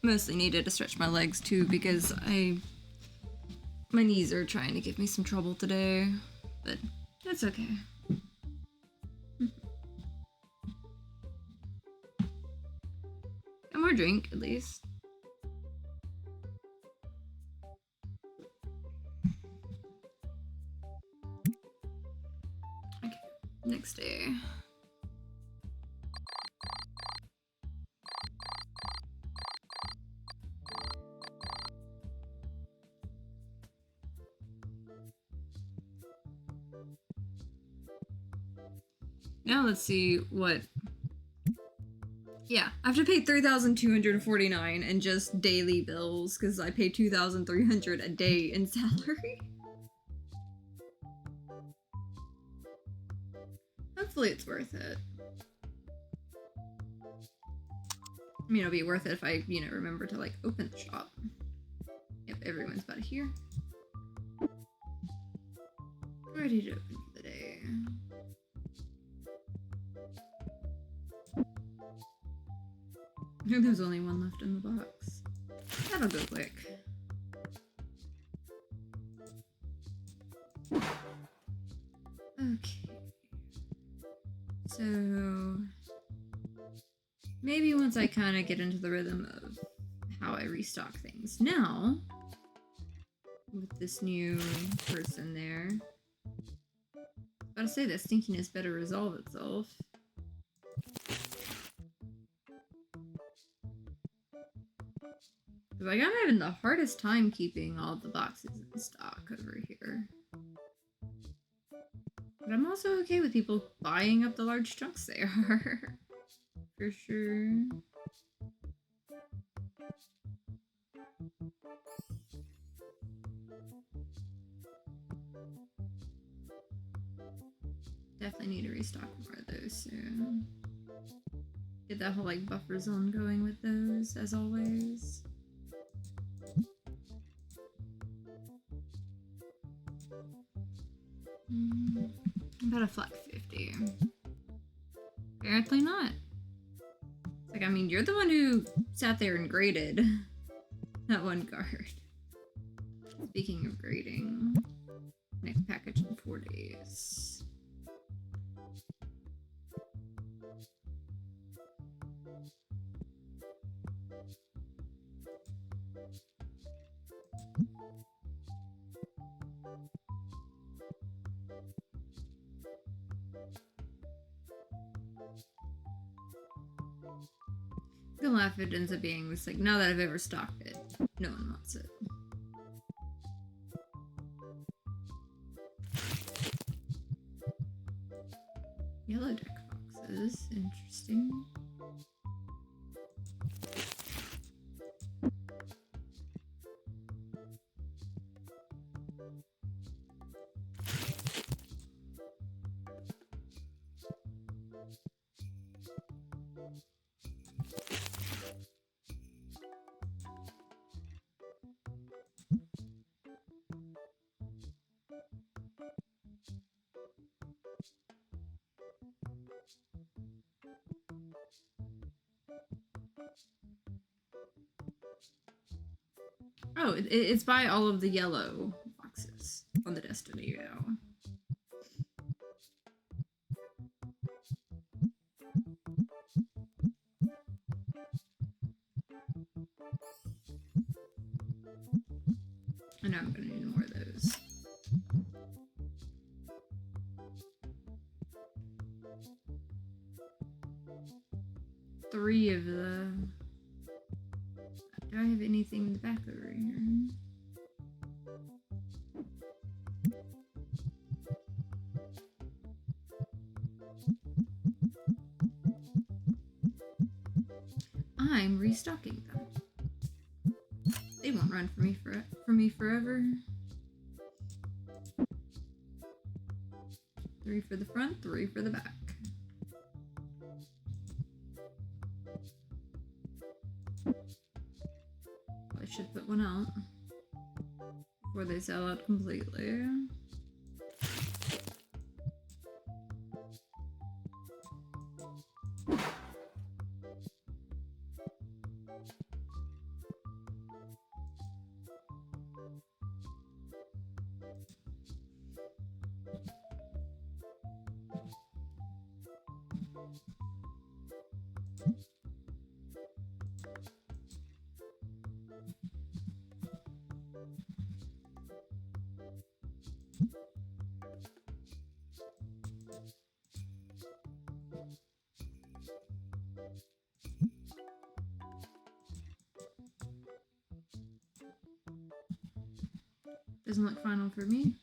Mostly needed to stretch my legs too because my knees are trying to give me some trouble today, but that's okay. Got more drink at least. Okay. Next day. Now let's see what... Yeah, I have to pay $3,249 in just daily bills because I pay $2,300 a day in salary. Hopefully it's worth it. I mean, it'll be worth it if I, you know, remember to, like, open the shop. Yep, everyone's about here. Ready to open for the day. There's only one left in the box. That'll go quick. Okay. So... maybe once I kind of get into the rhythm of how I restock things. Now, with this new person there, I was about to say that stinkiness better resolve itself. Like, I'm having the hardest time keeping all the boxes in stock over here. But I'm also okay with people buying up the large chunks they are. For sure. Definitely need to restock more of those soon. Get that whole, like, buffer zone going with those, as always. About a flat 50. Apparently not. It's like, I mean, you're the one who sat there and graded that one card. Speaking of grading, next package in 4 days. I'm gonna laugh if it ends up being this, like, now that I've ever stocked it, no one wants it. Yellow deck boxes, interesting. Oh, it's by all of the yellow boxes on the Destiny now. I know I'm gonna need more of those. Three of the... Do I have anything in the back over here? I'm restocking them. They won't run for me forever. 3 for the front, 3 for the back. I should put one out before they sell out completely. Doesn't look final for me.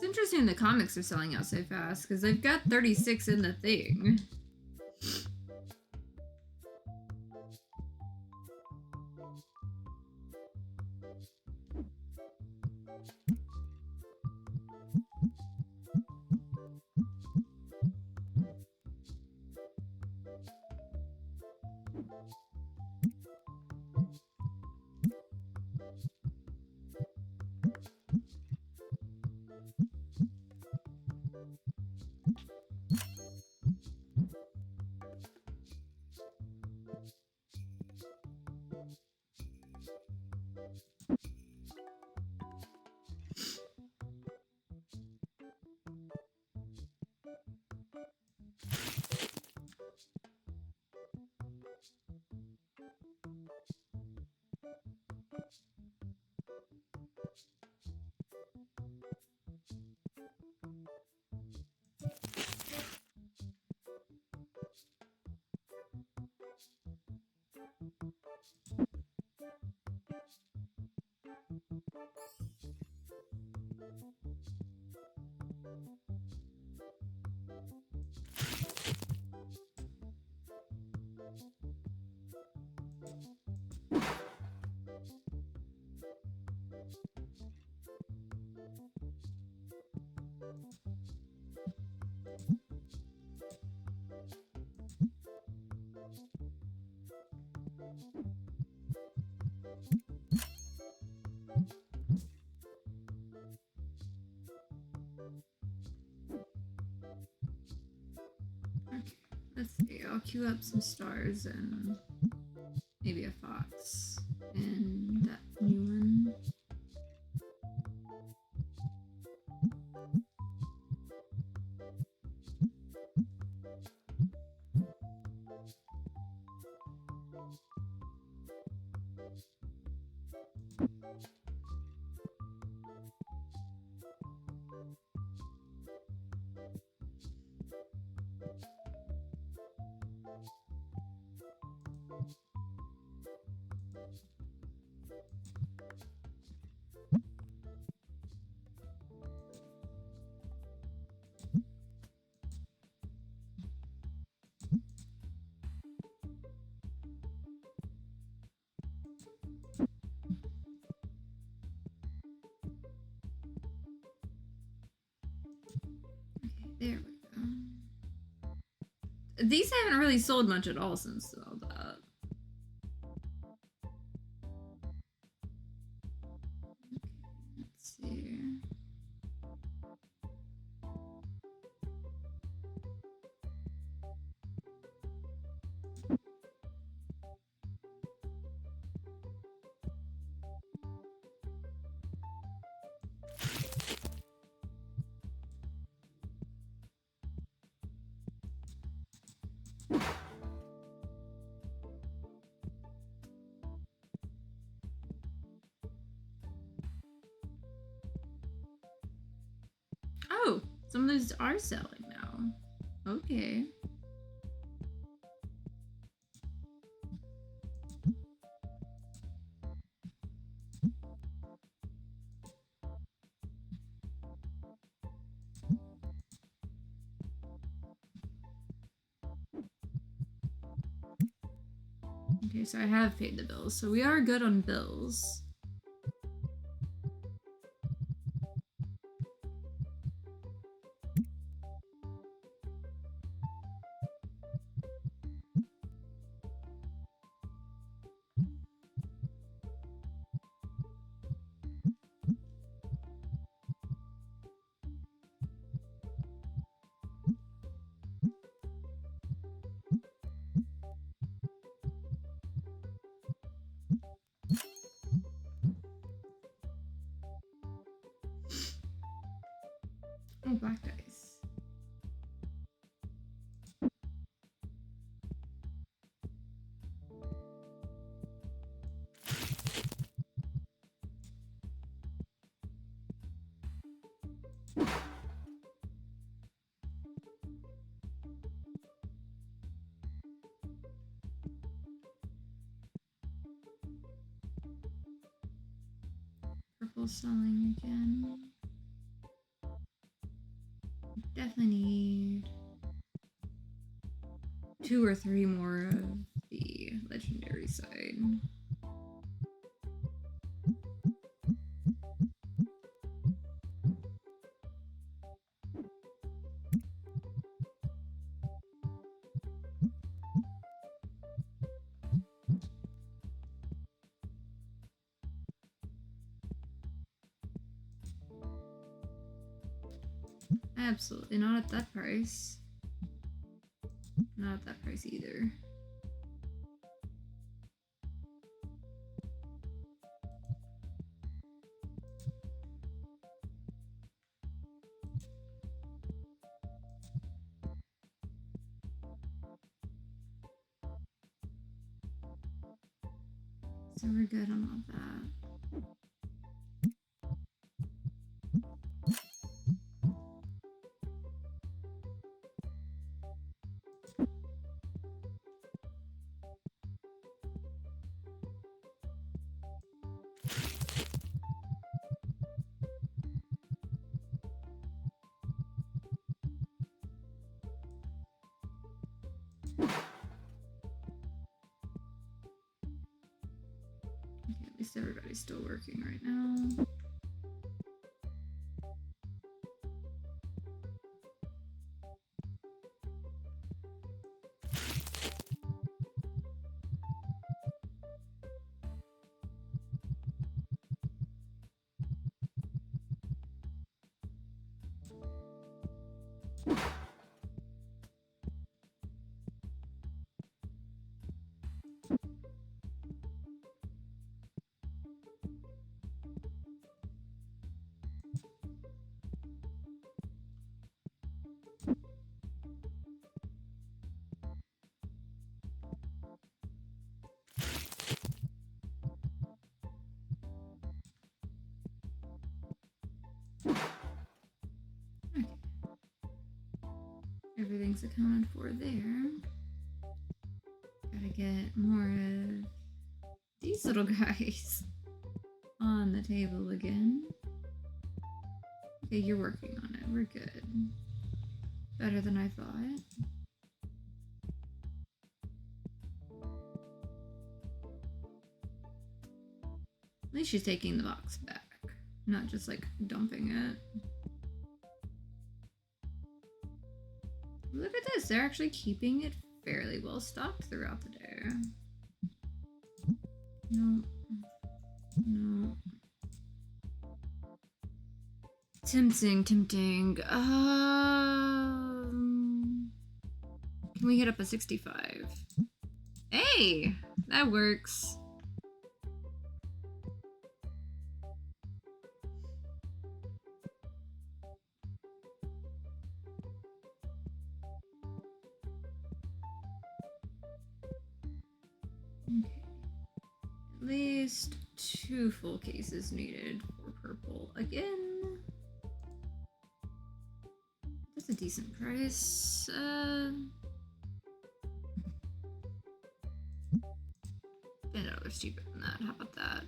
It's interesting the comics are selling out so fast because they've got 36 in the thing. Let's see, I'll queue up some stars and maybe a fox and that new one. There we go. These haven't really sold much at all since all that. Let's see. Oh, some of those are selling now. Okay. Okay, so I have paid the bills, so we are good on bills. Oh, black dice. Purple selling again. Definitely need 2 or 3 more of the legendary side. Absolutely not at that price. Not at that price either. So we're good on all that. Okay, at least everybody's still working right now. Okay. Everything's accounted for there. Gotta get more of these little guys on the table again. Okay, you're working on it. We're good. Better than I thought. At least she's taking the box back, not just like dumping it. Look at this, they're actually keeping it fairly well stocked throughout the day. No. No. Tempting. Can we hit up a 65? Hey! That works. Okay. At least 2 full cases needed for purple again. That's a decent price. $10 cheaper than that. How about that?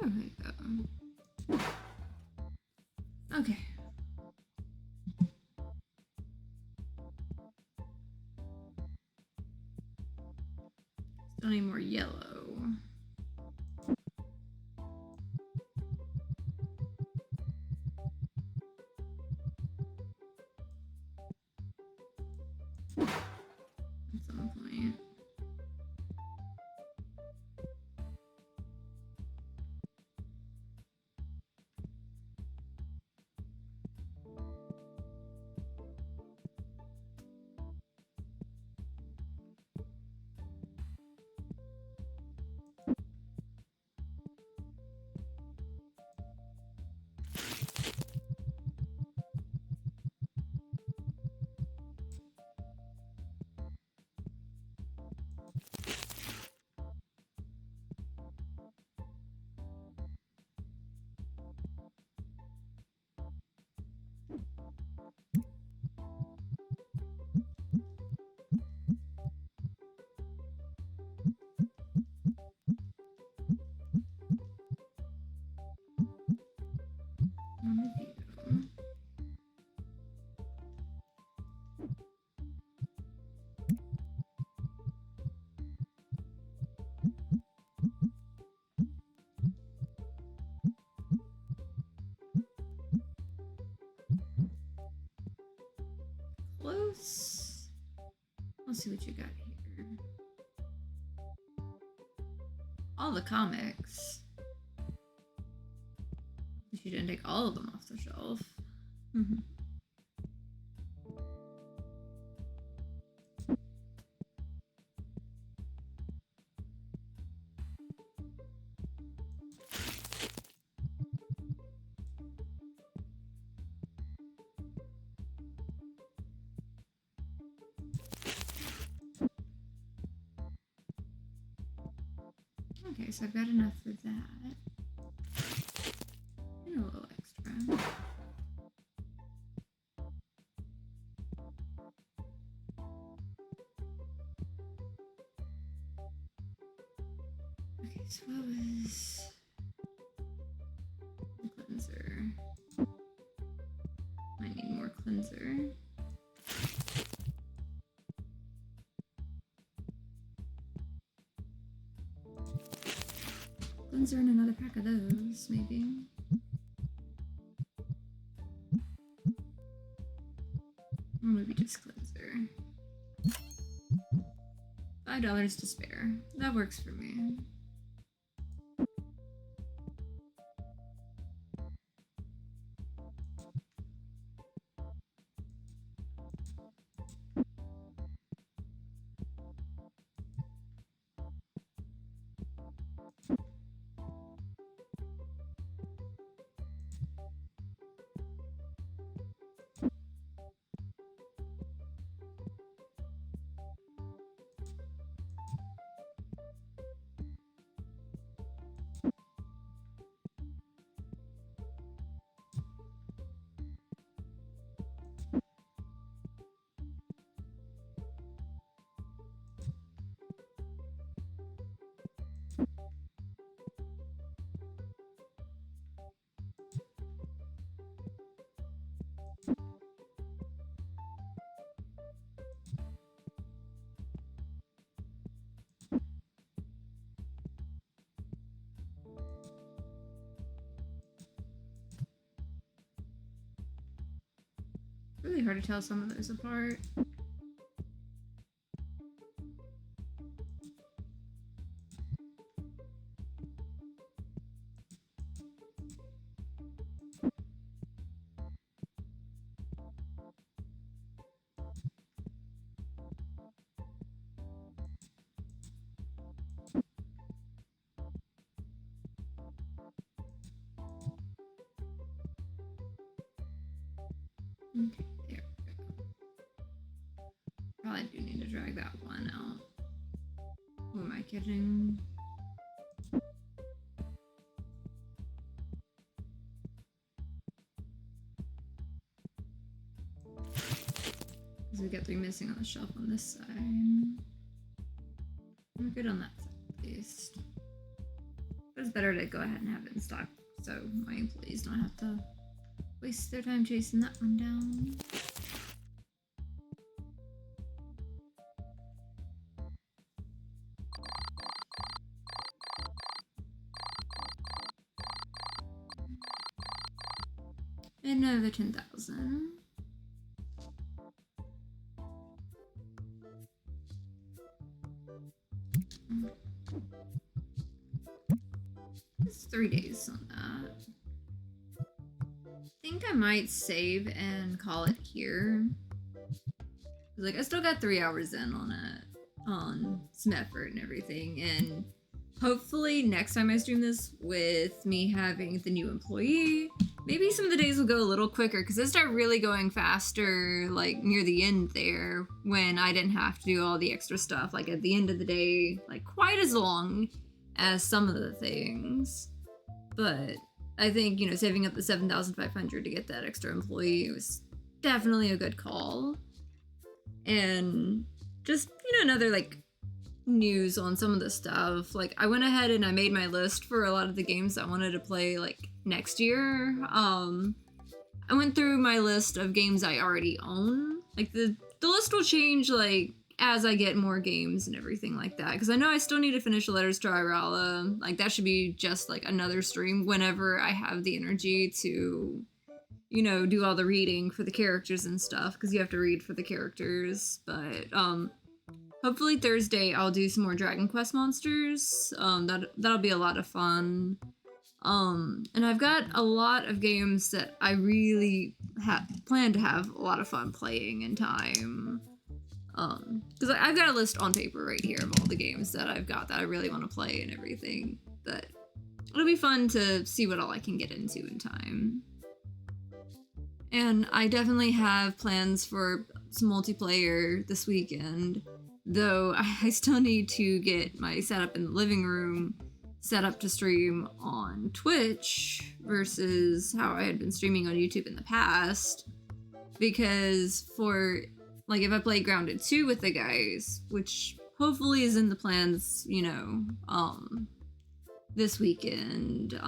There we go. Okay. Still need more yellow. At some point. Close. Let's see what you got here. All the comics. Wish you didn't take all of them off the shelf. Okay, so I've got enough for that. And a little extra. Okay, so what was cleanser? I need more cleanser. Cleanser and another pack of those, maybe. Or maybe just cleanser. $5 to spare. That works for me. Really hard to tell some of those apart. Okay, there we go. Probably do need to drag that one out. Who am I kidding? Because we got 3 missing on the shelf on this side. We're good on that side at least. But it's better to go ahead and have it in stock so my employees don't have to waste their time chasing that one down. And another 10,000. It's 3 days on that. I think I might save and call it here. Like, I still got 3 hours in on it, on some effort and everything, and hopefully next time I stream this with me having the new employee, maybe some of the days will go a little quicker, because they start really going faster, like, near the end there, when I didn't have to do all the extra stuff, like, at the end of the day, like, quite as long as some of the things. But I think, you know, saving up the 7,500 to get that extra employee was definitely a good call. And just, you know, another, like, news on some of the stuff. Like, I went ahead and I made my list for a lot of the games I wanted to play, like, next year. I went through my list of games I already own. Like, the list will change, like, as I get more games and everything like that. Because I know I still need to finish Letters to Irala. Like, that should be just, like, another stream whenever I have the energy to, you know, do all the reading for the characters and stuff. Because you have to read for the characters. But, hopefully Thursday I'll do some more Dragon Quest monsters. That'll be a lot of fun. And I've got a lot of games that I really plan to have a lot of fun playing in time. Because I've got a list on paper right here of all the games that I've got that I really want to play and everything. But it'll be fun to see what all I can get into in time. And I definitely have plans for some multiplayer this weekend. Though I still need to get my setup in the living room set up to stream on Twitch versus how I had been streaming on YouTube in the past. Because for, like, if I play Grounded 2 with the guys, which hopefully is in the plans, you know, this weekend,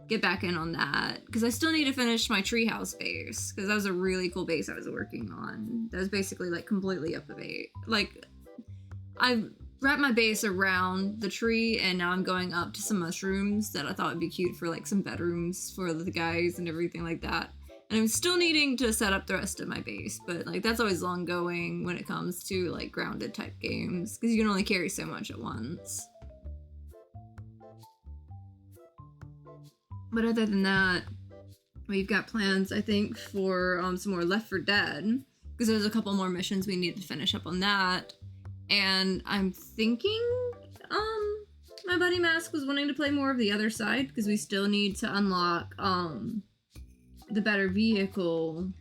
get back in on that. Because I still need to finish my treehouse base, because that was a really cool base I was working on. That was basically, like, completely up to date. Like, I wrapped my base around the tree, and now I'm going up to some mushrooms that I thought would be cute for, like, some bedrooms for the guys and everything like that. And I'm still needing to set up the rest of my base, but, like, that's always long going when it comes to, like, grounded type games, because you can only carry so much at once. But other than that, we've got plans, I think, for some more Left 4 Dead, because there's a couple more missions we need to finish up on that. And I'm thinking my buddy Mask was wanting to play more of the other side, because we still need to unlock the better vehicle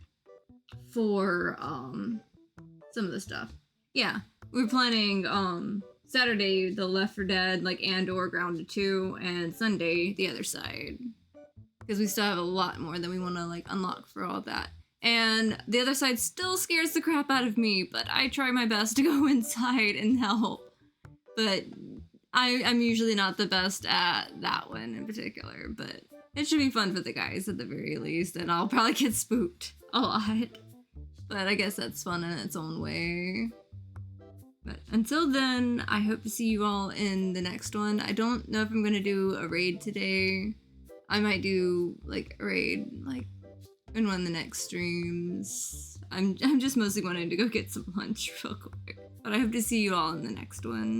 for some of the stuff. Yeah, we're planning Saturday the Left 4 Dead, like, and or Grounded 2, and Sunday the other side, because we still have a lot more than we want to, like, unlock for all that. And the other side still scares the crap out of me, but I try my best to go inside and help. But I'm usually not the best at that one in particular, but it should be fun for the guys at the very least, and I'll probably get spooked a lot. But I guess that's fun in its own way. But until then, I hope to see you all in the next one. I don't know if I'm gonna do a raid today. I might do, like, a raid, like, in one of the next streams. I'm just mostly wanting to go get some lunch real quick. But I hope to see you all in the next one.